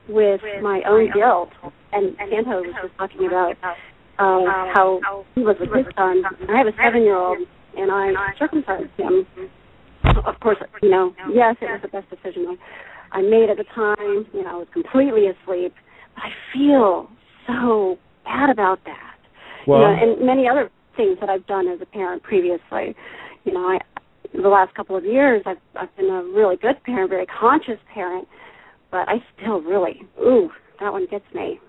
with my own guilt. And Santo was just talking about how he was with his son. I have a 7-year-old, and I circumcised him. Of course, yes, it was the best decision I made at the time. I was completely asleep. But I feel so bad about that. Well, and many other things that I've done as a parent previously. The last couple of years, I've been a really good parent, very conscious parent, but I still really, that one gets me.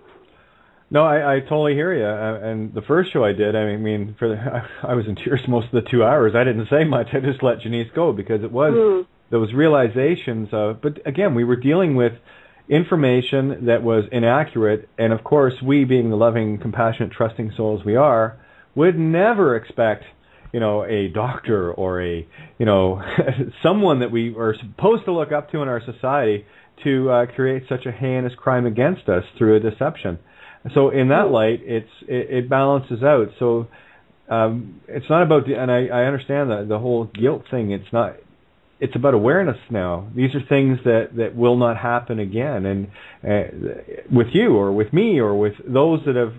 No, I totally hear you. And the first show I did, I mean, I was in tears most of the 2 hours. I didn't say much. I just let Janice go because it was those realizations of. But again, we were dealing with information that was inaccurate, and of course, we, being the loving, compassionate, trusting souls we are, would never expect, a doctor or a, someone that we are supposed to look up to in our society to create such a heinous crime against us through a deception. So in that light, it balances out. So it's not about and I understand the whole guilt thing. It's not. It's about awareness now. These are things that will not happen again. And with you or with me or with those that have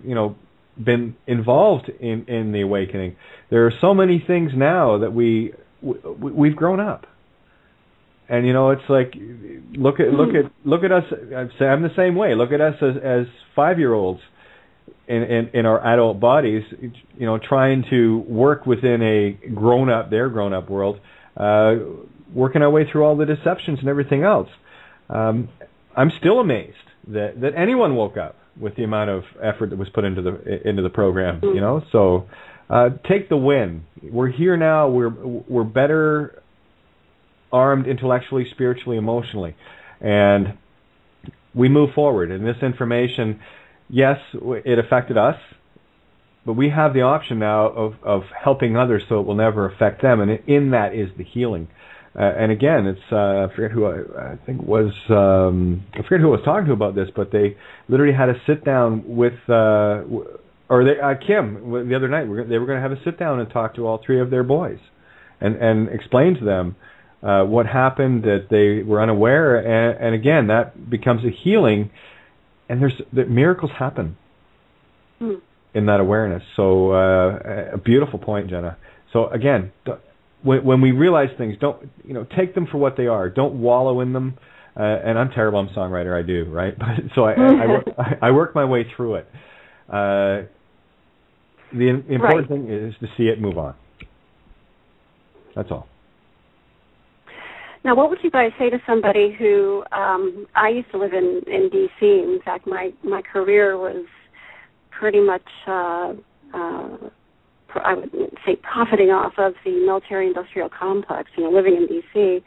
been involved in the awakening, there are so many things now that we've grown up. And it's like look at us. I'm the same way. Look at us as 5-year-olds in our adult bodies, trying to work within a grown up world, working our way through all the deceptions and everything else. I'm still amazed that anyone woke up with the amount of effort that was put into the program. So take the win. We're here now. We're better armed intellectually, spiritually, emotionally, and we move forward. And this information, yes, it affected us, but we have the option now of helping others so it will never affect them, and in that is the healing. And again, it's I forget who I think was I forget who I was talking to about this, but they literally had a sit down with Kim the other night. They were going to have a sit down and talk to all 3 of their boys, and explain to them what happened, that they were unaware, and again, that becomes a healing, and that miracles happen in that awareness. So a beautiful point, Jenna. So again, when we realize things, don't take them for what they are. Don't wallow in them. And I'm terrible. I'm a songwriter. I do, right? But so I work my way through it. The important thing is to see it move on. That's all. Now, what would you guys say to somebody who, I used to live in D.C. In fact, my career was pretty much, I would say, profiting off of the military-industrial complex, living in D.C.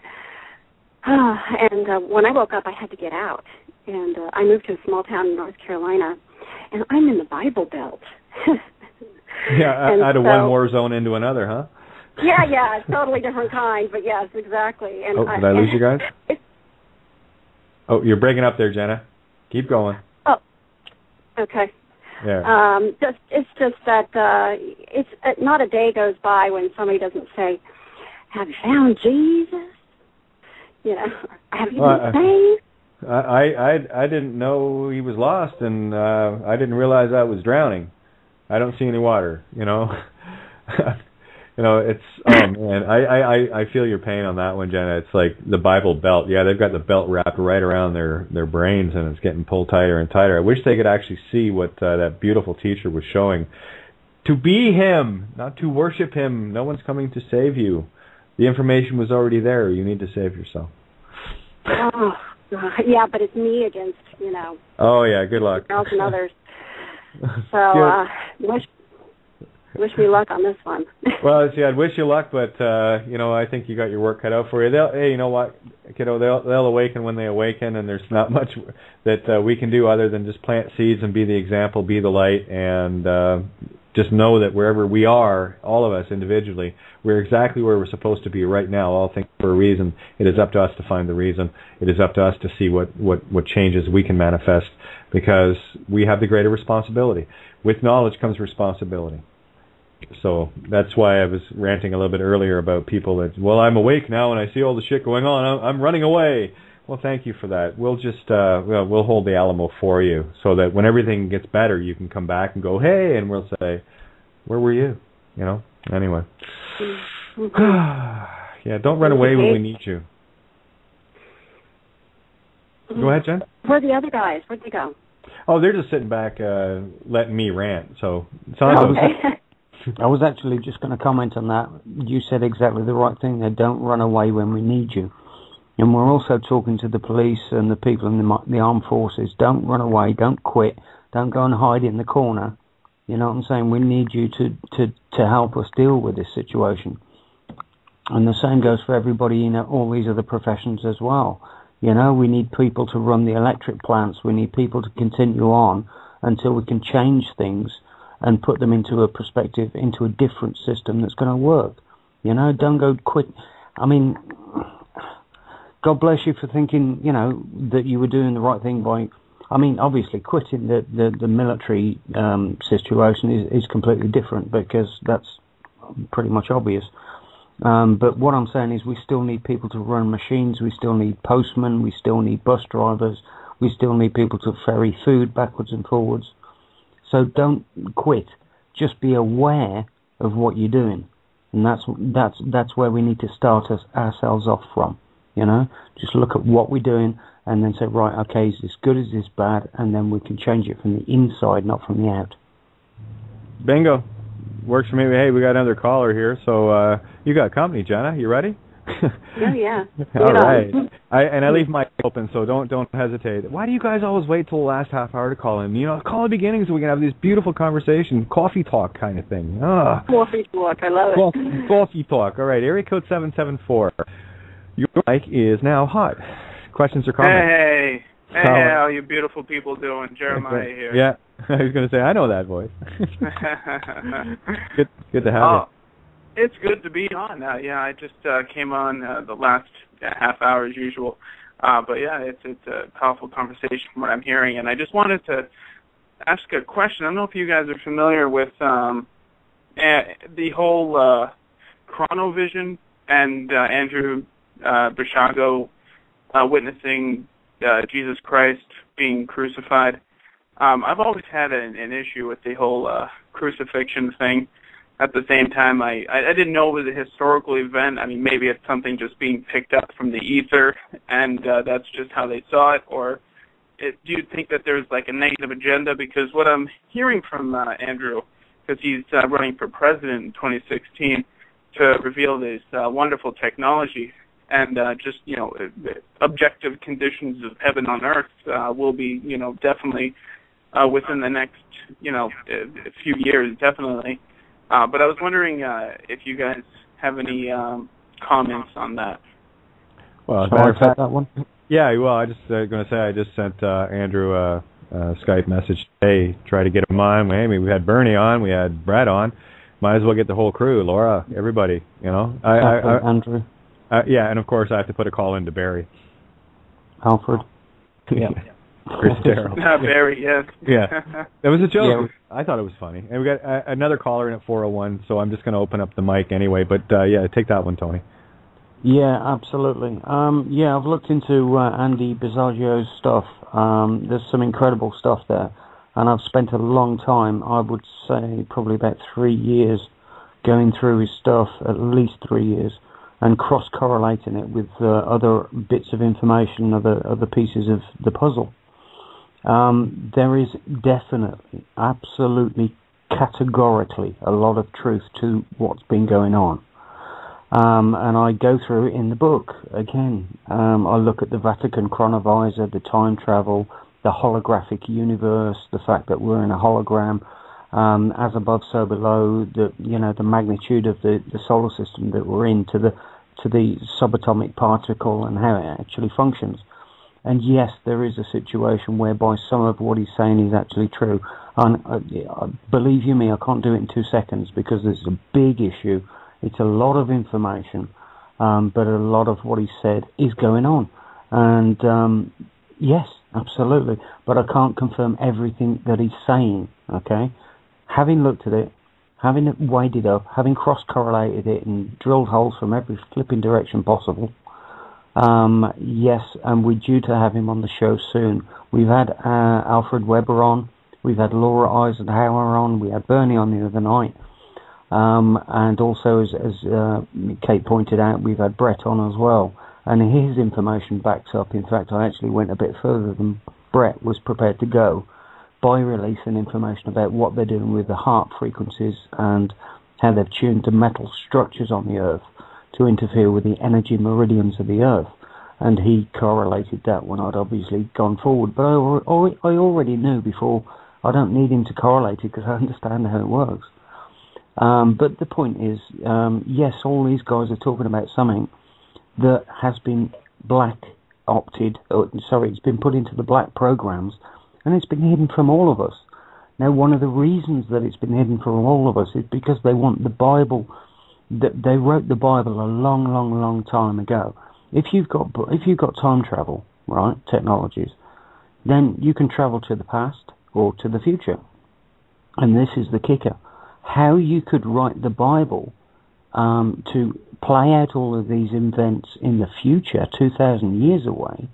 And when I woke up, I had to get out. And I moved to a small town in North Carolina, and I'm in the Bible Belt. Out of one war zone into another, huh? Yeah, it's totally different kind, but yes, exactly. And did I lose you guys? You're breaking up there, Jenna. Keep going. Oh, okay. Yeah. It's just that it's not a day goes by when somebody doesn't say, "Have you found Jesus?" Have you been saved? I didn't know he was lost, and I didn't realize I was drowning. I don't see any water. It's man, I feel your pain on that one, Jenna. It's like the Bible Belt. Yeah, they've got the belt wrapped right around their brains, and it's getting pulled tighter and tighter. I wish they could actually see what that beautiful teacher was showing. To be him, not to worship him. No one's coming to save you. The information was already there. You need to save yourself. Oh, yeah, but it's me against, Oh, yeah, good luck. Girls and others. So, Wish me luck on this one. Well, see, I'd wish you luck, but I think you got your work cut out for you. Hey, you know what, kiddo? They'll awaken when they awaken, and there's not much that we can do other than just plant seeds and be the example, be the light, and just know that wherever we are, all of us individually, we're exactly where we're supposed to be right now. All things for a reason. It is up to us to find the reason. It is up to us to see what changes we can manifest, because we have the greater responsibility. With knowledge comes responsibility. So that's why I was ranting a little bit earlier about people that, well, I'm awake now and I see all the shit going on. I'm running away. Well, thank you for that. We'll just we'll hold the Alamo for you, so that when everything gets better, you can come back and go, hey, and we'll say, where were you? Anyway. Yeah, don't run away when we need you. Go ahead, Jen. Where are the other guys? Where'd they go? Oh, they're just sitting back, letting me rant. So Santo. Okay. I was actually just going to comment on that. You said exactly the right thing. They don't run away when we need you. And we're also talking to the police and the people in the armed forces. Don't run away. Don't quit. Don't go and hide in the corner. You know what I'm saying? We need you to help us deal with this situation. And the same goes for everybody in all these other professions as well. We need people to run the electric plants. We need people to continue on until we can change things and put them into a perspective, into a different system that's going to work. Don't go quit. I mean, God bless you for thinking, that you were doing the right thing by, obviously quitting the military situation is completely different, because that's pretty much obvious. But what I'm saying is we still need people to run machines, we still need postmen, we still need bus drivers, we still need people to ferry food backwards and forwards. So don't quit. Just be aware of what you're doing. And that's where we need to start ourselves off from. Just look at what we're doing and then say, right, okay, is this good, is this bad? And then we can change it from the inside, not from the out. Bingo. Works for me. Hey, we got another caller here, so you got company, Jenna. You ready? Yeah. All right. I leave my open, so don't hesitate. Why do you guys always wait till the last half hour to call in? Call the beginning so we can have this beautiful conversation, coffee talk kind of thing. Coffee talk, I love it. Coffee talk. All right, area code 774. Your mic is now hot. Questions or comments? Hey, how you beautiful people doing? Jeremiah here. Yeah, I was going to say, I know that voice. Good to have you. It's good to be on. I just came on the last half hour as usual. But yeah, it's a powerful conversation from what I'm hearing. And I just wanted to ask a question. I don't know if you guys are familiar with the whole chronovision and Andrew Brishago witnessing Jesus Christ being crucified. I've always had an issue with the whole crucifixion thing. At the same time, I didn't know it was a historical event. Maybe it's something just being picked up from the ether, and that's just how they saw it. Or do you think that there's like a negative agenda? Because what I'm hearing from Andrew, because he's running for president in 2016 to reveal this wonderful technology, and objective conditions of heaven on earth will be, definitely within the next, a few years, definitely. But I was wondering if you guys have any comments on that. Well, as a matter of fact, that one. Yeah, well, I just going to say I just sent Andrew a Skype message today. Try to get him on. Hey, we had Bernie on, we had Brad on. Might as well get the whole crew, Laura, everybody. Andrew. Yeah, and of course I have to put a call into Barry. Alfred. Yeah. Chris Darrell. Barry, yes. Yeah. That was a joke. Yeah. I thought it was funny. And we got another caller in at 401, so I'm just going to open up the mic anyway. But, yeah, take that one, Tony. Yeah, absolutely. I've looked into Andy Bisaggio's stuff. There's some incredible stuff there. And I've spent a long time, I would say probably about 3 years, going through his stuff, at least 3 years, and cross-correlating it with other bits of information, other pieces of the puzzle. There is definitely, absolutely, categorically a lot of truth to what's been going on. And I go through it in the book. Again, I look at the Vatican chronovisor, the time travel, the holographic universe, the fact that we're in a hologram, as above, so below, the magnitude of the solar system that we're in, to the subatomic particle and how it actually functions. And yes, there is a situation whereby some of what he's saying is actually true. And believe you me, I can't do it in 2 seconds because it's a big issue. It's a lot of information, but a lot of what he said is going on. And yes, absolutely. But I can't confirm everything that he's saying, okay? Having looked at it, having it weighed it up, having cross-correlated it and drilled holes from every flipping direction possible, yes, and we're due to have him on the show soon. We've had Alfred Weber on, we've had Laura Eisenhower on, we had Bernie on the other night, and also, as Kate pointed out, we've had Brett on as well, and his information backs up. In fact, I actually went a bit further than Brett was prepared to go by releasing information about what they're doing with the heart frequencies and how they've tuned the metal structures on the Earth to interfere with the energy meridians of the Earth. And he correlated that when I'd obviously gone forward. But I already knew before. I don't need him to correlate it because I understand how it works. But the point is, yes, all these guys are talking about something that has been it's been put into the black programs, and it's been hidden from all of us. Now, one of the reasons that it's been hidden from all of us is because they want the Bible. They wrote the Bible a long, long, long time ago. If you've got time travel, right, technologies, then you can travel to the past or to the future. And this is the kicker: how you could write the Bible to play out all of these events in the future, 2,000 years away,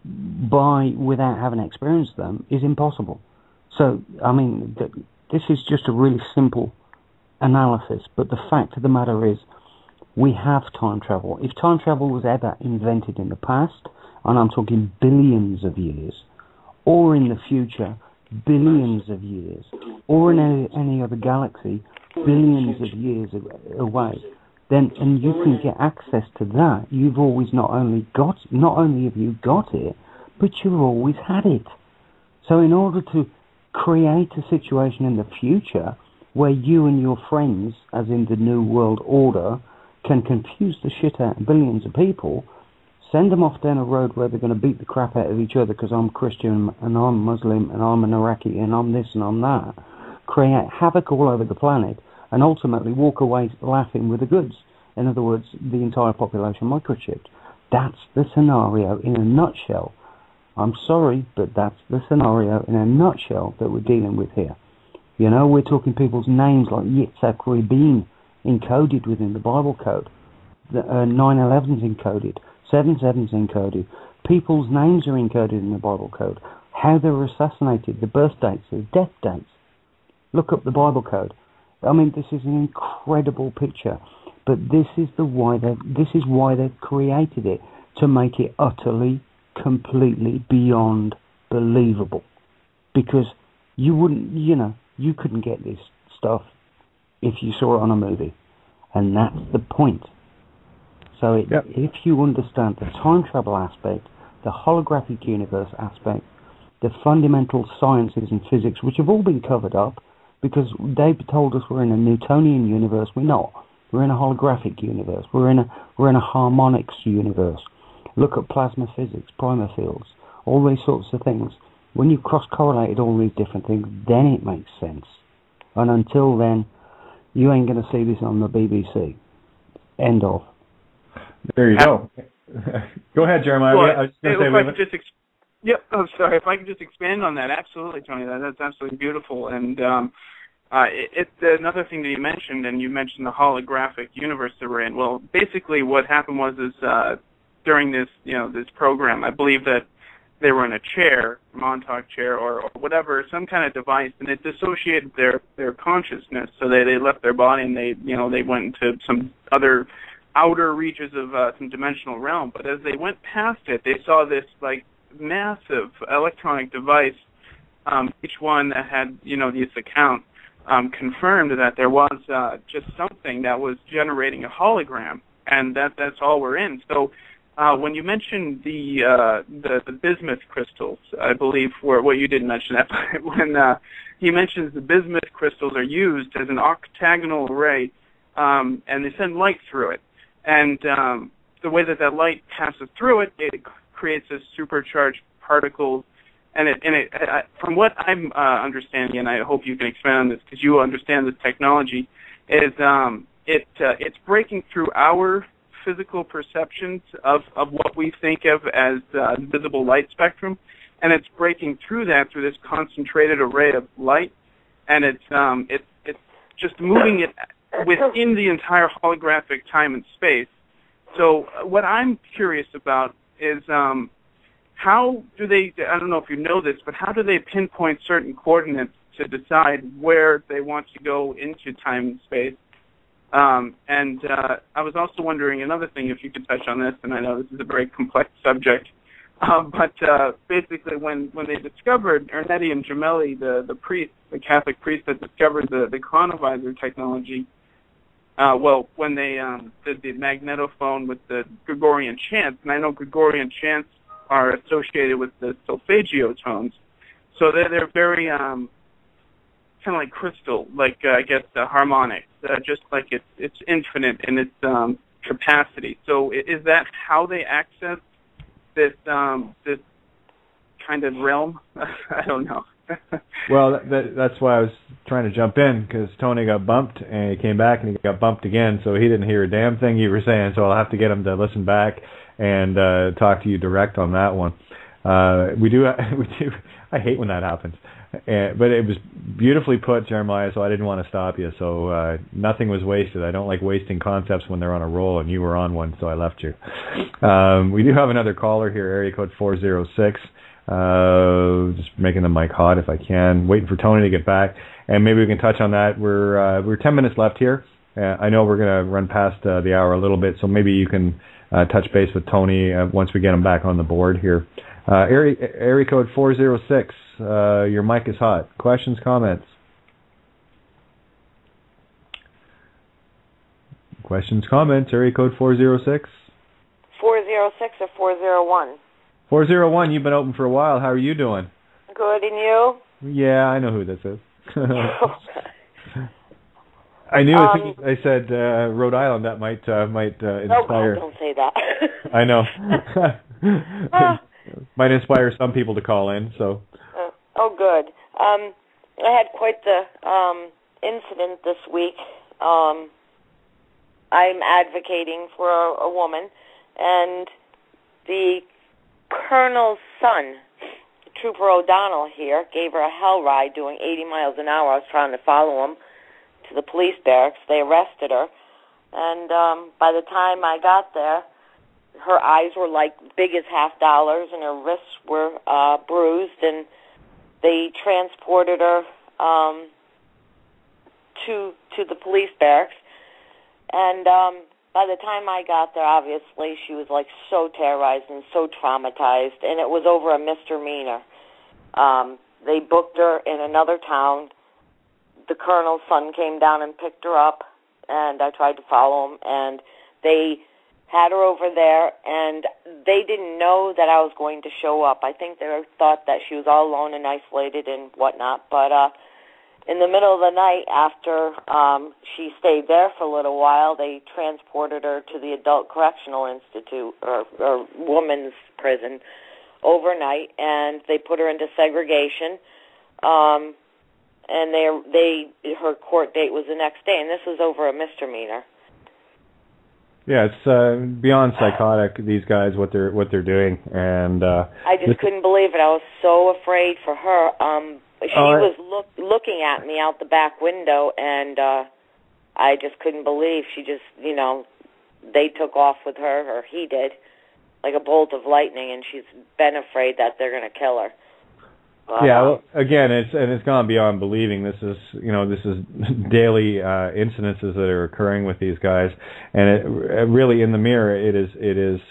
without having experienced them, is impossible. So, I mean, this is just a really simple analysis, but the fact of the matter is, we have time travel. If time travel was ever invented in the past, and I'm talking billions of years, or in the future, billions of years, or in any other galaxy, billions of years away, then, and you can get access to that, you've always not only have you got it, but you've always had it. So in order to create a situation in the future where you and your friends, as in the New World Order, can confuse the shit out of billions of people, send them off down a road where they're going to beat the crap out of each other because I'm Christian and I'm Muslim and I'm an Iraqi and I'm this and I'm that, create havoc all over the planet, and ultimately walk away laughing with the goods. In other words, the entire population microchipped. That's the scenario in a nutshell. I'm sorry, but that's the scenario in a nutshell that we're dealing with here. You know, we're talking people's names like Yitzhak Rabin encoded within the Bible code. 9/11's encoded. 7/7's encoded. People's names are encoded in the Bible code. How they were assassinated, the birth dates, the death dates. Look up the Bible code. I mean, this is an incredible picture. But this is why they've created it, to make it utterly, completely beyond believable. Because you couldn't get this stuff if you saw it on a movie. And that's the point. So if you understand the time travel aspect, the holographic universe aspect, the fundamental sciences and physics, which have all been covered up, because they've told us we're in a Newtonian universe, we're not. We're in a holographic universe. We're in a harmonics universe. Look at plasma physics, primer fields, all these sorts of things. When you've cross-correlated all these different things, then it makes sense. And until then, you ain't going to see this on the BBC. End of. There you go. Go ahead, Jeremiah. Well, I was going to say... If I could just expand on that, absolutely, Tony. That's absolutely beautiful. And another thing that you mentioned, and you mentioned the holographic universe that we're in. Well, basically, what happened was during this program, I believe that they were in a chair, Montauk chair, or whatever, some kind of device, and it dissociated their consciousness. So they left their body and they went into some other outer reaches of some dimensional realm. But as they went past it, they saw this like massive electronic device. Each one that had this account confirmed that there was just something that was generating a hologram, and that's all we're in. So when you mentioned the bismuth crystals, I believe, for what you didn't mention that, but when he mentions the bismuth crystals are used as an octagonal array, and they send light through it, and the way that light passes through it, it creates a supercharged particles, and from what I'm understanding, and I hope you can expand on this because you understand this technology, is it's breaking through our physical perceptions of what we think of as the visible light spectrum, and it's breaking through that through this concentrated array of light, and it's just moving it within the entire holographic time and space. So what I'm curious about is how do they, I don't know if you know this, but how do they pinpoint certain coordinates to decide where they want to go into time and space? And I was also wondering another thing, if you could touch on this, and I know this is a very complex subject, but basically when they discovered, Ernetti and Gemelli, the priest, the Catholic priest that discovered the chronovisor technology, when they did the magnetophone with the Gregorian chants, and I know Gregorian chants are associated with the solfeggio tones, so they're very kind of like crystal, like I guess the harmonics, just like it's infinite in its capacity. So is that how they access this this kind of realm? I don't know. Well, that's why I was trying to jump in, because Tony got bumped and he came back and he got bumped again, so he didn't hear a damn thing you were saying. So I'll have to get him to listen back and talk to you direct on that one. We do. I hate when that happens. But it was beautifully put, Jeremiah, so I didn't want to stop you. So nothing was wasted. I don't like wasting concepts when they're on a roll, and you were on one, so I left you. We do have another caller here, area code 406. Just making the mic hot if I can. Waiting for Tony to get back, and maybe we can touch on that. We're 10 minutes left here. I know we're going to run past the hour a little bit, so maybe you can touch base with Tony once we get him back on the board here. Area code 406. Your mic is hot. Questions, comments? Questions, comments. Area code 406. 406 or 401? 401. You've been open for a while. How are you doing? Good, and you? Yeah, I know who this is. I knew as soon as I said Rhode Island, that might inspire. Oh, God, don't say that. I know. Might inspire some people to call in. So. Oh, good. I had quite the incident this week. I'm advocating for a woman, and the colonel's son, Trooper O'Donnell here, gave her a hell ride doing 80 miles an hour. I was trying to follow him to the police barracks. They arrested her, and by the time I got there, her eyes were like big as $50, and her wrists were bruised, and they transported her to the police barracks. And by the time I got there, obviously, she was like so terrorized and so traumatized, and it was over a misdemeanor. They booked her in another town. The colonel's son came down and picked her up, and I tried to follow him, and they had her over there, and they didn't know that I was going to show up. I think they thought that she was all alone and isolated and whatnot, but in the middle of the night, after she stayed there for a little while, they transported her to the Adult Correctional Institute, or women's prison, overnight, and they put her into segregation, and her court date was the next day, and this was over a misdemeanor. Yeah, it's beyond psychotic, these guys, what they're doing, and I just couldn't believe it. I was so afraid for her. She was looking at me out the back window, and I just couldn't believe. She just, they took off with her, or he did, like a bolt of lightning, and she's been afraid that they're going to kill her. Yeah, well, again, it's gone beyond believing. This is daily incidences that are occurring with these guys, and it really, in the mirror, it is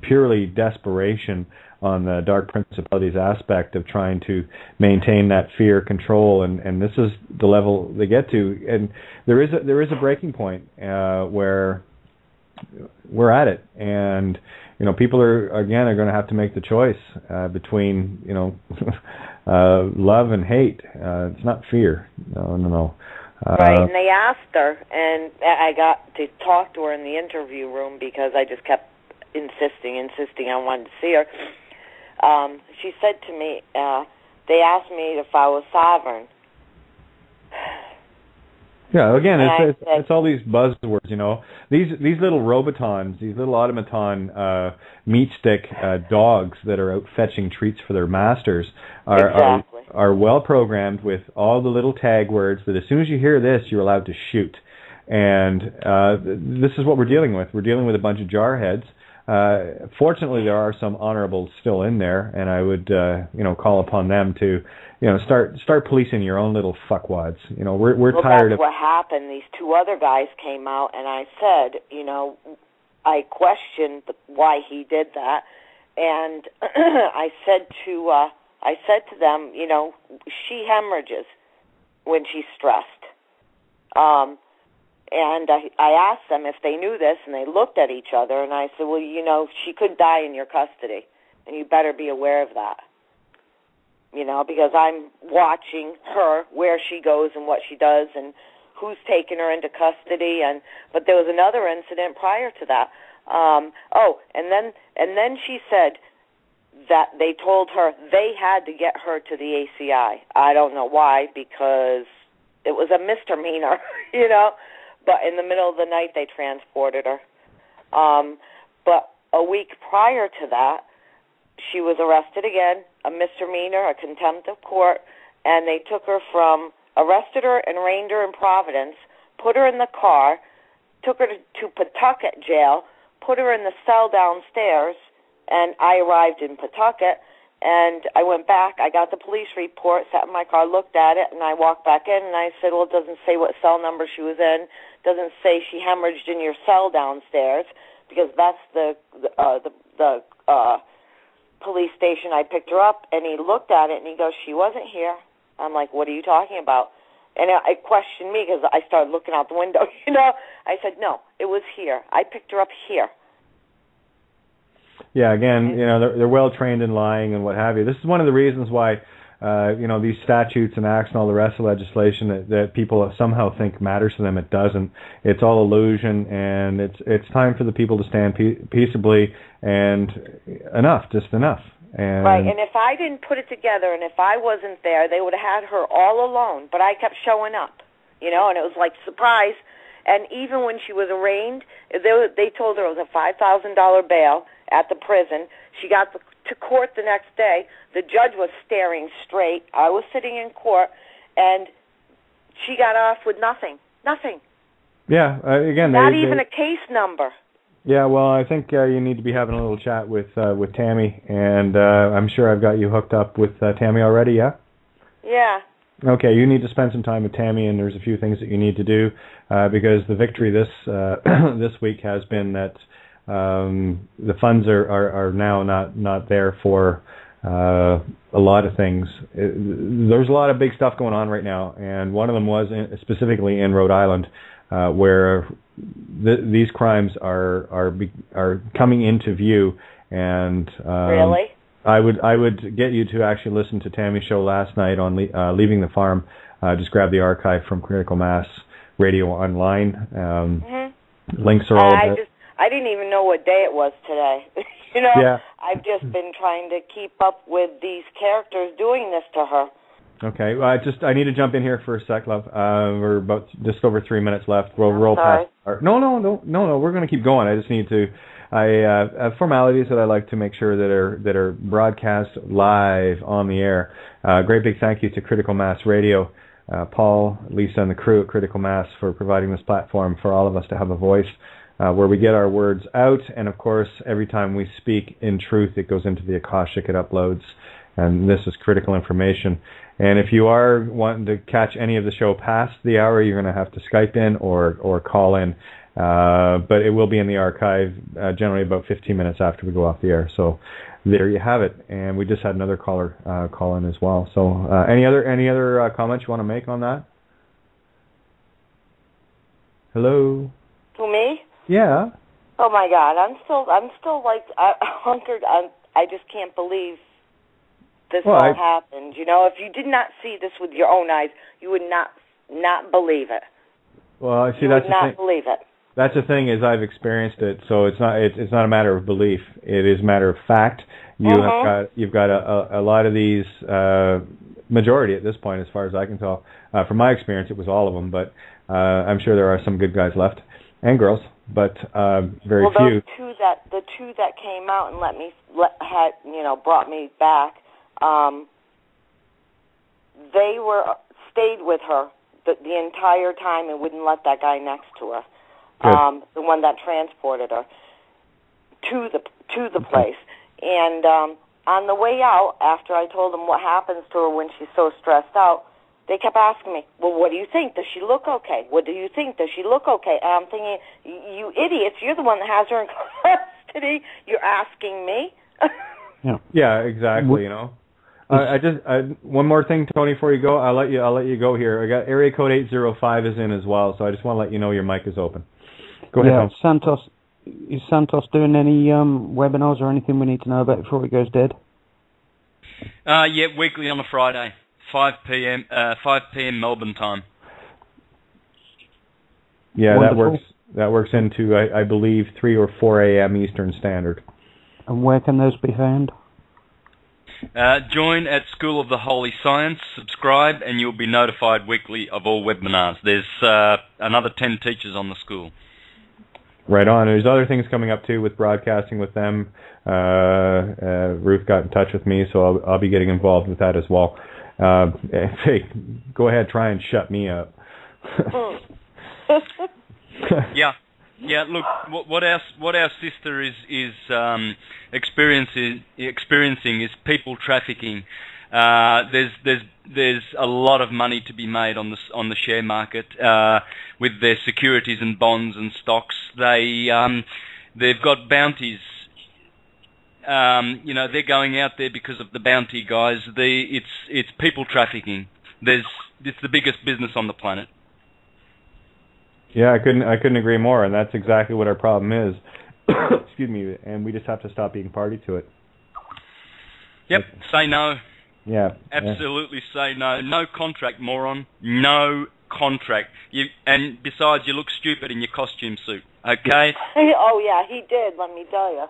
purely desperation on the dark principalities aspect of trying to maintain that fear, control, and this is the level they get to. And there is a breaking point where we're at it, and people are going to have to make the choice between love and hate. It's not fear. No. Right, and they asked her, and I got to talk to her in the interview room because I just kept insisting I wanted to see her. She said to me, they asked me if I was sovereign. Yeah, again, it's all these buzzwords, These little robotons, these little automaton meat stick dogs that are out fetching treats for their masters are well programmed with all the little tag words that as soon as you hear this, you're allowed to shoot. And this is what we're dealing with. We're dealing with a bunch of jarheads. Fortunately, there are some honorables still in there, and I would call upon them to start policing your own little fuckwads. We're tired of. That's what happened. These two other guys came out, and I said, I questioned why he did that, and I said to them, she hemorrhages when she's stressed. And I asked them if they knew this, and they looked at each other, and I said, well, she could die in your custody, and you better be aware of that. Because I'm watching her, where she goes and what she does and who's taken her into custody. But there was another incident prior to that. And then she said that they told her they had to get her to the ACI. I don't know why, because it was a misdemeanor, But in the middle of the night, they transported her. But a week prior to that, she was arrested again, a misdemeanor, a contempt of court, and they arrested her and arraigned her in Providence, put her in the car, took her to Pawtucket jail, put her in the cell downstairs, and I arrived in Pawtucket, and I went back, I got the police report, sat in my car, looked at it, and I walked back in, and I said, well, it doesn't say what cell number she was in, doesn't say she hemorrhaged in your cell downstairs, because that's the police station I picked her up, and he looked at it, and he goes, she wasn't here. I'm like, what are you talking about? And it questioned me, because I started looking out the window, I said, no, it was here. I picked her up here. Yeah, again, they're well trained in lying and what have you. This is one of the reasons why, these statutes and acts and all the rest of legislation that people somehow think matters to them. It doesn't. It's all illusion, and it's time for the people to stand peaceably and just enough. And right, and if I didn't put it together, and if I wasn't there, they would have had her all alone. But I kept showing up, and it was like surprise. And even when she was arraigned, they told her it was a $5,000 bail at the prison. She got to court the next day. The judge was staring straight. I was sitting in court, and she got off with nothing. Nothing. Yeah, again, not even a case number. Yeah, well, I think you need to be having a little chat with Tammy, and I'm sure I've got you hooked up with Tammy already. Yeah. Yeah. Okay, you need to spend some time with Tammy, and there's a few things that you need to do because the victory this this week has been that the funds are now not there for a lot of things. There's a lot of big stuff going on right now, and one of them was specifically in Rhode Island, where these crimes are coming into view, and really. I would get you to actually listen to Tammy's show last night on Leaving the Farm. Just grab the archive from Critical Mass Radio Online. Links are all there. I didn't even know what day it was today. Yeah. I've just been trying to keep up with these characters doing this to her. Okay, I need to jump in here for a sec, love. We're about just over 3 minutes left. We'll roll past. No. We're going to keep going. I just need to. I have formalities that I like to make sure that are broadcast live on the air. Great big thank you to Critical Mass Radio, Paul, Lisa, and the crew at Critical Mass for providing this platform for all of us to have a voice where we get our words out. And of course, every time we speak in truth, it goes into the Akashic, it uploads, and this is critical information. And if you are wanting to catch any of the show past the hour, you're going to have to Skype in or call in. But it will be in the archive generally about 15 minutes after we go off the air. So there you have it. And we just had another caller call in as well. So any other comments you want to make on that? Hello? To me? Yeah. Oh my God, I'm still like hunkered. I just can't believe this happened. You know, if you did not see this with your own eyes, you would not believe it. Well, see, that's the thing. Believe it. That's the thing, is I've experienced it, so it's not a matter of belief. It is a matter of fact. You've got a lot of these, majority at this point, as far as I can tell. From my experience, it was all of them, but I'm sure there are some good guys left and girls, but very few. The two that came out and brought me back. They stayed with her the entire time and wouldn't let that guy next to her. The one that transported her to the place. And on the way out, after I told them what happens to her when she's so stressed out, they kept asking me, well, what do you think? Does she look okay? What do you think? Does she look okay? And I'm thinking, you idiots, you're the one that has her in custody. You're asking me? Yeah, exactly, you know. One more thing, Tony, before you go, I'll let you go here. I got area code 805 is in as well, so I just want to let you know your mic is open. Go ahead. Yeah, is Santos doing any webinars or anything we need to know about before he goes dead? Yeah, weekly on a Friday, 5 p.m. Melbourne time. Yeah, Wonderful. that works into I believe 3 or 4 a.m. Eastern Standard. And where can those be found? Join at School of the Holy Science, subscribe, and you'll be notified weekly of all webinars. There's another 10 teachers on the school. Right on. There's other things coming up too with broadcasting with them. Ruth got in touch with me, so I'll be getting involved with that as well. Hey, go ahead, try and shut me up. Yeah. Look, what our sister is experiencing is people trafficking. There's a lot of money to be made on the share market with their securities and bonds and stocks. They've got bounties. They're going out there because of the bounty, guys. It's people trafficking. It's the biggest business on the planet. Yeah, I couldn't agree more, and that's exactly what our problem is. Excuse me, and we just have to stop being party to it. Yep, say no. Yeah. Absolutely say no. No contract, moron. No contract. And besides, you look stupid in your costume suit, okay? Oh, yeah, he did, let me tell you.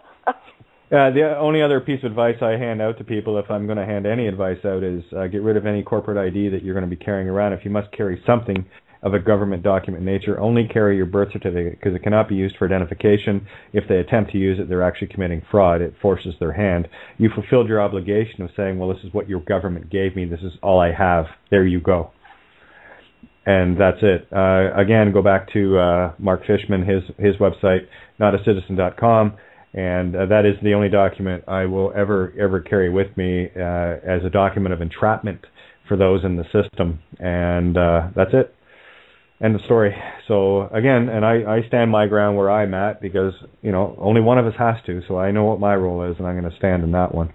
The only other piece of advice I hand out to people, if I'm going to hand any advice out, is get rid of any corporate ID that you're going to be carrying around. If you must carry something of a government document nature, only carry your birth certificate, because it cannot be used for identification. If they attempt to use it, they're actually committing fraud. It forces their hand. You fulfilled your obligation of saying, well, this is what your government gave me. This is all I have. There you go. And that's it. Again, go back to Mark Fishman, his website, notacitizen.com, and that is the only document I will ever carry with me as a document of entrapment for those in the system. And that's it. End of story. So again, and I stand my ground where I'm at, because only one of us has to. So I know what my role is, and I'm going to stand in that one,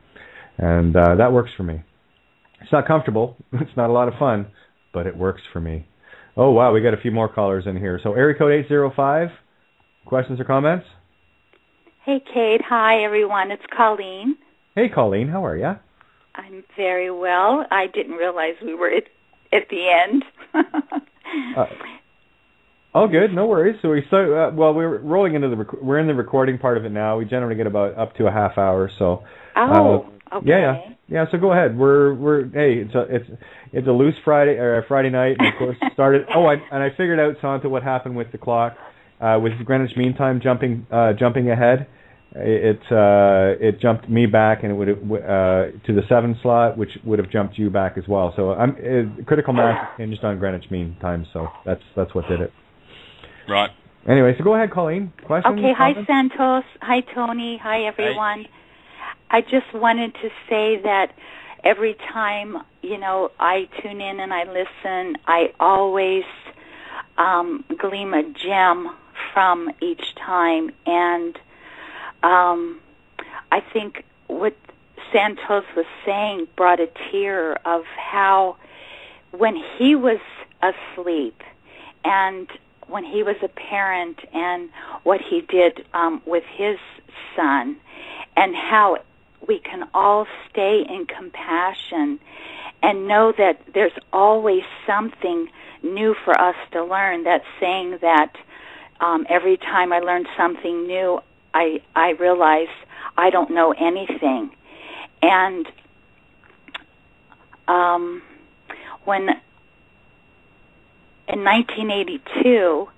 and that works for me. It's not comfortable. It's not a lot of fun, but it works for me. Oh wow, we got a few more callers in here. So area code 805. Questions or comments? Hey Kate, hi everyone. It's Colleen. Hey Colleen, how are you? I'm very well. I didn't realize we were at the end. Oh, good. No worries. So we're rolling into we're in the recording part of it now. We generally get about up to a half hour. So. Okay. Yeah. So go ahead. Hey, it's a loose Friday night, and of course started. I figured out, Santo, what happened with the clock, with Greenwich Mean Time jumping ahead. It jumped me back, and it would to the 7 slot, which would have jumped you back as well. So critical mass hinged on Greenwich Mean Time, so that's what did it. Right. Anyway, so go ahead, Colleen. Questions? Okay. Hi, comments? Santos. Hi, Tony. Hi, everyone. Hi. I just wanted to say that every time I tune in and I listen, I always glean a gem from each time, and I think what Santos was saying brought a tear of how when he was asleep and when he was a parent and what he did with his son, and how we can all stay in compassion and know that there's always something new for us to learn. That saying that every time I learn something new, I realize I don't know anything. And when in 1982,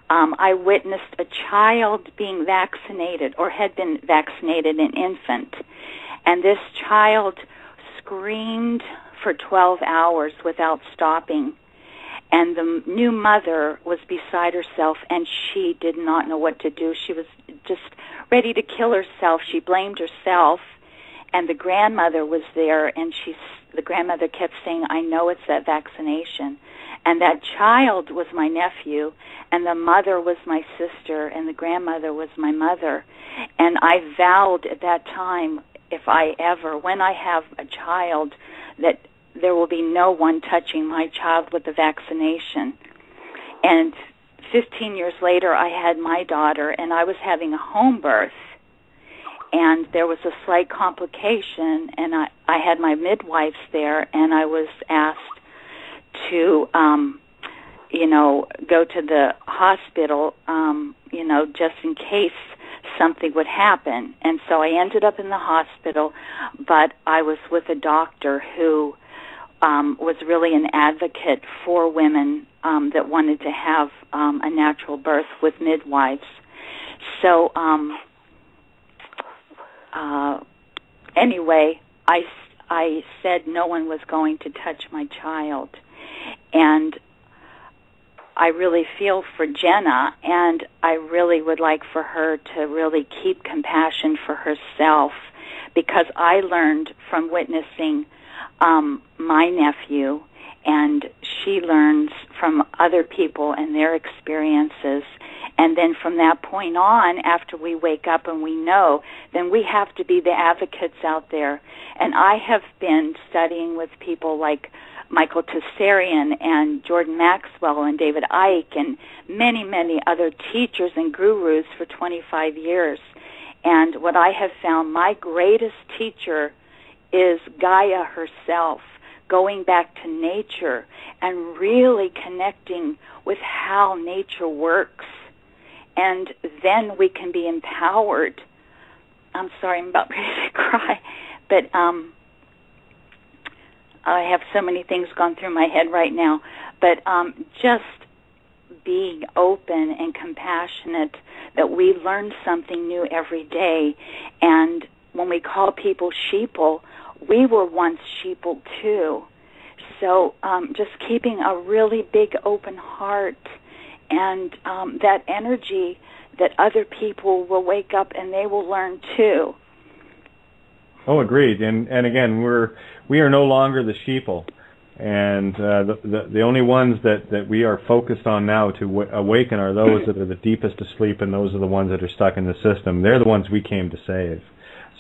I witnessed a child being vaccinated, or had been vaccinated, an infant, and this child screamed for 12 hours without stopping. And the new mother was beside herself, and she did not know what to do. She was just ready to kill herself. She blamed herself, and the grandmother was there, and the grandmother kept saying, I know it's that vaccination. And that child was my nephew, and the mother was my sister, and the grandmother was my mother. And I vowed at that time, when I have a child, that there will be no one touching my child with the vaccination. And 15 years later, I had my daughter, and I was having a home birth. And there was a slight complication, and I had my midwives there, and I was asked to, go to the hospital, just in case something would happen. And so I ended up in the hospital, but I was with a doctor who was really an advocate for women that wanted to have a natural birth with midwives. So anyway, I said no one was going to touch my child. And I really feel for Jenna, and I really would like for her to really keep compassion for herself, because I learned from witnessing my nephew, and she learns from other people and their experiences. And then from that point on, after we wake up and we know, then we have to be the advocates out there. And I have been studying with people like Michael Tessarian and Jordan Maxwell and David Icke and many, many other teachers and gurus for 25 years. And what I have found, my greatest teacher is Gaia herself, going back to nature and really connecting with how nature works. And then we can be empowered. I'm sorry, I'm about ready to cry. But I have so many things going through my head right now. But just being open and compassionate, that we learn something new every day. And when we call people sheeple, we were once sheeple too. So just keeping a really big open heart, and that energy that other people will wake up and they will learn too. Oh, agreed. And again, we are no longer the sheeple, and the only ones that we are focused on now to awaken are those that are the deepest asleep, and those are the ones that are stuck in the system. They're the ones we came to save.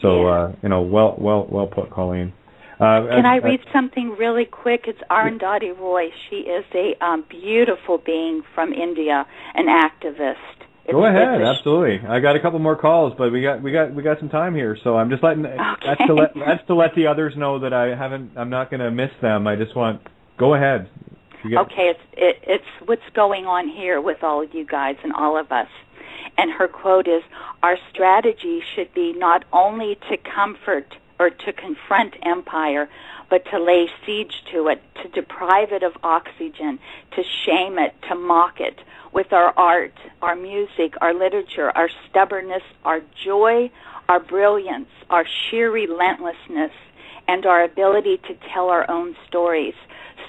So well put, Colleen. Can I read something really quick? It's Arundhati Roy. She is a beautiful being from India, an activist. Go ahead, absolutely. I got a couple more calls, but we got some time here, so I'm just letting that's to let the others know that I'm not going to miss them. I just want go ahead. Okay, it's what's going on here with all of you guys and all of us. And her quote is, "Our strategy should be not only to comfort or to confront empire, but to lay siege to it, to deprive it of oxygen, to shame it, to mock it, with our art, our music, our literature, our stubbornness, our joy, our brilliance, our sheer relentlessness, and our ability to tell our own stories,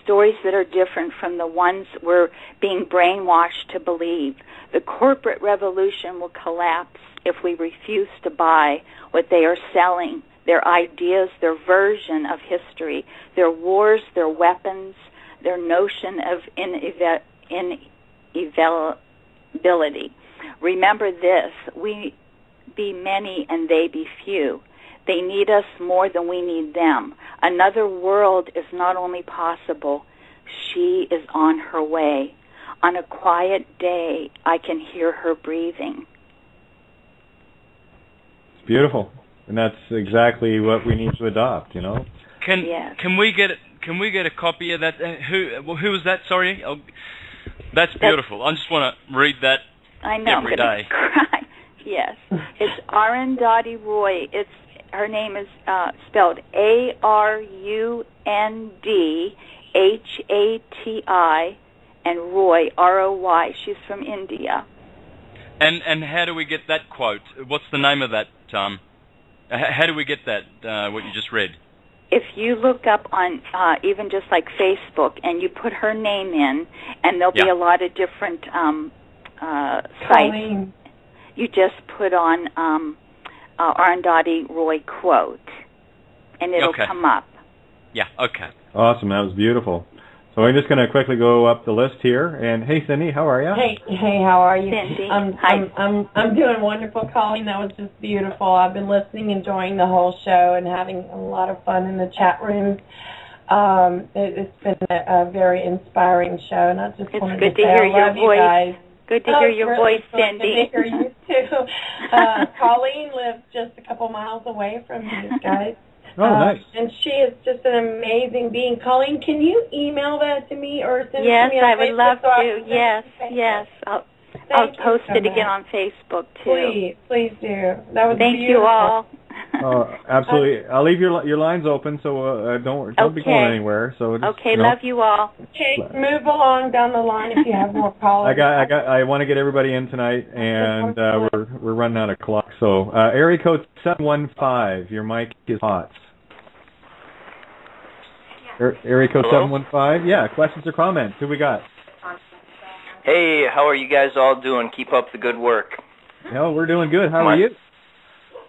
stories that are different from the ones we're being brainwashed to believe. The corporate revolution will collapse if we refuse to buy what they are selling, their ideas, their version of history, their wars, their weapons, their notion of inevitability. Remember this, we be many and they be few. They need us more than we need them. Another world is not only possible, she is on her way. on a quiet day, I can hear her breathing. It's beautiful, and that's exactly what we need to adopt. You know. Can we get a copy of that? Who was that? Sorry. That's beautiful. I just want to read that. I know. Every day. Cry. Yes, it's Arundhati Roy. Her name is spelled Arundhati, and Roy, Roy. She's from India. And how do we get that quote? What's the name of that? How do we get that? What you just read? If you look up on even just like Facebook and you put her name in, and there'll be a lot of different sites. You just put on Arundhati Roy quote, and it'll come up. Yeah, okay. Awesome, that was beautiful. So I'm just going to quickly go up the list here. And hey, Cindy, how are you? Hey, how are you? Cindy, I'm doing wonderful, Colleen. That was just beautiful. I've been listening, enjoying the whole show, and having a lot of fun in the chat rooms. It's been a very inspiring show, and I just wanted to say I love you guys. Good to hear your voice, Cindy. Good to hear you too. Colleen lives just a couple miles away from you guys. Oh, nice. And she is just an amazing being. Colleen, can you email that to me or send it to me on Yes, I would love so to. Yes. I'll post it again on Facebook too. Please do. That was Thank beautiful. you all. Oh, absolutely. I'll leave your lines open, so don't be going anywhere. So just, love you all. Okay, move along down the line if you have more callers. I want to get everybody in tonight, and we're running out of clock. So area code 715. Your mic is hot. Area code 715. Yeah, questions or comments? Who we got? Hey, how are you guys all doing? Keep up the good work. No, we're doing good. How are you?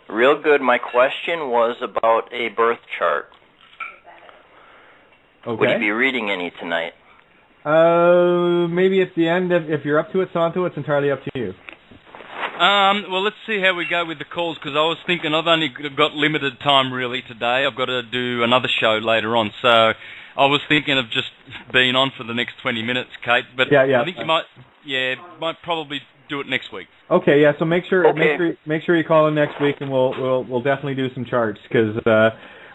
Real good. My question was about a birth chart. Okay. Would you be reading any tonight? Maybe at the end, if you're up to it, Santo, it's entirely up to you. Well, let's see how we go with the calls, because I was thinking I've only got limited time really today. I've got to do another show later on, so I was thinking of just being on for the next 20 minutes, Kate. But I think you might probably do it next week. Okay, yeah. So make sure you call in next week, and we'll definitely do some charts, because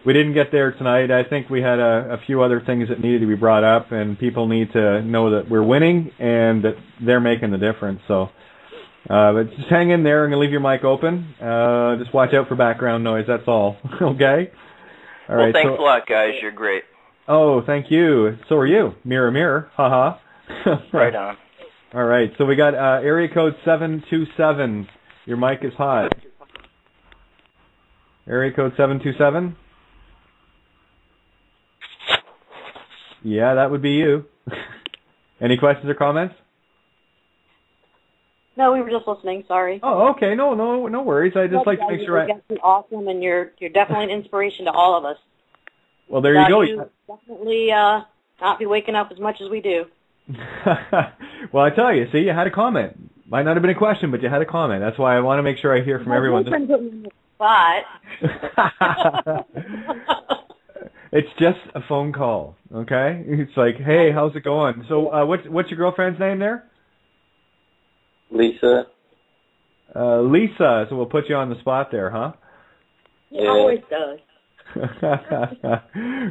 we didn't get there tonight. I think we had a few other things that needed to be brought up, and people need to know that we're winning and that they're making the difference. So. But just hang in there. I'm going to leave your mic open. Just watch out for background noise. That's all. Okay? All right. Well, thanks a lot, guys. You're great. Oh, thank you. So are you. Mirror, mirror. Ha-ha. Right on. All right. So we got area code 727. Your mic is hot. Area code 727. Yeah, that would be you. Any questions or comments? No, we were just listening. Sorry. Oh, okay. No worries. I just like to make sure. You're awesome, and you're definitely an inspiration to all of us. Well, there you go. You definitely not be waking up as much as we do. Well, I tell you, see, you had a comment. Might not have been a question, but you had a comment. That's why I want to make sure I hear from everyone. It's just a phone call, okay? It's like, hey, how's it going? So, what's your girlfriend's name there? Lisa. Lisa. So we'll put you on the spot there, huh? It always does.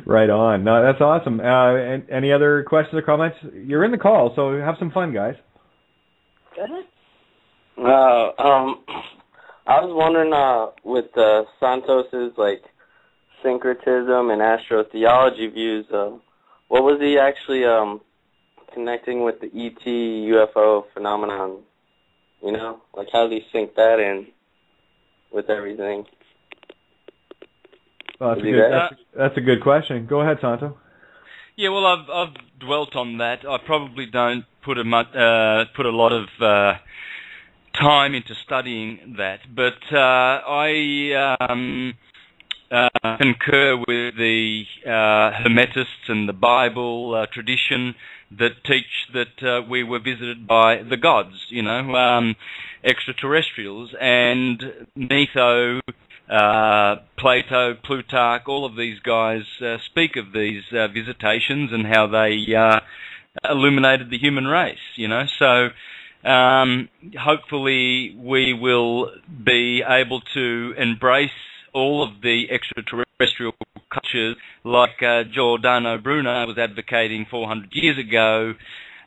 Right on. No, that's awesome. Any other questions or comments? You're in the call, so have some fun, guys. Go ahead. I was wondering with Santos's syncretism and astrotheology views, what was he actually connecting with the ET UFO phenomenon? You know, how do you sync that in with everything? Well, that's a good question. Go ahead, Santo. Yeah, well, I've dwelt on that. I probably don't put a lot of time into studying that, but I concur with the Hermetists and the Bible tradition that teach that we were visited by the gods, extraterrestrials, and Netho, Plato, Plutarch, all of these guys speak of these visitations and how they illuminated the human race, you know. So hopefully we will be able to embrace all of the extraterrestrial cultures like Giordano Bruno was advocating 400 years ago,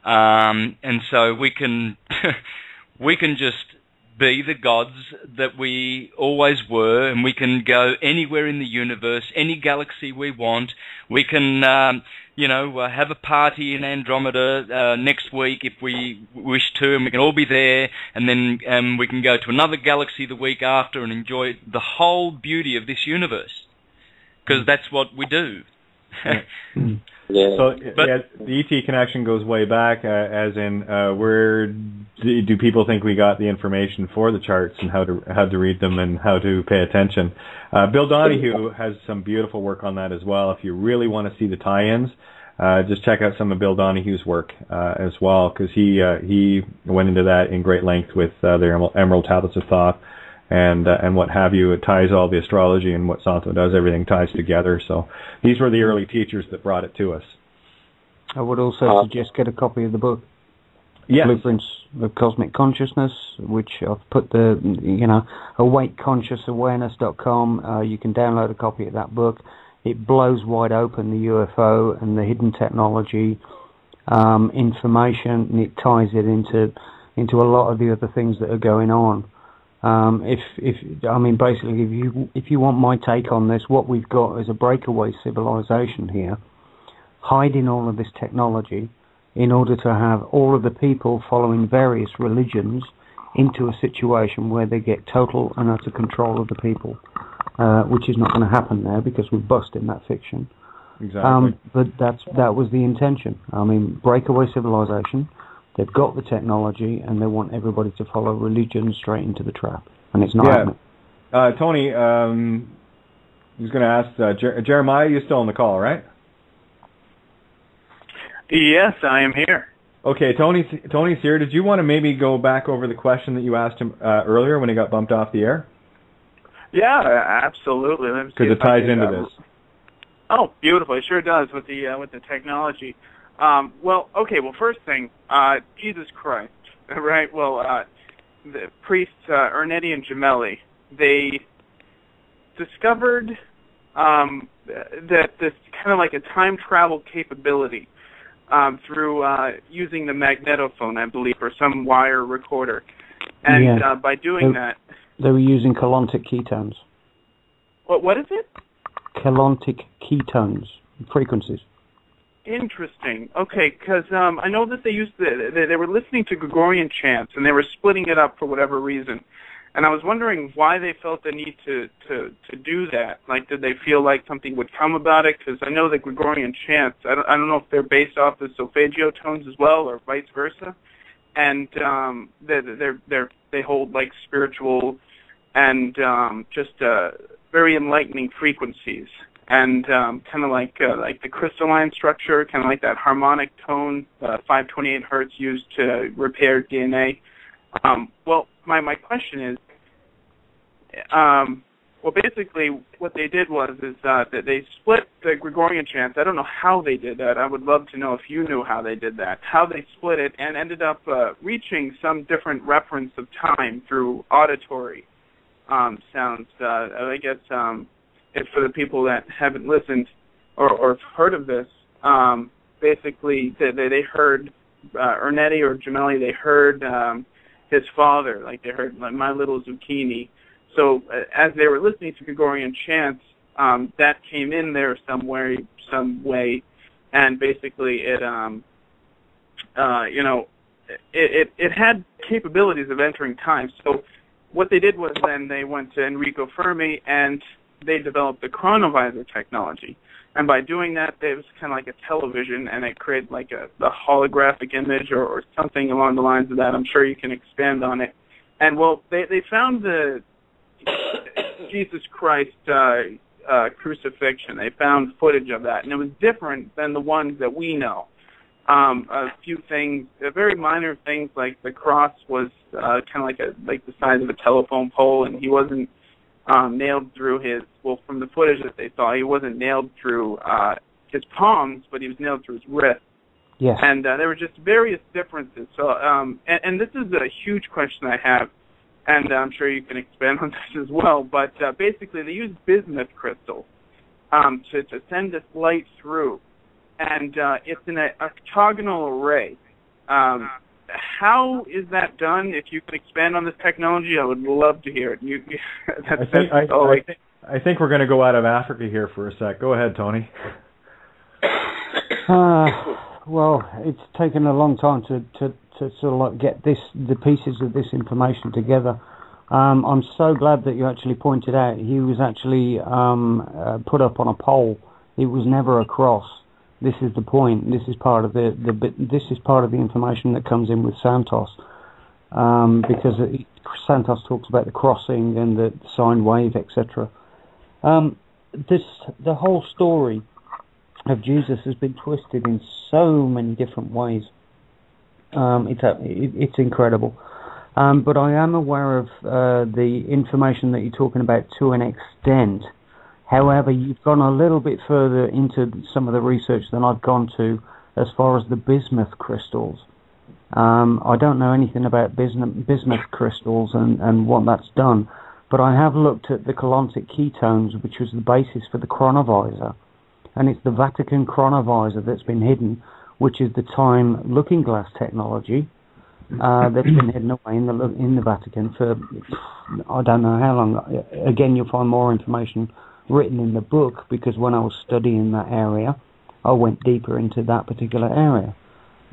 and so we can we can just be the gods that we always were, and we can go anywhere in the universe, any galaxy we want. We can, have a party in Andromeda next week if we wish to, and we can all be there, and then we can go to another galaxy the week after and enjoy the whole beauty of this universe, because that's what we do. Yeah. So the ET connection goes way back, as in where do people think we got the information for the charts and how to read them and how to pay attention? Bill Donahue has some beautiful work on that as well. If you really want to see the tie-ins, just check out some of Bill Donahue's work as well, because he went into that in great length with the Emerald Tablets of Thoth and what have you. It ties all the astrology and what Santo does. Everything ties together. So these were the early teachers that brought it to us. I would also suggest get a copy of the book. Yes. Blueprints of Cosmic Consciousness, which I've put awakeconsciousawareness.com. You can download a copy of that book. It blows wide open the UFO and the hidden technology information, and it ties it into a lot of the other things that are going on. If you want my take on this, what we've got is a breakaway civilization here, hiding all of this technology in order to have all of the people following various religions into a situation where they get total and utter control of the people, which is not going to happen there because we're busting that fiction. Exactly. But that was the intention. Breakaway civilization. They've got the technology, and they want everybody to follow religion straight into the trap, and it's not happening. Tony, I was going to ask Jeremiah. You're still on the call, right? Yes, I am here. Okay, Tony's here. Did you want to maybe go back over the question that you asked him earlier when he got bumped off the air? Yeah, absolutely. Because it ties into this. Oh, beautiful! It sure does with the technology. First thing, Jesus Christ, right? Well, the priests Ernetti and Gemelli, they discovered that this kind of like a time travel capability through using the magnetophone, I believe, or some wire recorder, and by doing that, they were using Kelontic ketones. What is it? Kelontic ketones frequencies. Interesting. Okay, because I know that they used they were listening to Gregorian chants, and they were splitting it up for whatever reason. And I was wondering why they felt the need to do that. Like, did they feel like something would come about it? Because I know that Gregorian chants, I don't know if they're based off the solfeggio tones as well, or vice versa. And they hold like spiritual and just very enlightening frequencies. And kind of like the crystalline structure, kind of like that harmonic tone, 528 hertz used to repair DNA. My question is, basically what they did was that they split the Gregorian chants. I don't know how they did that. I would love to know if you knew how they did that, how they split it and ended up reaching some different reference of time through auditory sounds. I guess if for the people that haven't listened or heard of this, basically they heard Ernetti or Gemelli, they heard his father, like they heard like, My Little Zucchini. So as they were listening to Gregorian chants, that came in there some way, and basically it had capabilities of entering time. So what they did was then they went to Enrico Fermi and they developed the chronovisor technology. And by doing that, it was kind of like a television, and it created like a holographic image or something along the lines of that. I'm sure you can expand on it. And, well, they found the Jesus Christ crucifixion. They found footage of that, and it was different than the ones that we know. A few things, very minor things, like the cross was kind of like the size of a telephone pole, and he wasn't nailed through from the footage that they saw, he wasn't nailed through his palms, but he was nailed through his wrist. Yes. And there were just various differences. So, and this is a huge question I have, and I'm sure you can expand on this as well. But basically, they use bismuth crystals to send this light through, and it's in an octagonal array. How is that done? If you could expand on this technology, I would love to hear it. I think we're going to go out of Africa here for a sec. Go ahead, Tony. Well, it's taken a long time to sort of like get the pieces of this information together. I'm so glad that you actually pointed out he was actually put up on a pole. It was never a cross. This is the point. This is part of this is part of the information that comes in with Santos, because Santos talks about the crossing and the sine wave, etc. The whole story of Jesus has been twisted in so many different ways. It's incredible. But I am aware of the information that you're talking about to an extent. However, you've gone a little bit further into some of the research than I've gone to as far as the bismuth crystals. I don't know anything about bismuth crystals and what that's done, but I have looked at the colontic ketones, which was the basis for the chronovisor. And it's the Vatican chronovisor that's been hidden, which is the time looking glass technology that's been hidden away in the Vatican for I don't know how long. Again, you'll find more information written in the book, because when I was studying that area, I went deeper into that particular area.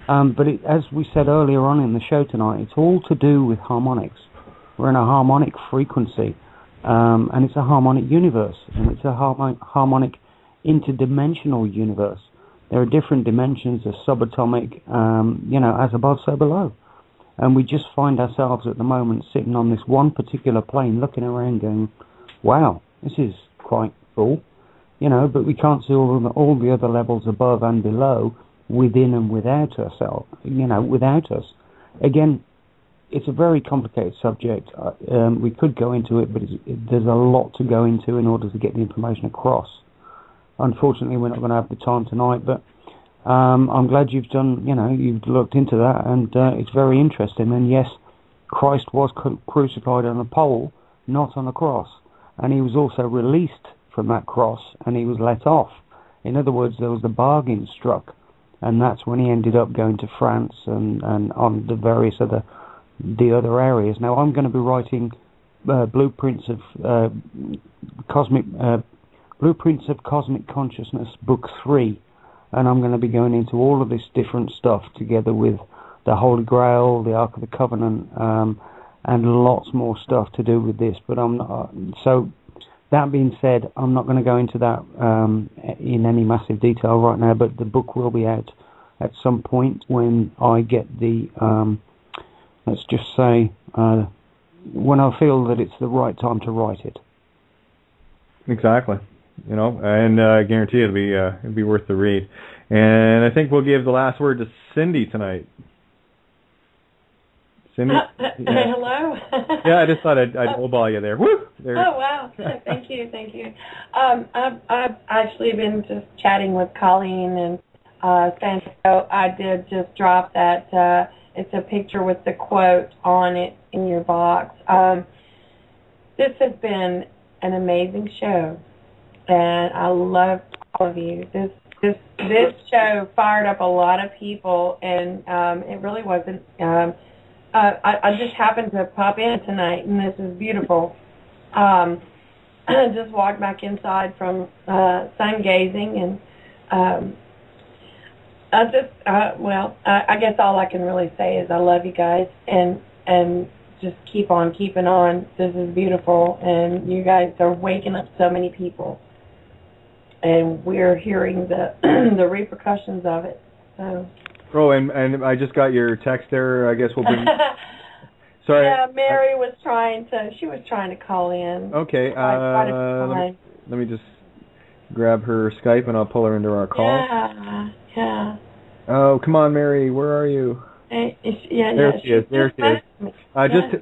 But as we said earlier on in the show tonight, it's all to do with harmonics. We're in a harmonic frequency, and it's a harmonic universe, and it's a harmonic interdimensional universe. There are different dimensions of subatomic, as above, so below. And we just find ourselves at the moment sitting on this one particular plane, looking around going, wow, this is quite cool, but we can't see all the other levels above and below, within and without ourselves, without us. Again, it's a very complicated subject. We could go into it, but there's a lot to go into in order to get the information across. Unfortunately, we're not going to have the time tonight, but I'm glad you've done, you've looked into that, and it's very interesting. And yes, Christ was crucified on a pole, not on a cross. And he was also released from that cross, and he was let off. In other words, there was a bargain struck, and that's when he ended up going to France and on the various other areas. Now, I'm going to be writing Blueprints of Cosmic Consciousness, Book 3, and I'm going to be going into all of this different stuff together with the Holy Grail, the Ark of the Covenant, and lots more stuff to do with this. But I'm not. So that being said, I'm not going to go into that in any massive detail right now. But the book will be out at some point when I get the. Let's just say when I feel that it's the right time to write it. Exactly. And I guarantee it'll be worth the read. And I think we'll give the last word to Cindy tonight. Cindy? Yeah. Hello. Yeah, I just thought I'd mobile you there. Woo! There. Oh, wow. Thank you. I've actually been just chatting with Colleen and Santo. I did just drop that. It's a picture with the quote on it in your box. This has been an amazing show, and I love all of you. This show fired up a lot of people, and it really wasn't. I just happened to pop in tonight, and this is beautiful. I just walked back inside from sun gazing, and I guess all I can really say is I love you guys, and just keep on keeping on. This is beautiful, and you guys are waking up so many people, and we're hearing the repercussions of it. So. Oh, and I just got your text there. I guess we'll bring. Sorry. Yeah, Mary was trying to call in. Okay. Let me just grab her Skype and I'll pull her into our call. Yeah. Oh, come on, Mary. Where are you? There she is.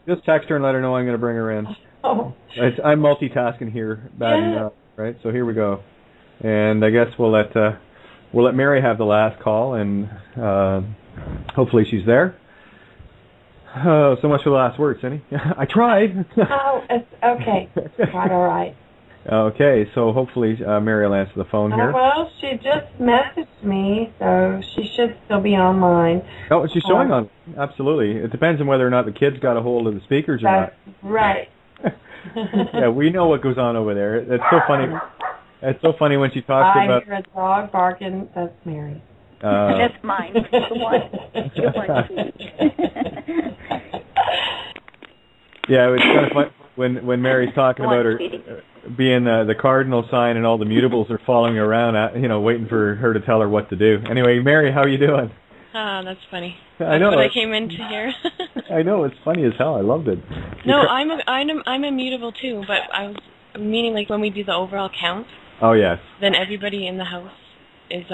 Just text her and let her know I'm going to bring her in. Oh. I'm multitasking here, bad enough, right? So here we go. And I guess we'll let we'll let Mary have the last call, and hopefully she's there. So much for the last word, Cindy. I tried. Oh, it's okay. Quite all right. Okay, so hopefully Mary will answer the phone here. Well, she just messaged me, so she should still be online. Oh, she's showing on. Absolutely. It depends on whether or not the kids got a hold of the speakers or not. Right. Yeah, we know what goes on over there. It's so funny. It's so funny when she talks about... I hear a dog barking. That's Mary. Just mine. Yeah, it's kind of fun when Mary's talking about her being the cardinal sign and all the mutables are following her around, waiting for her to tell her what to do. Anyway, Mary, how are you doing? That's funny. I know. That's what I came in to hear. I know, it's funny as hell. I loved it. No, I'm immutable too, but I was meaning like when we do the overall count. Oh yes. Then everybody in the house is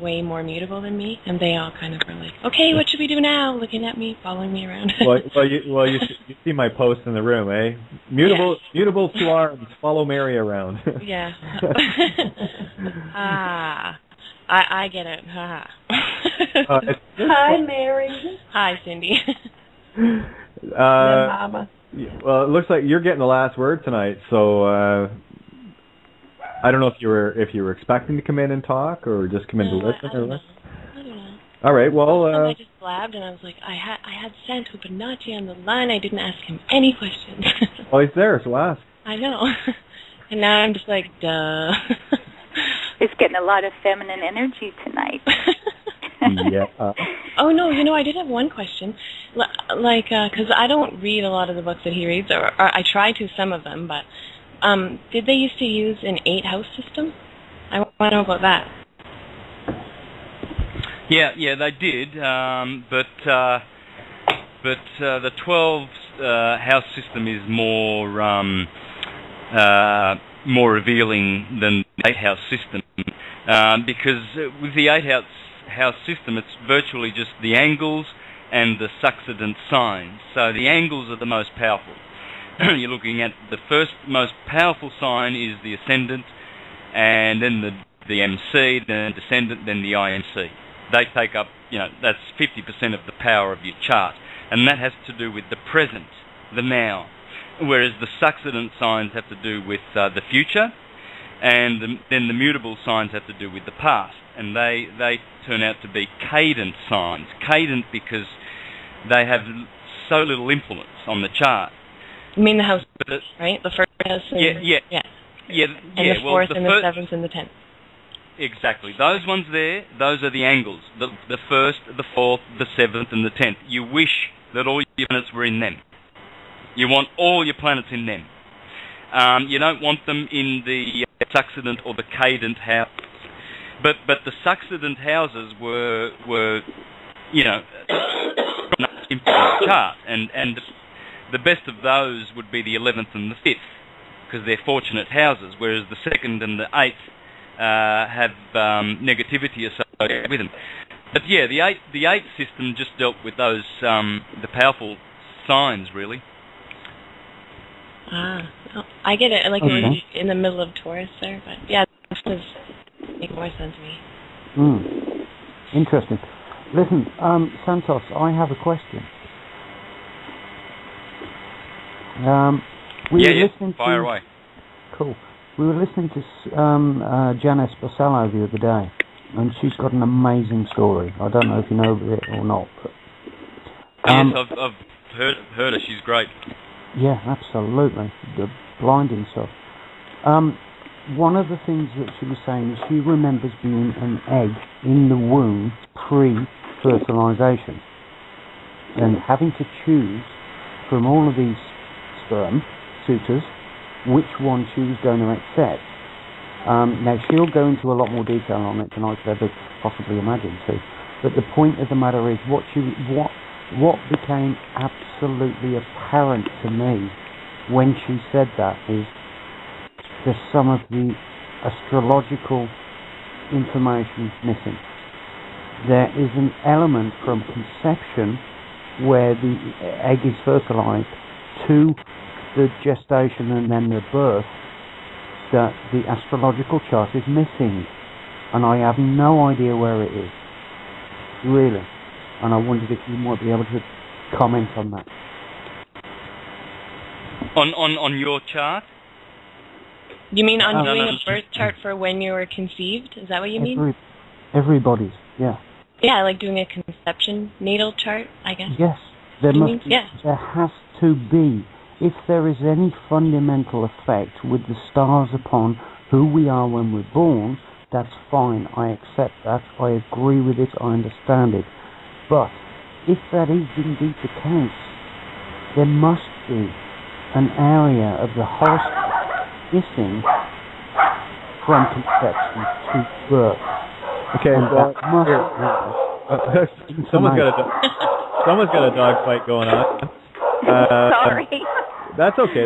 way more mutable than me, and they all kind of are like, okay, what should we do now? Looking at me, following me around. you see my post in the room, eh? Mutable to arms, follow Mary around. Yeah. I get it. Hi, Mary. Hi, Cindy. Mama. Well, it looks like you're getting the last word tonight, so I don't know if you were expecting to come in and talk or just come in to listen or what. I don't know. All right. Well, I just blabbed and I was like, I had Santo Bonacci on the line. I didn't ask him any questions. Well, he's there, so ask. I know. And now I'm just like, duh. It's getting a lot of feminine energy tonight. Yeah. Oh no, I did have one question, because I don't read a lot of the books that he reads, or I try to some of them, but. Did they used to use an 8-house system? I want to know about that. Yeah, they did. But the 12 house system is more revealing than the 8-house system, because with the 8-house system, it's virtually just the angles and the succedent signs. So the angles are the most powerful. You're looking at the first most powerful sign is the ascendant, and then the MC, then the descendant, then the IMC. They take up, that's 50% of the power of your chart, and that has to do with the present, the now, whereas the succedent signs have to do with the future, and then the mutable signs have to do with the past, and they turn out to be cadent signs. Cadent because they have so little influence on the chart. You mean the house, right? The first house. And Yeah. And the fourth and the seventh and the 10th. Exactly. Those ones there, those are the angles. The first, the fourth, the 7th, and the 10th. You wish that all your planets were in them. You want all your planets in them. You don't want them in the succedent or the cadent house. But the succedent houses were not in the chart, and the best of those would be the 11th and the 5th, because they're fortunate houses, whereas the 2nd and the 8th have negativity associated with them. But yeah, the 8th system just dealt with those the powerful signs, really. I get it. Like it was in the middle of Taurus there, but yeah, this does make more sense to me. Interesting. Listen, Santos, I have a question. Fire away. Cool. We were listening to Janice Basello the other day, and she's got an amazing story. I don't know if you know it or not. But, yes, I've heard her. She's great. Yeah, absolutely. The blinding stuff. One of the things that she was saying is she remembers being an egg in the womb pre-fertilization and having to choose from all of these sperm suitors which one she was going to accept. Now she'll go into a lot more detail on it tonight than I could possibly imagine to. But the point of the matter is what became absolutely apparent to me when she said that is there's some of the astrological information missing. There is an element from conception where the egg is fertilized to the gestation and then the birth that the astrological chart is missing. and I have no idea where it is, really. And I wondered if you might be able to comment on that. On your chart? You mean on doing a birth chart for when you were conceived? Is that what you mean? Everybody's, yeah. Yeah, like doing a conception natal chart, I guess. Yes, there has to be. If there is any fundamental effect with the stars upon who we are when we're born, that's fine. I accept that. I agree with it. I understand it. But if that is indeed the case, there must be an area of the horoscope missing from conception to birth. Okay, someone's got a dog fight going on. Sorry. That's okay.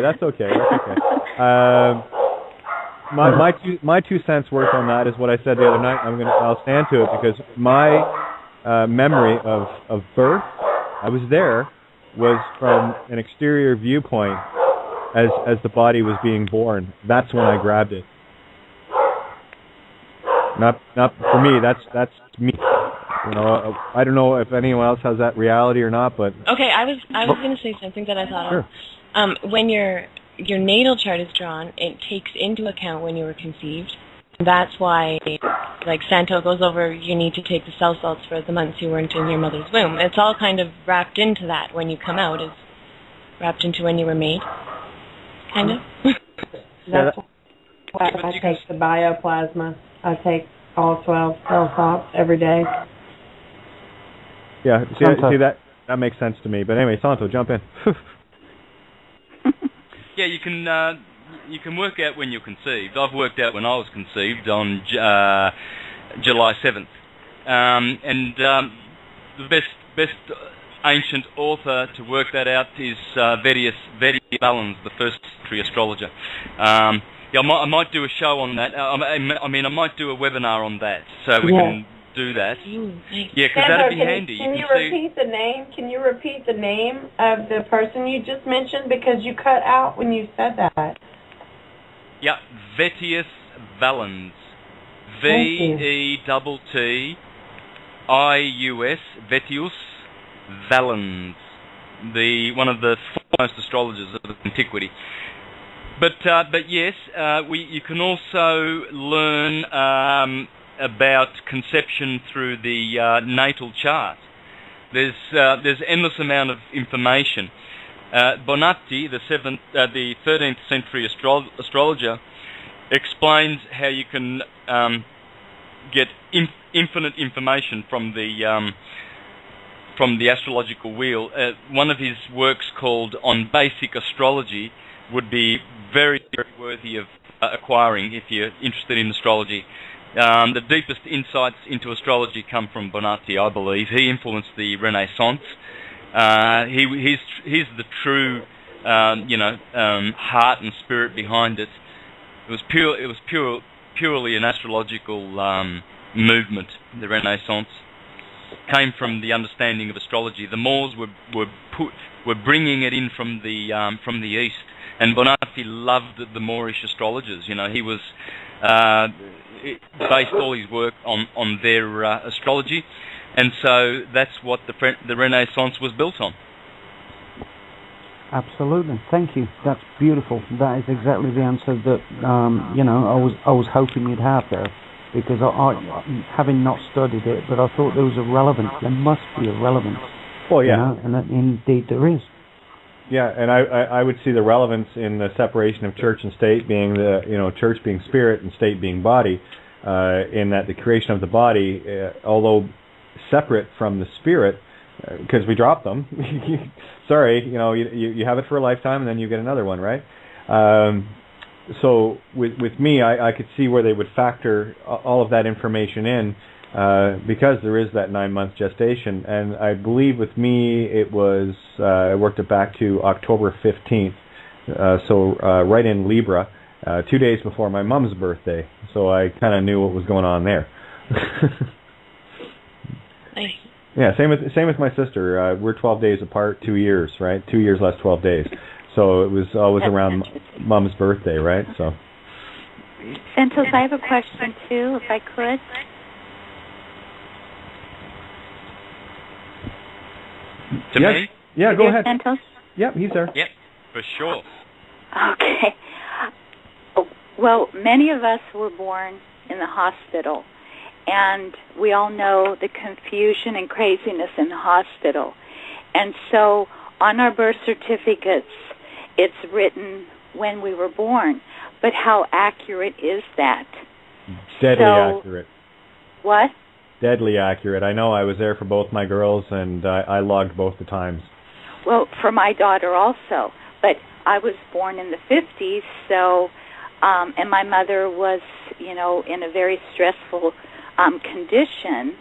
My 2 cents worth on that is what I said the other night. I'll stand to it because my memory of birth, I was there, was from an exterior viewpoint as the body was being born. That's when I grabbed it. Not for me. That's me. You know, I don't know if anyone else has that reality or not, but okay. I was going to say something that I thought of. When your natal chart is drawn, it takes into account when you were conceived. That's why, like Santo goes over, you need to take the cell salts for the months you weren't in your mother's womb. It's all kind of wrapped into that. When you come out, is wrapped into when you were made. Kind of. That's why I take the bioplasma. I take all 12 cell salts every day. Yeah, see that makes sense to me. But anyway, Santo, jump in. Yeah, you can work out when you're conceived. I've worked out when I was conceived on July 7th. And the best ancient author to work that out is Vettius Valens, the first century astrologer. Yeah, I might do a show on that. I mean, I might do a webinar on that, so we can do that. Yeah, because that'd be handy. Can you repeat the name? Can you repeat the name of the person you just mentioned, because you cut out when you said that? Yeah, Vettius Valens. Vettius, Vettius Valens, one of the foremost astrologers of antiquity. But yes, you can also learn about conception through the natal chart. There's endless amount of information. Bonacci, the 13th century astrologer, explains how you can get infinite information from the astrological wheel. One of his works called On Basic Astrology would be very, very worthy of acquiring if you're interested in astrology. The deepest insights into astrology come from Bonacci, I believe. He influenced the Renaissance. He's the true, heart and spirit behind it. It was purely an astrological movement. The Renaissance came from the understanding of astrology. The Moors were bringing it in from the east, and Bonacci loved the Moorish astrologers. You know, he was based all his work on their astrology, and so that's what the Renaissance was built on. Absolutely, thank you. That's beautiful. That is exactly the answer that I was hoping you'd have there, because I having not studied it, but I thought there was a relevance. There must be a relevance. Well, yeah, and indeed there is. Yeah, and I would see the relevance in the separation of church and state, being church being spirit and state being body, in that the creation of the body, although separate from the spirit, because we drop them. Sorry, you have it for a lifetime and then you get another one, right? So with me, I could see where they would factor all of that information in, because there is that 9-month gestation. And I believe with me it was, I worked it back to October 15th, so right in Libra, 2 days before my mom's birthday. So I kind of knew what was going on there. Nice. Yeah, same with my sister. We're 12 days apart, 2 years, right? 2 years less 12 days. So it was always around Mom's birthday, right? So. Santos, I have a question too, if I could. To me? Yeah, go ahead. Santos? Yep, he's there. Yep, for sure. Okay. Well, many of us were born in the hospital, and we all know the confusion and craziness in the hospital. And so on our birth certificates, it's written when we were born. But how accurate is that? Deadly accurate. What? Deadly accurate. I know. I was there for both my girls, and I logged both the times. Well, for my daughter also. But I was born in the 50s, so, and my mother was, in a very stressful condition,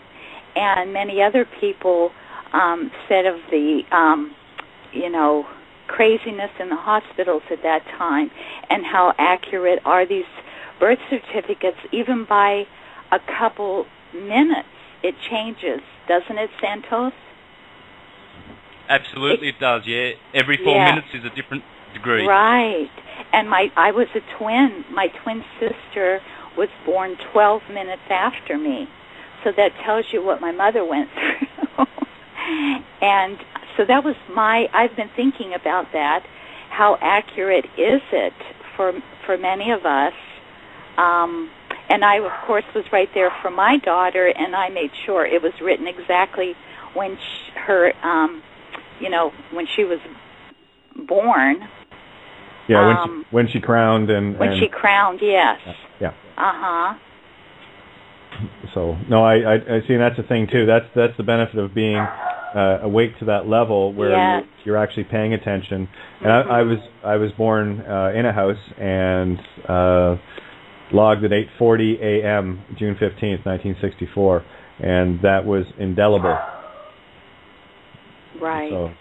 and many other people said of the, craziness in the hospitals at that time, and how accurate are these birth certificates. Even by a couple minutes, it changes, doesn't it, Santos? Absolutely, it does. Yeah, every 4 minutes is a different degree. Right. And I was a twin. My twin sister was born 12 minutes after me, so that tells you what my mother went through. And so that was I've been thinking about that. How accurate is it for many of us? And I, of course, was right there for my daughter, and I made sure it was written exactly when when she was born. Yeah, when she crowned when she crowned, yes. Yeah. Uh-huh. So no, I see, and that's the thing too. That's the benefit of being awake to that level where you're actually paying attention. And I was born in a house and logged at 8:40 a.m. June 15th, 1964, and that was indelible. Right. So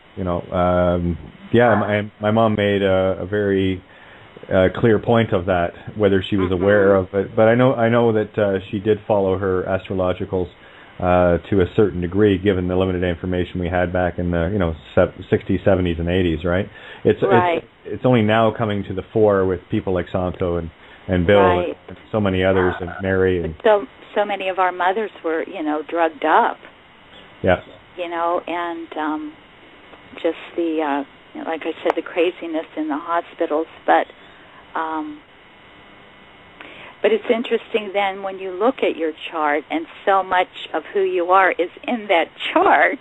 my mom made a very clear point of that, whether she was aware of it. But I know that she did follow her astrologicals to a certain degree, given the limited information we had back in the 60s, 70s, and 80s. Right? It's only now coming to the fore with people like Santo and Bill and so many others, and Mary. And so many of our mothers were drugged up. Yeah. And just the like I said, the craziness in the hospitals, but it's interesting then when you look at your chart, and so much of who you are is in that chart.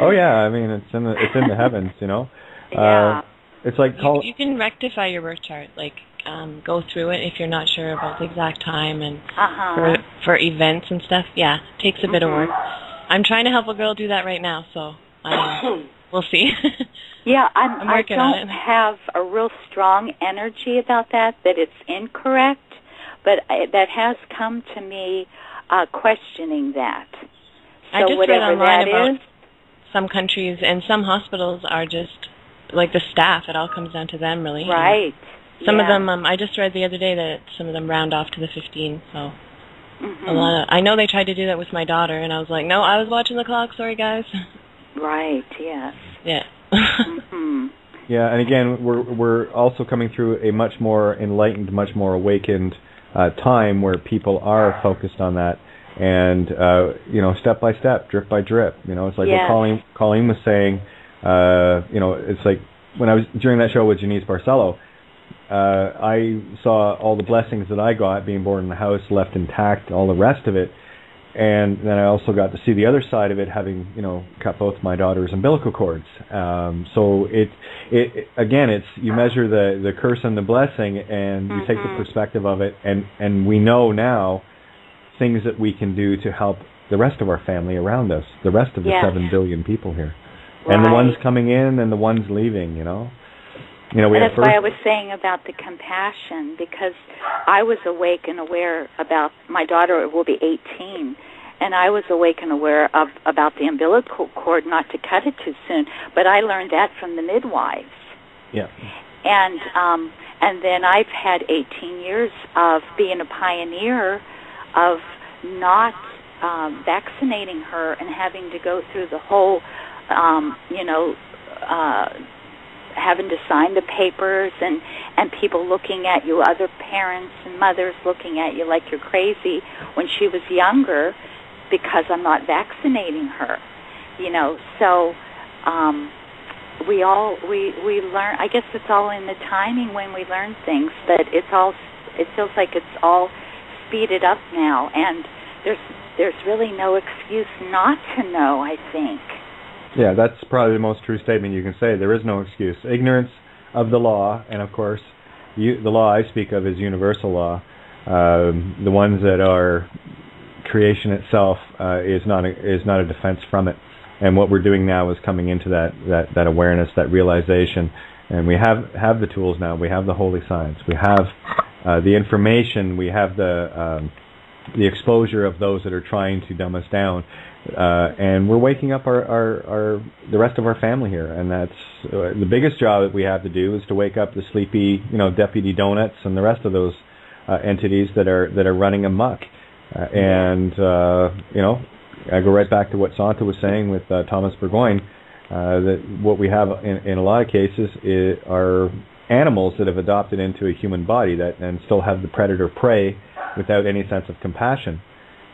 Oh yeah, I mean it's in the heavens, Yeah. It's like you can rectify your birth chart, like go through it if you're not sure about the exact time and for events and stuff. Yeah, it takes a bit of work. I'm trying to help a girl do that right now, so we'll see. Yeah, I'm working on it. I don't have a real strong energy about that it's incorrect, but that has come to me questioning that. So I just read whatever online that about is, some countries and some hospitals are just, like the staff, it all comes down to them, really. Right. Some of them, I just read the other day that some of them round off to the 15, so... A lot of, I know they tried to do that with my daughter, and I was like, no, I was watching the clock. Sorry, guys. Right. Yes. Yeah. Yeah, and again, we're also coming through a much more enlightened, much more awakened time where people are focused on that, and step by step, drip by drip. It's like what Colleen was saying. It's like when I was during that show with Janice Barcelo. I saw all the blessings that I got being born in the house, left intact, all the rest of it, and then I also got to see the other side of it, having cut both my daughter's umbilical cords. So it again, it's you measure the curse and the blessing, and you take the perspective of it, and we know now things that we can do to help the rest of our family around us, the rest of the 7 billion people here, and the ones coming in and the ones leaving. That's why I was saying about the compassion, because I was awake and aware about my daughter will be 18, and I was awake and aware about the umbilical cord, not to cut it too soon. But I learned that from the midwives. Yeah. And then I've had 18 years of being a pioneer of not vaccinating her and having to go through the whole, having to sign the papers and people looking at you, other parents and mothers looking at you like you're crazy when she was younger because I'm not vaccinating her, so we learn. I guess it's all in the timing when we learn things, but it feels like it's all speeded up now, and there's really no excuse not to know, I think. Yeah, that's probably the most true statement you can say. There is no excuse. Ignorance of the law, and of course, the law I speak of is universal law. The ones that are creation itself is not a defense from it. And what we're doing now is coming into that awareness, that realization, and we have the tools now. We have the holy science. We have the information. We have the exposure of those that are trying to dumb us down, and we're waking up the rest of our family here. And that's the biggest job that we have to do, is to wake up the sleepy, Deputy Donuts and the rest of those entities that are running amok. I go right back to what Santo was saying with Thomas Burgoyne, that what we have in a lot of cases are animals that have adopted into a human body and still have the predator-prey without any sense of compassion.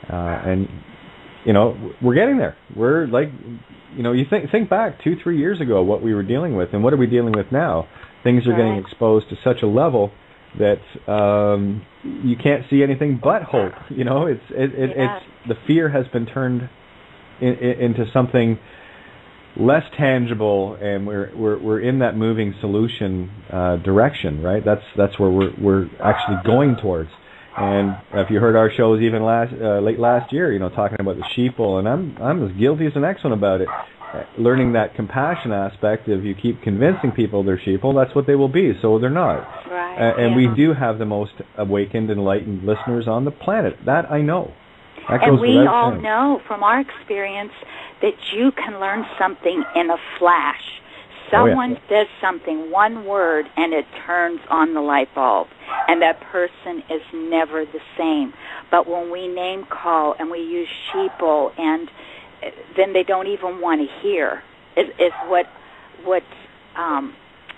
We're getting there. We're like, you think back 2-3 years ago what we were dealing with, and what are we dealing with now? Things are getting exposed to such a level that you can't see anything but hope. It's the fear has been turned into something less tangible, and we're in that moving solution direction, right? That's where we're actually going towards. And if you heard our shows even late last year, talking about the sheeple, and I'm as guilty as the next one about it. Learning that compassion aspect, if you keep convincing people they're sheeple, that's what they will be, so they're not. Right. And we do have the most awakened, enlightened listeners on the planet. That I know. And we all know from our experience that you can learn something in a flash. Someone says something, one word, and it turns on the light bulb, and that person is never the same. But when we name call and we use sheeple, and then they don't even want to hear, is what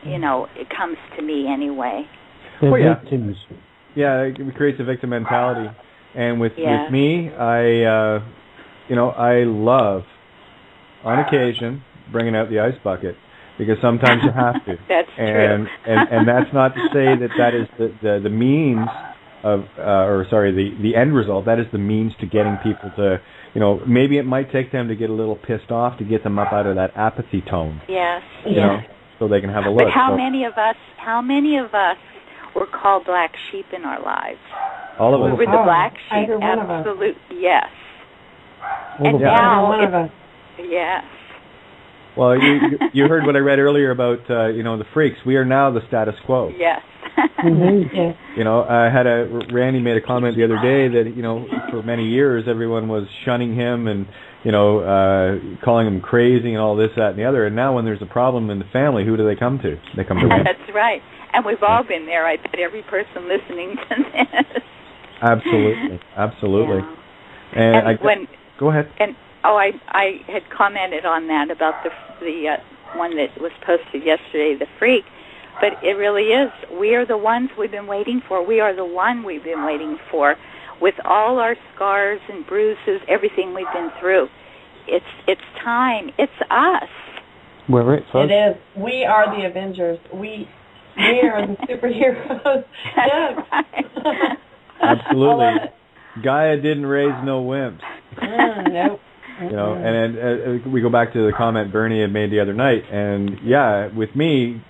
it comes to me anyway. Victims. Yeah, it creates a victim mentality. And with me, I love, on occasion, bringing out the ice bucket, because sometimes you have to. That's true. And that's not to say that is the means of, the end result. That is the means to getting people to, maybe it might take them to get a little pissed off to get them up out of that apathy tone. Yes. So they can have a look. But how many of us were called black sheep in our lives? All of us. We were the black sheep. Either one of us. Absolutely. Yes. And now one of us. Yes. Well, you heard what I read earlier about the freaks. We are now the status quo. Yes. Yes. Randy made a comment the other day that for many years everyone was shunning him and calling him crazy and all this, that, and the other. And now when there's a problem in the family, who do they come to? They come to me. That's right. And we've all been there. I bet every person listening to this. Absolutely. Yeah. Go ahead. And I had commented on that about the one that was posted yesterday, the freak. But it really is. We are the ones we've been waiting for. We are the one we've been waiting for, with all our scars and bruises, everything we've been through. It's time. It's us. We're it, folks. It is. We are the Avengers. We are the superheroes. Yes. Absolutely. Gaia didn't raise no wimps. Nope. And we go back to the comment Bernie had made the other night, and with me,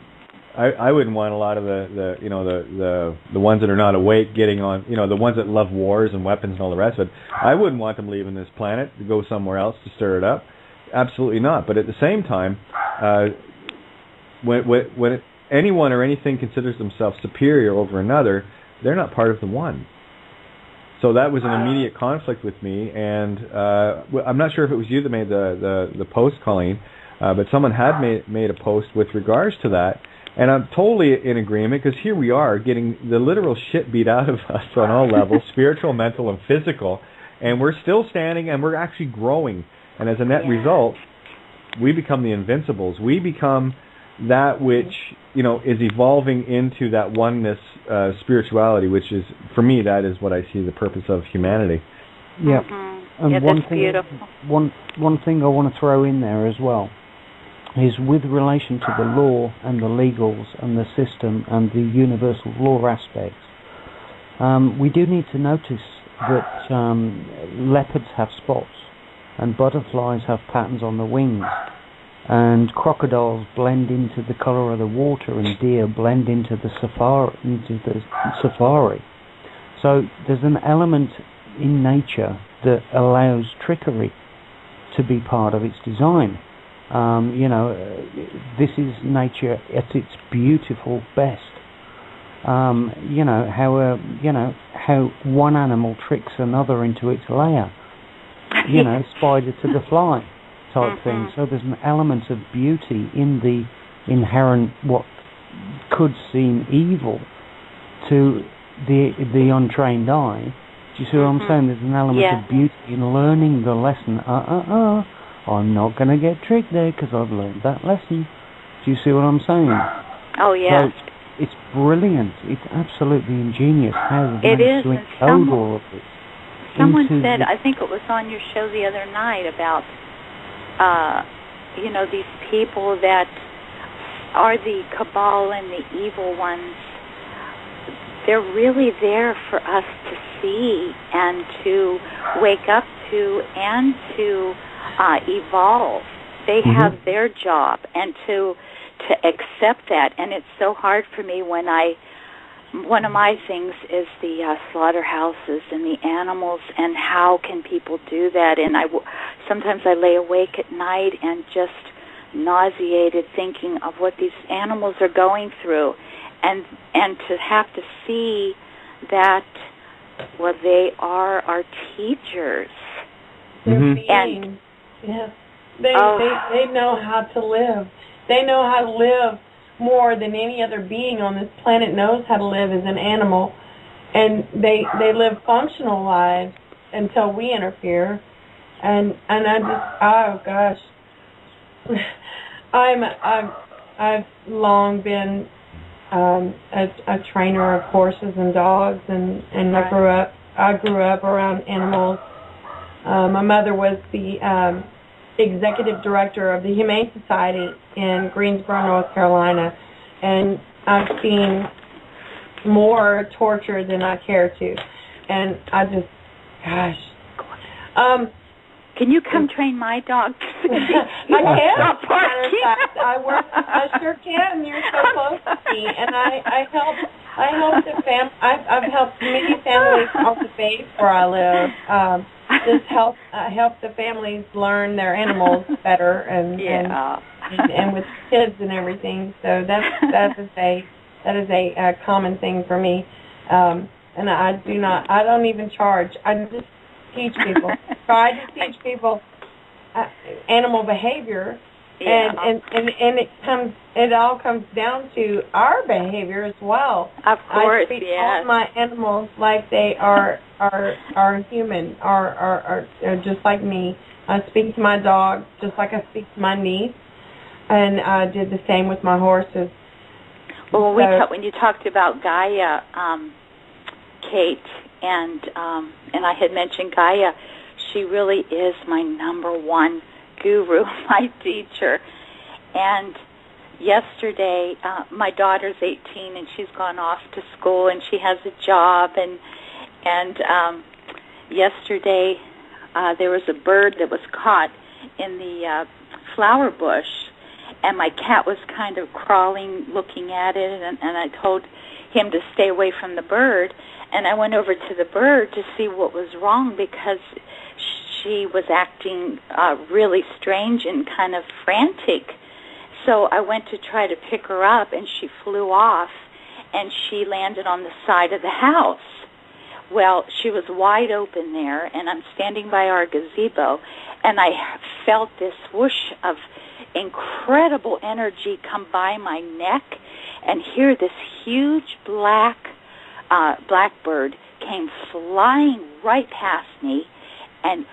I wouldn't want a lot of the ones that are not awake getting on, the ones that love wars and weapons and all the rest of it. I wouldn't want them leaving this planet to go somewhere else to stir it up. Absolutely not. But at the same time, when anyone or anything considers themselves superior over another, they're not part of the one. So that was an immediate conflict with me, and I'm not sure if it was you that made the post, Colleen, but someone had made a post with regards to that, and I'm totally in agreement, because here we are getting the literal shit beat out of us on all levels, spiritual, mental, and physical, and we're still standing, and we're actually growing, and as a net result, we become the invincibles. We become that which, is evolving into that oneness spirituality, which is, for me, that is what I see the purpose of humanity. Yeah. And that's beautiful. One thing I want to throw in there as well is with relation to the law and the legals and the system and the universal law aspects, we do need to notice that leopards have spots and butterflies have patterns on the wings, and crocodiles blend into the colour of the water, and deer blend into the safari. So there's an element in nature that allows trickery to be part of its design. This is nature at its beautiful best. How one animal tricks another into its lair. Spider to the fly type thing. So there's an element of beauty in the inherent, what could seem evil to the untrained eye. Do you see what I'm saying? There's an element of beauty in learning the lesson. I'm not going to get tricked there because I've learned that lesson. Do you see what I'm saying? Oh, yeah. So it's brilliant. It's absolutely ingenious how it is. To encode all of this. Someone said, I think it was on your show the other night, about, these people that are the cabal and the evil ones. They're really there for us to see and to wake up to and to evolve. They have their job, and to accept that. And it's so hard for me when one of my things is the slaughterhouses and the animals, and how can people do that? And sometimes I lay awake at night and just nauseated thinking of what these animals are going through, and to have to see that, well, they are our teachers. They're beings. Yes. They know how to live. They know how to live more than any other being on this planet knows how to live as an animal, and they live functional lives until we interfere. And I just, oh gosh, I've long been a trainer of horses and dogs, and I grew up around animals. My mother was the executive director of the Humane Society in Greensboro, North Carolina, and I've seen more torture than I care to, and I just, gosh. Can you come train my dog? I can. I sure can. You're so close to me, and I help the I've helped many families off the base where I live. Just help the families learn their animals better, and with kids and everything. So that is a common thing for me. And I don't even charge. I just teach people. Try to teach people animal behavior, and it all comes down to our behavior as well. Of course, I treat all my animals like they are human, are just like me. I speak to my dog just like I speak to my niece, and I did the same with my horses. Well, when you talked about Gaia, Kate, and I had mentioned Gaia, she really is my number one guru, my teacher. And yesterday, my daughter's 18, and she's gone off to school, and she has a job. And yesterday, there was a bird that was caught in the flower bush, and my cat was kind of crawling, looking at it, and I told him to stay away from the bird. And I went over to the bird to see what was wrong, because she was acting really strange and kind of frantic. So I went to try to pick her up, and she flew off, and she landed on the side of the house. Well, she was wide open there, and I'm standing by our gazebo, and I felt this whoosh of incredible energy come by my neck, and here this huge blackbird came flying right past me, and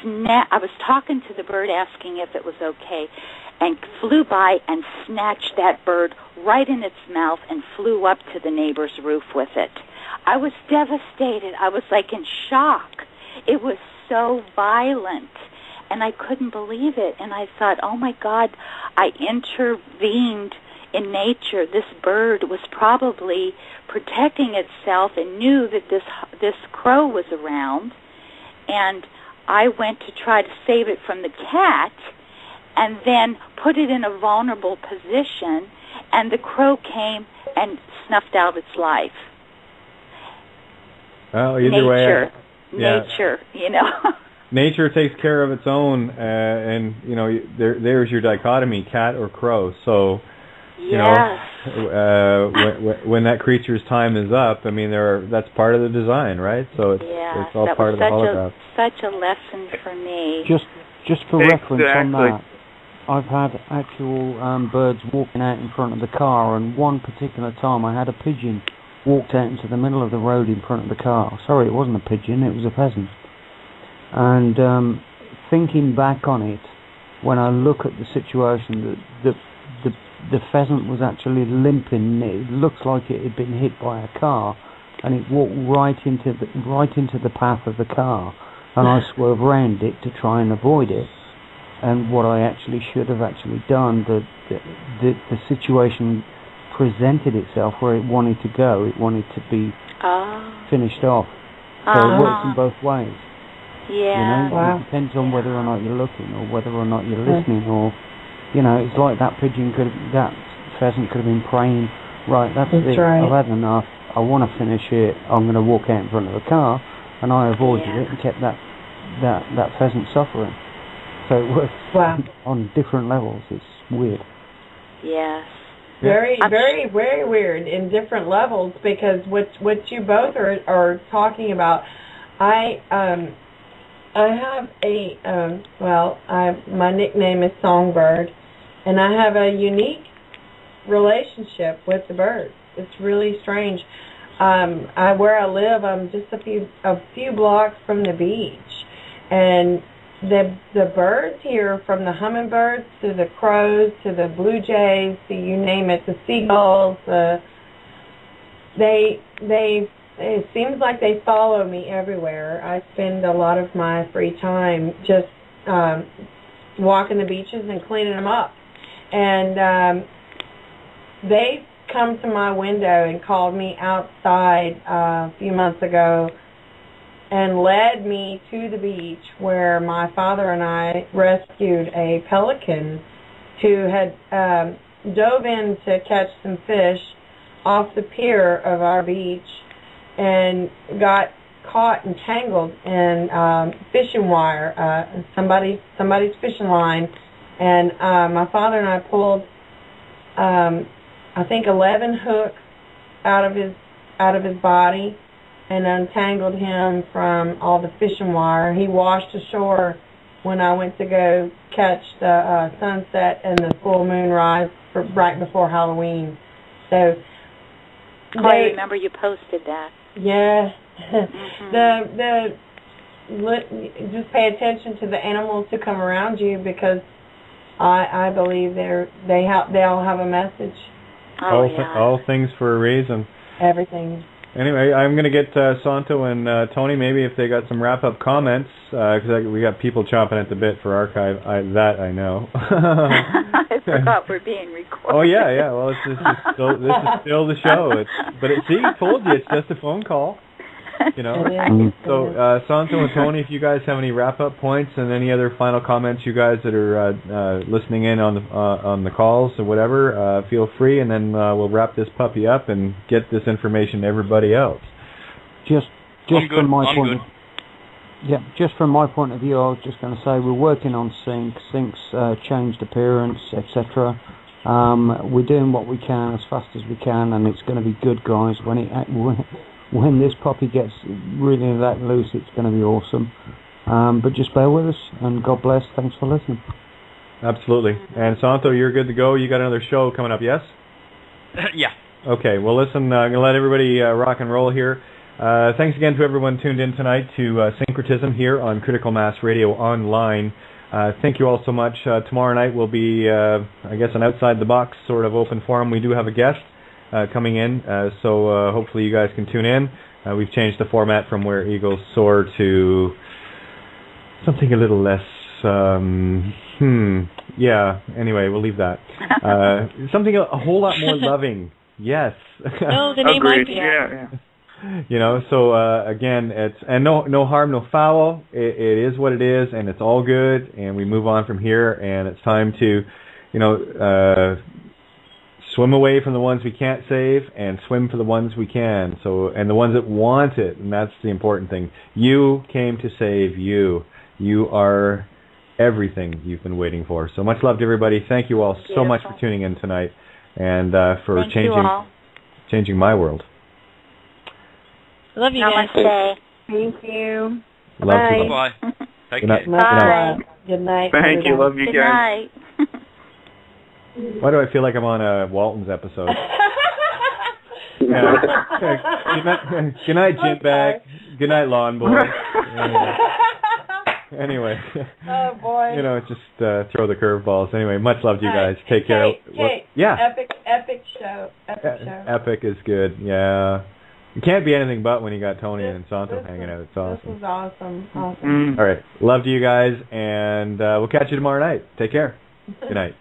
I was talking to the bird, asking if it was okay, and flew by and snatched that bird right in its mouth and flew up to the neighbor's roof with it. I was devastated. I was like in shock. It was so violent, and I couldn't believe it. And I thought, oh my God, I intervened in nature. This bird was probably protecting itself and knew that this crow was around, and I went to try to save it from the cat and then put it in a vulnerable position, and the crow came and snuffed out its life. Well, either way, nature, you know. Nature takes care of its own, and you know, there's your dichotomy: cat or crow. So, you know, when that creature's time is up, I mean, that's part of the design, right? So it's all part of the holograph. Such a lesson for me. Just for reference on that, I've had actual birds walking out in front of the car, and one particular time I had a pigeon walked out into the middle of the road in front of the car. Sorry, it wasn't a pigeon, it was a pheasant. And thinking back on it, when I look at the situation, the pheasant was actually limping. It looks like it had been hit by a car, and it walked right into the path of the car, and I swerved around it to try and avoid it. And what I actually should have actually done, the situation presented itself where it wanted to go. It wanted to be finished off. So it works in both ways. Yeah. You know, it depends on whether or not you're looking or whether or not you're listening, or, you know, it's like that pheasant could have been praying, right, that's it, right. I've had enough, I want to finish it, I'm going to walk out in front of the car, and I avoided it and kept that pheasant suffering. So it works on different levels. It's weird. Yes. Very, very, very weird in different levels, because what you both are talking about, I have my nickname is Songbird, and I have a unique relationship with the birds. It's really strange. Where I live, I'm just a few blocks from the beach, and the birds here, from the hummingbirds to the crows to the blue jays to you name it, the seagulls, it seems like they follow me everywhere. I spend a lot of my free time just walking the beaches and cleaning them up. And they come to my window and called me outside a few months ago and led me to the beach where my father and I rescued a pelican who had dove in to catch some fish off the pier of our beach and got caught and tangled in fishing wire, somebody's fishing line, and my father and I pulled, I think 11 hooks out of his body and untangled him from all the fishing wire. He washed ashore when I went to go catch the sunset and the full moon rise right before Halloween. So I remember you posted that. Yeah. Just pay attention to the animals who come around you, because I believe they all have a message. All things for a reason. Everything. Anyway, I'm going to get Santo and Tony, maybe if they got some wrap-up comments, because we got people chomping at the bit for archive. I know. I forgot we're being recorded. Oh, yeah. Well, this is still the show. Told you, it's just a phone call. You know. So, Santo and Tony, if you guys have any wrap-up points and any other final comments, you guys that are listening in on the calls or whatever, feel free, and then we'll wrap this puppy up and get this information to everybody else. Just from my point. Yeah, just from my point of view, I was just going to say we're working on Sync's changed appearance, etc. We're doing what we can as fast as we can, and it's going to be good, guys. When this puppy gets really let loose, it's going to be awesome. But just bear with us, and God bless. Thanks for listening. Absolutely. And Santo, you're good to go. You got another show coming up, yes? Yeah. Okay. Well, listen, I'm going to let everybody rock and roll here. Thanks again to everyone tuned in tonight to Syncretism here on Critical Mass Radio Online. Thank you all so much. Tomorrow night will be, I guess, an outside-the-box sort of open forum. We do have a guest coming in, so hopefully you guys can tune in. We've changed the format from Where Eagles Soar to something a little less, yeah, anyway, we'll leave that. Something a whole lot more loving. Yes. No, the name might be. Yeah. You know, so again, it's and no harm, no foul. It is what it is, and it's all good, and we move on from here. And it's time to, you know, swim away from the ones we can't save, and swim for the ones we can. So, and the ones that want it, and that's the important thing. You came to save you. You are everything you've been waiting for. So much love to everybody. Thank you all so much for tuning in tonight, and for changing my world. Love you guys. Namaste. Thank you. Love you. Bye-bye. Take Good night. care. Bye. Good night. Thank you. Love you Good guys. night. Why do I feel like I'm on a Walton's episode? Good night, Jim Bag. Good night, Lawn Boy. Anyway. Oh boy. You know, just throw the curveballs. Anyway, much love to you guys. Take care. Kate, yeah. Epic show. Epic is good. Yeah. It can't be anything but when you got Tony and Santo hanging out. It's awesome. This was awesome. All right. Love to you guys, and we'll catch you tomorrow night. Take care. Good night.